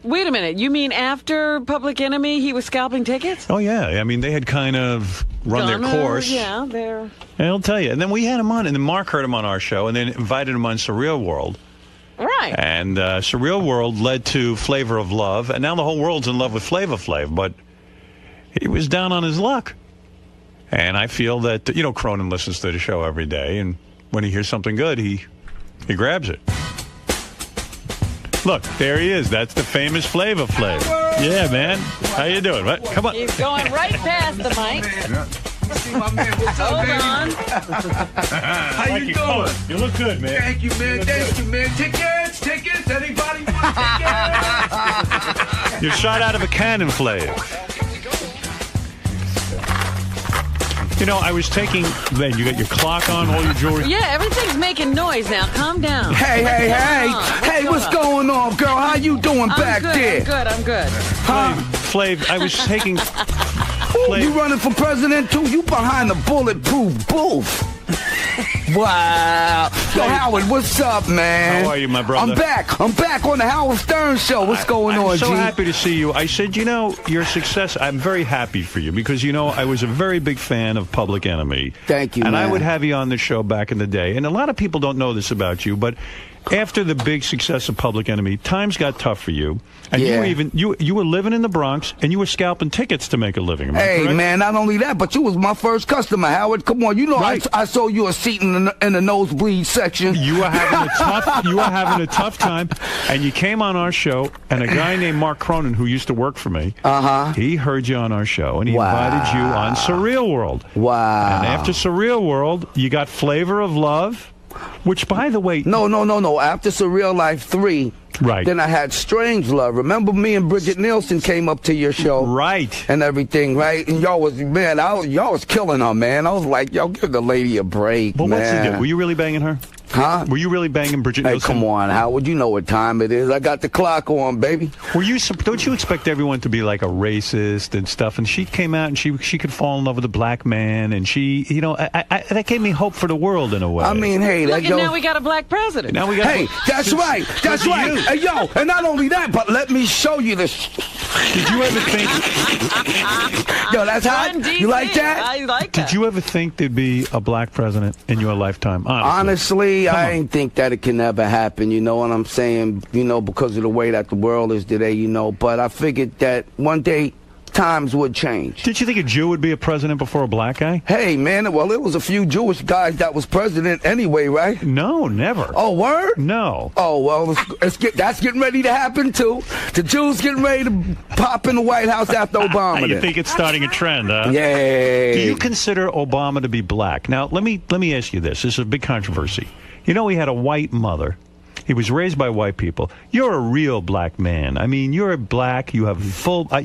Wait a minute. You mean after Public Enemy, he was scalping tickets? Oh, yeah. I mean, they had kind of run their course. Yeah, they're... And I'll tell you. And then we had him on, and then Mark heard him on our show, and then invited him on Surreal World. Right. And Surreal World led to Flavor of Love, and now the whole world's in love with Flavor Flav, but he was down on his luck. And I feel that, Cronin listens to the show every day, and when he hears something good, he grabs it. Look, there he is. That's the famous Flavor Flav. Yeah, man. How you doing? What? Come on. He's going right past the mic. Hold on. How you doing? You look good, man. Thank you, man. Thank you, man. Tickets. Anybody want tickets? You're shot out of a cannon, Flav. I was taking... Then you got your clock on, all your jewelry. Yeah, everything's making noise now. Calm down. Hey, what's going on, girl? How you doing back there? I'm good. Huh? Flav, I was taking... Ooh, you running for president, too? You behind the bulletproof booth. Wow. Yo, Howard, what's up, man? How are you, my brother? I'm back on the Howard Stern show. What's going on, I'm so G? happy to see you. I said, your success, I'm very happy for you because, I was a very big fan of Public Enemy. Thank you, and man. I would have you on the show back in the day. And a lot of people don't know this about you, but after the big success of Public Enemy, times got tough for you. And you were living in the Bronx, and you were scalping tickets to make a living. Am I correct? Man, not only that, but you was my first customer, Howard. Come on, Right. I sold you a seat in the nosebleed section. You were having a tough time, and you came on our show, and a guy named Mark Cronin, who used to work for me, he heard you on our show, and he invited you on Surreal World. Wow. And after Surreal World, you got Flavor of Love, which, by the way... No. After Surreal Life 3... Right. Then I had Strange Love. Remember me and Bridget Nielsen came up to your show? Right. And everything, right? And y'all was killing her, man. I was like, yo, give the lady a break, But man. what's the deal? Were you really banging her? Huh? Were you really banging Bridget Hey, Nielsen? come on, Howard. You know what time it is. I got the clock on, baby. Don't you expect everyone to be like a racist and stuff? And she came out and she could fall in love with a black man, and she, that gave me hope for the world in a way. I mean, hey, Look, and now we got a black president. Now we got. Hey, that's right. That's right. Hey, yo, and not only that, but let me show you this. Did you ever think? Yo, that's hot. You like that? I like that. Did you ever think there'd be a black president in your lifetime? Honestly, I ain't think that it can ever happen, you know what I'm saying? Because of the way that the world is today, but I figured that one day times would change. Did you think a Jew would be a president before a black guy? Hey, man, well, it was a few Jewish guys that was president anyway, right? No, never. Oh, word? No. Oh, well, that's getting ready to happen, too. The Jews getting ready to pop in the White House after Obama. You think it's starting a trend, huh? Yay. Do you consider Obama to be black? Now, let me ask you this. This is a big controversy. He had a white mother. He was raised by white people. You're a real black man. I mean, you're black. You have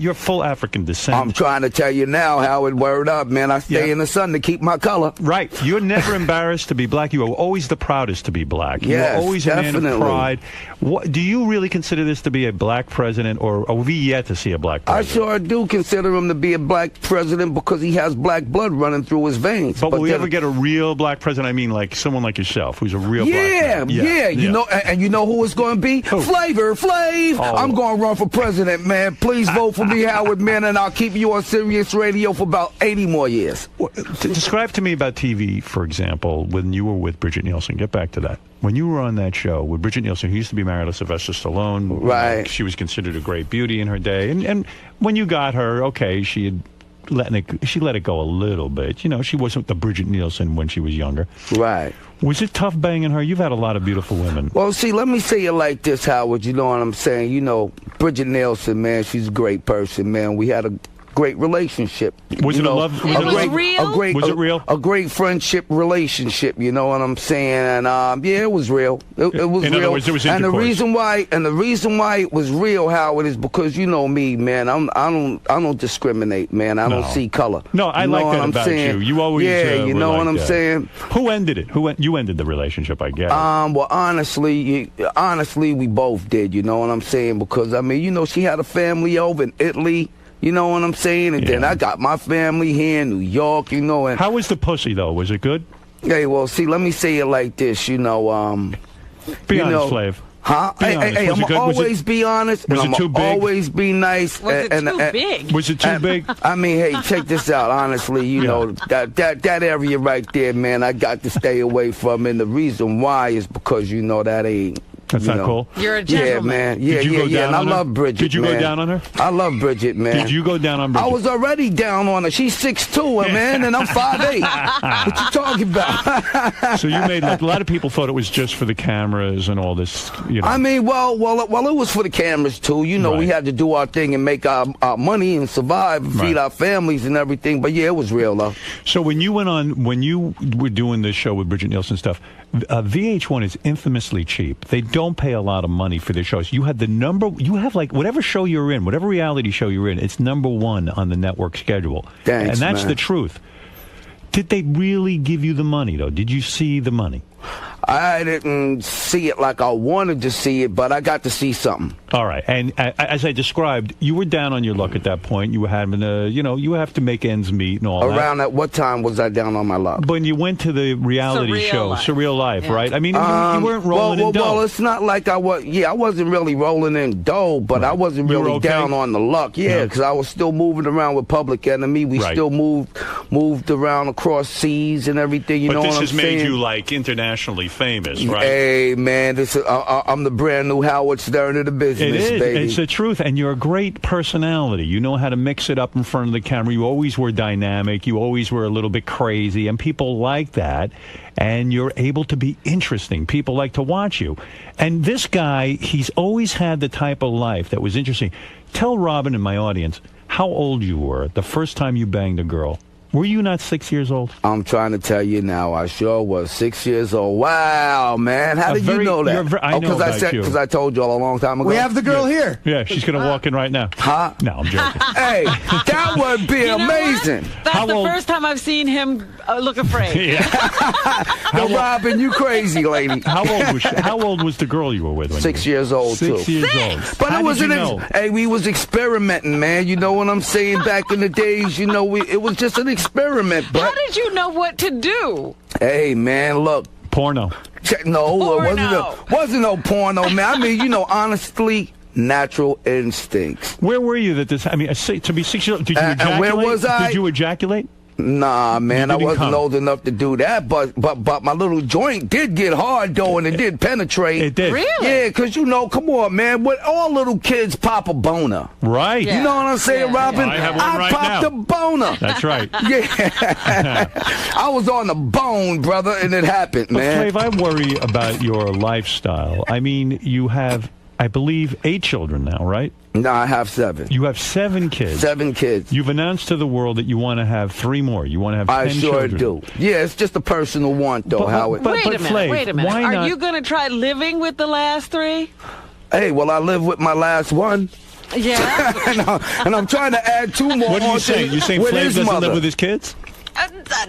you're full African descent. I'm trying to tell you now how it word up, man. I stay in the sun to keep my color. Right. You're never embarrassed to be black. You are always the proudest to be black. Yes, you're always a man definitely. of pride. What, do you really consider this to be a black president, or are we yet to see a black president? I sure do consider him to be a black president because he has black blood running through his veins. But will we ever get a real black president? I mean, like someone like yourself, who's a real black man. Yeah. You know, and you know who it's going to be? Flavor Flav. Oh. I'm going to run for president, man. Please vote for me, Howard, man, and I'll keep you on Sirius Radio for about 80 more years. Describe to me about TV, for example, when you were with Bridget Nielsen. Get back to that. When you were on that show with Bridget Nielsen, who used to be married to Sylvester Stallone. Right. She was considered a great beauty in her day. And when you got her, okay, she let it go a little bit. You know, she wasn't the Bridget Nielsen when she was younger. Right. Was it tough banging her? You've had a lot of beautiful women. Well, see, let me say it like this, Howard. You know what I'm saying? You know, Bridget Nielsen, man, she's a great person, man. We had a great relationship. Was it a love? Was it real? Was it real? A great friendship relationship. You know what I'm saying? And yeah, it was real. It was in real. Other words, there was and the intercourse. reason why it was real, Howard, is because you know me, man. I don't discriminate, man. I don't see color. No, I like that about you. You always you know were what like I'm that. saying. Who ended it? You ended the relationship, I guess. Well, honestly, we both did. You know what I'm saying? Because I mean, you know, she had a family over in Italy. You know what I'm saying? And then I got my family here in New York, you know. And how was the pussy, though? Was it good? Hey, well, see, let me say it like this, you know. Be honest, Flav. Huh? Hey, I'm gonna always be honest, and I'm gonna always be nice. Was it too big? Was it too big? I mean, hey, check this out. Honestly, you know, that area right there, man, I got to stay away from. And the reason why is because, you know, that ain't. That's not cool. You're a gentleman. Yeah, man. Yeah, Did you go down and I on her? love Bridget. Did you go man. down on her? I love Bridget, man. Did you go down on Bridget? I was already down on her. She's 6'2", man, and I'm 5'8". What you talking about? So you made a lot of people thought it was just for the cameras and all this. You know. I mean, well, it was for the cameras too. You know, we had to do our thing and make our money and survive, and feed our families and everything. But yeah, it was real though. So when you were doing this show with Bridget Nielsen stuff, VH1 is infamously cheap. They don't pay a lot of money for their shows. You have like whatever show you're in, whatever reality show you're in, it's #1 on the network schedule. Thanks, and that's man. the truth. Did they really give you the money, though? Did you see the money? I didn't see it like I wanted to see it, but I got to see something. All right. And as I described, you were down on your luck at that point. You were having you have to make ends meet and all that. Around at what time was I down on my luck? When you went to the reality show, Surreal Life, right? I mean, you weren't rolling in dough. Well, it's not like I was. Yeah, I wasn't really rolling in dough, but I wasn't really down on the luck. Yeah, because I was still moving around with Public Enemy. We still moved around across seas and everything. You know what I'm saying? But this has made you like internationally famous, right? Hey, man, I'm the brand new Howard Stern of the business, it is. baby. It's the truth, and you're a great personality. You know how to mix it up in front of the camera. You always were dynamic. You always were a little bit crazy, and people like that. And you're able to be interesting. People like to watch you. And this guy, he's always had the type of life that was interesting. Tell Robin and my audience how old you were the first time you banged a girl. Were you not 6 years old? I'm trying to tell you now. I sure was 6 years old. Wow, man. How did you know that? I know about you. Because I told you all a long time ago. We have the girl here. Yeah, she's going to walk in right now. Huh? No, I'm joking. Hey, that would be amazing. That's the first time I've seen him look afraid. Now, Robin, you crazy lady. How old was she? How old was the girl you were with? When 6 years old, too. 6 years old. But how it was did you know? Hey, we was experimenting, man. You know what I'm saying? Back in the days, you know, it was just an experiment. But how did you know what to do? Hey, man, look. Porno. No, it wasn't no porno, man. I mean, you know, honestly, natural instincts. Where were you that this? I mean, to be 6 years old, did you ejaculate? And where was I? Did you ejaculate? Nah, man, I wasn't old enough to do that, but my little joint did get hard, though, and it did penetrate. It did. Really? Yeah, because, you know, come on, man, what all little kids pop a boner. Right. You know what I'm saying, Robin? I have one right popped now. a boner. That's right. Yeah. I was on the bone, brother, and it happened, man. Flav, I worry about your lifestyle. I mean, you have I believe, 8 children now, right? No, I have 7. You have 7 kids. 7 kids. You've announced to the world that you want to have 3 more. You want to have 10 I sure children. do. Yeah, it's just a personal want, though, Howard. Wait a minute. Flav, Wait a minute. why Are not- you going to try living with the last 3? Hey, well, I live with my last one. Yeah. and I'm trying to add 2 more. What are you saying? You saying with Flav his doesn't mother. live with his kids?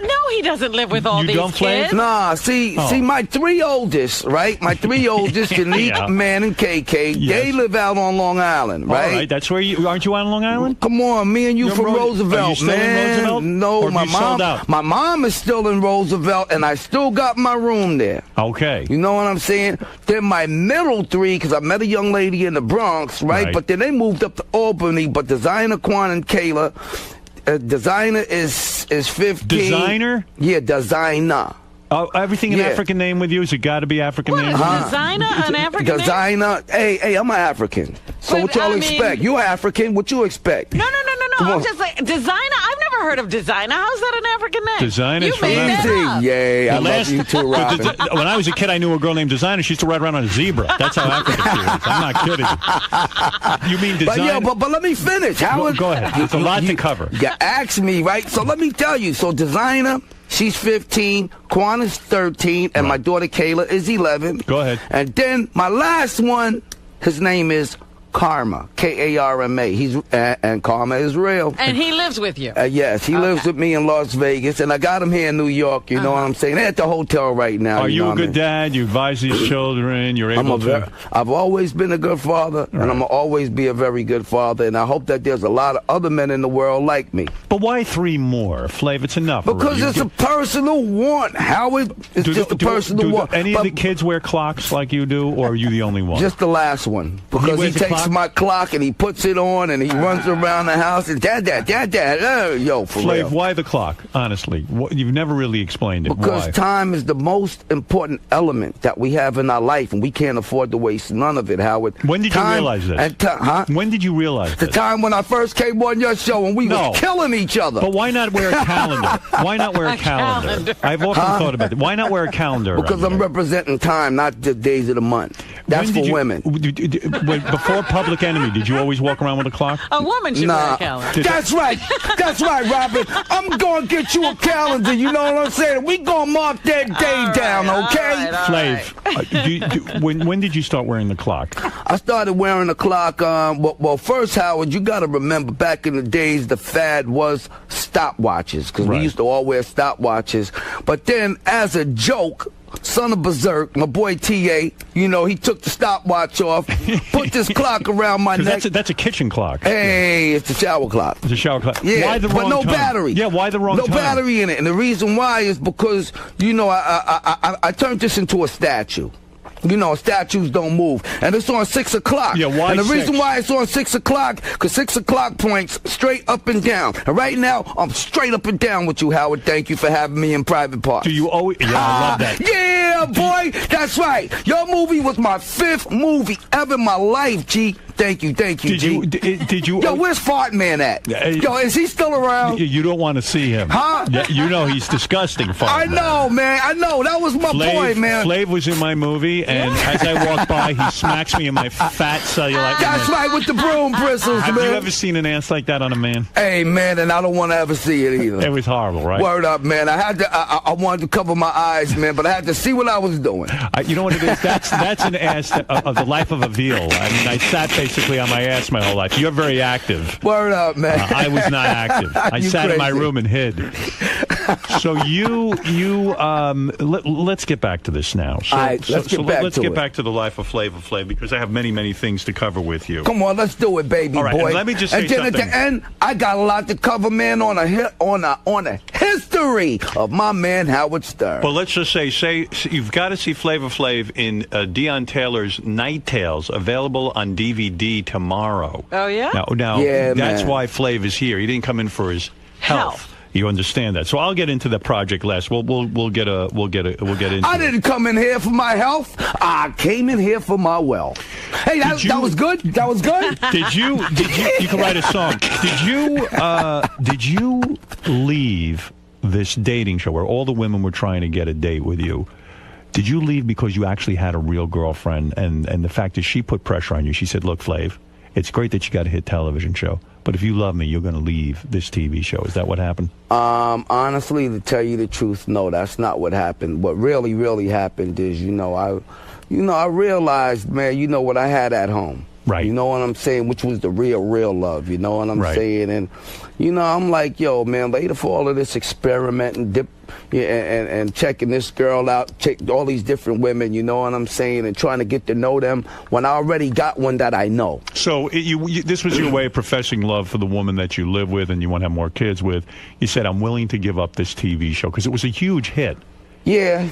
No, he doesn't live with all You these don't, Flav? kids. Nah, see, my 3 oldest, right? My 3 oldest, Janique, Yeah. Man, and KK, Yes. they live out on Long Island, right? All right, that's where you aren't you on Long Island? Come on, me and you You're from in Roosevelt, Are you still man. in Roosevelt? No, Or my you sold mom. out? My mom is still in Roosevelt, and I still got my room there. Okay. You know what I'm saying? Then my middle 3, because I met a young lady in the Bronx, right? Right. But then they moved up to Albany. But Designer, Quan, and Kayla, Designer is 15. Designer? Yeah, Designer. Oh, everything an Yeah. African name with you? Has it got to be African What name? is Designer an African name? Designer. Hey, I'm an African. So But, what y'all I mean- expect? You African. What you expect? No. Come I'm on. just like, Designer? I've never heard of Designer. How's that an African name? Designer You is from made that Easy. up. Yay. I The love last- you too, Robin. When I was a kid, I knew a girl named Designer. She used to ride around on a zebra. That's how African she is. I'm not kidding. You mean But Designer? yeah, but let me finish. Howard, Go ahead. It's a lot to cover. You asked me, right? So let me tell you. So Designer, she's 15, Quan is 13, and my daughter Kayla is 11. Go ahead. And then my last one, his name is Karma, Karma. He's and Karma is real. And he lives with you. Yes, he lives with me in Las Vegas, and I got him here in New York. You know what I'm saying? They're at the hotel right now. Are you know a what I good mean? dad? You advise these children. You're able to. I've always been a good father, and I'm gonna always be a very good father. And I hope that there's a lot of other men in the world like me. But why 3 more, Flav? It's enough. Because already. it's a personal want, Howard. It's just a personal want. Any But of the kids wear clocks like you do, or are you the only one? just the last one, because he wears a takes clock? my clock and he puts it on and he runs around the house and dad, yo, for Flav, real. why the clock? Honestly, you've never really explained it. Because why? time is the most important element that we have in our life, and we can't afford to waste none of it, Howard. When did you Time realize this? and When did you realize The this? time when I first came on your show and we No. was killing each other. But why not wear a calendar? Why not wear a calendar? I've often thought about it. Why not wear a calendar? Because I'm representing time, not the days of the month. That's for women. Before Public Enemy, did you always walk around with a clock? A woman should wear Nah, a calendar. that's right. That's right, Robin. I'm going to get you a calendar. You know what I'm saying? We going to mark that day down, okay? Flav, when did you start wearing the clock? I started wearing the clock. Well, first, Howard, you got to remember back in the days, the fad was stopwatches because we used to all wear stopwatches. But then, as a joke, son of Berserk, my boy T.A., you know, he took the stopwatch off, put this clock around my 'Cause neck. that's a kitchen clock. Hey, it's a shower clock. It's a shower clock. Yeah, Why the but wrong no time? battery. Yeah, why the wrong no time? battery in it. And the reason why is because, you know, I turned this into a statue. You know, statues don't move. And it's on 6 o'clock. Yeah, why And the 6? reason why it's on 6 o'clock, because 6 o'clock points straight up and down. And right now, I'm straight up and down with you, Howard. Thank you for having me in private parts. Do you always... Yeah, I love that. Yeah, boy. That's right. Your movie was my 5th movie ever in my life, G. Thank you, G. Did you... Yo, where's Fart Man at? Yo, is he still around? You don't want to see him. Huh? Yeah, you know he's disgusting. I know, man. I know. That was my boy, man. Flav was in my movie, and as I walk by, he smacks me in my fat cellulite. That's right, with the broom bristles, Have man. you ever seen an ass like that on a man? Hey, man, and I don't want to ever see it either. It was horrible, right? Word up, man. I had to. I wanted to cover my eyes, man, but I had to see what I was doing. You know what it is? That's an ass of the life of a veal. I mean, I sat basically on my ass my whole life. You're very active. Word up, man. I was not active. I You sat in my crazy. room and hid. So let's get back to this now. So, All right, let's get back let's to get it. back to the life of Flavor Flav because I have many things to cover with you. Come on, let's do it, baby All right, boy. and let me just say and then something. at the end, I got a lot to cover, man, on a history of my man Howard Stern. Well, let's just say you've got to see Flavor Flav in Deion Taylor's Night Tales, available on DVD tomorrow. Oh, yeah? Yeah, that's man. why Flav is here. He didn't come in for his health. You understand that? So I'll get into the project last. We'll get into. I didn't come in here for my health. I came in here for my wealth. Hey, that was good. That was good. Did you? You can write a song. Did you leave this dating show where all the women were trying to get a date with you? Did you leave because you actually had a real girlfriend, and the fact is she put pressure on you? She said, look, Flav, it's great that you got a hit television show, but if you love me, you're going to leave this TV show. Is that what happened? Honestly, to tell you the truth, no, that's not what happened. What really, really happened is, I realized, man, what I had at home. Right. You know what I'm saying? Which was the real love. You know what I'm saying? And, I'm like, yo, man, later for all of this experimenting, and checking this girl out, check all these different women, you know what I'm saying, and trying to get to know them when I already got one that I know. So this was your way of professing love for the woman that you live with and you want to have more kids with. You said, I'm willing to give up this TV show because it was a huge hit. Yeah,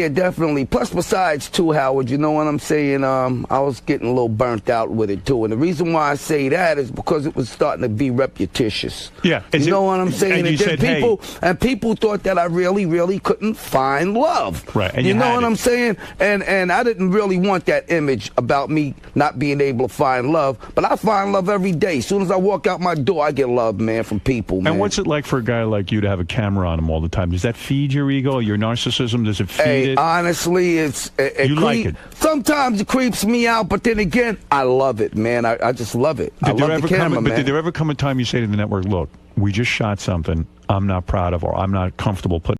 definitely. Plus, besides, too, Howard, you know what I'm saying? I was getting a little burnt out with it, too. And the reason why I say that is because it was starting to be repetitious. Yeah. You know what I'm saying? And you said, people thought that I really, really couldn't find love. Right. And you know what I'm saying? And I didn't really want that image about me not being able to find love. But I find love every day. As soon as I walk out my door, I get love, man, from people, man. And what's it like for a guy like you to have a camera on him all the time? Does that feed your ego, your narcissism? Does it feed it? Honestly, you like it. Sometimes it creeps me out, but then again, I love it, man. I just love it. I love the camera, man. But did there ever come a time you say to the network, look, we just shot something I'm not proud of or I'm not comfortable putting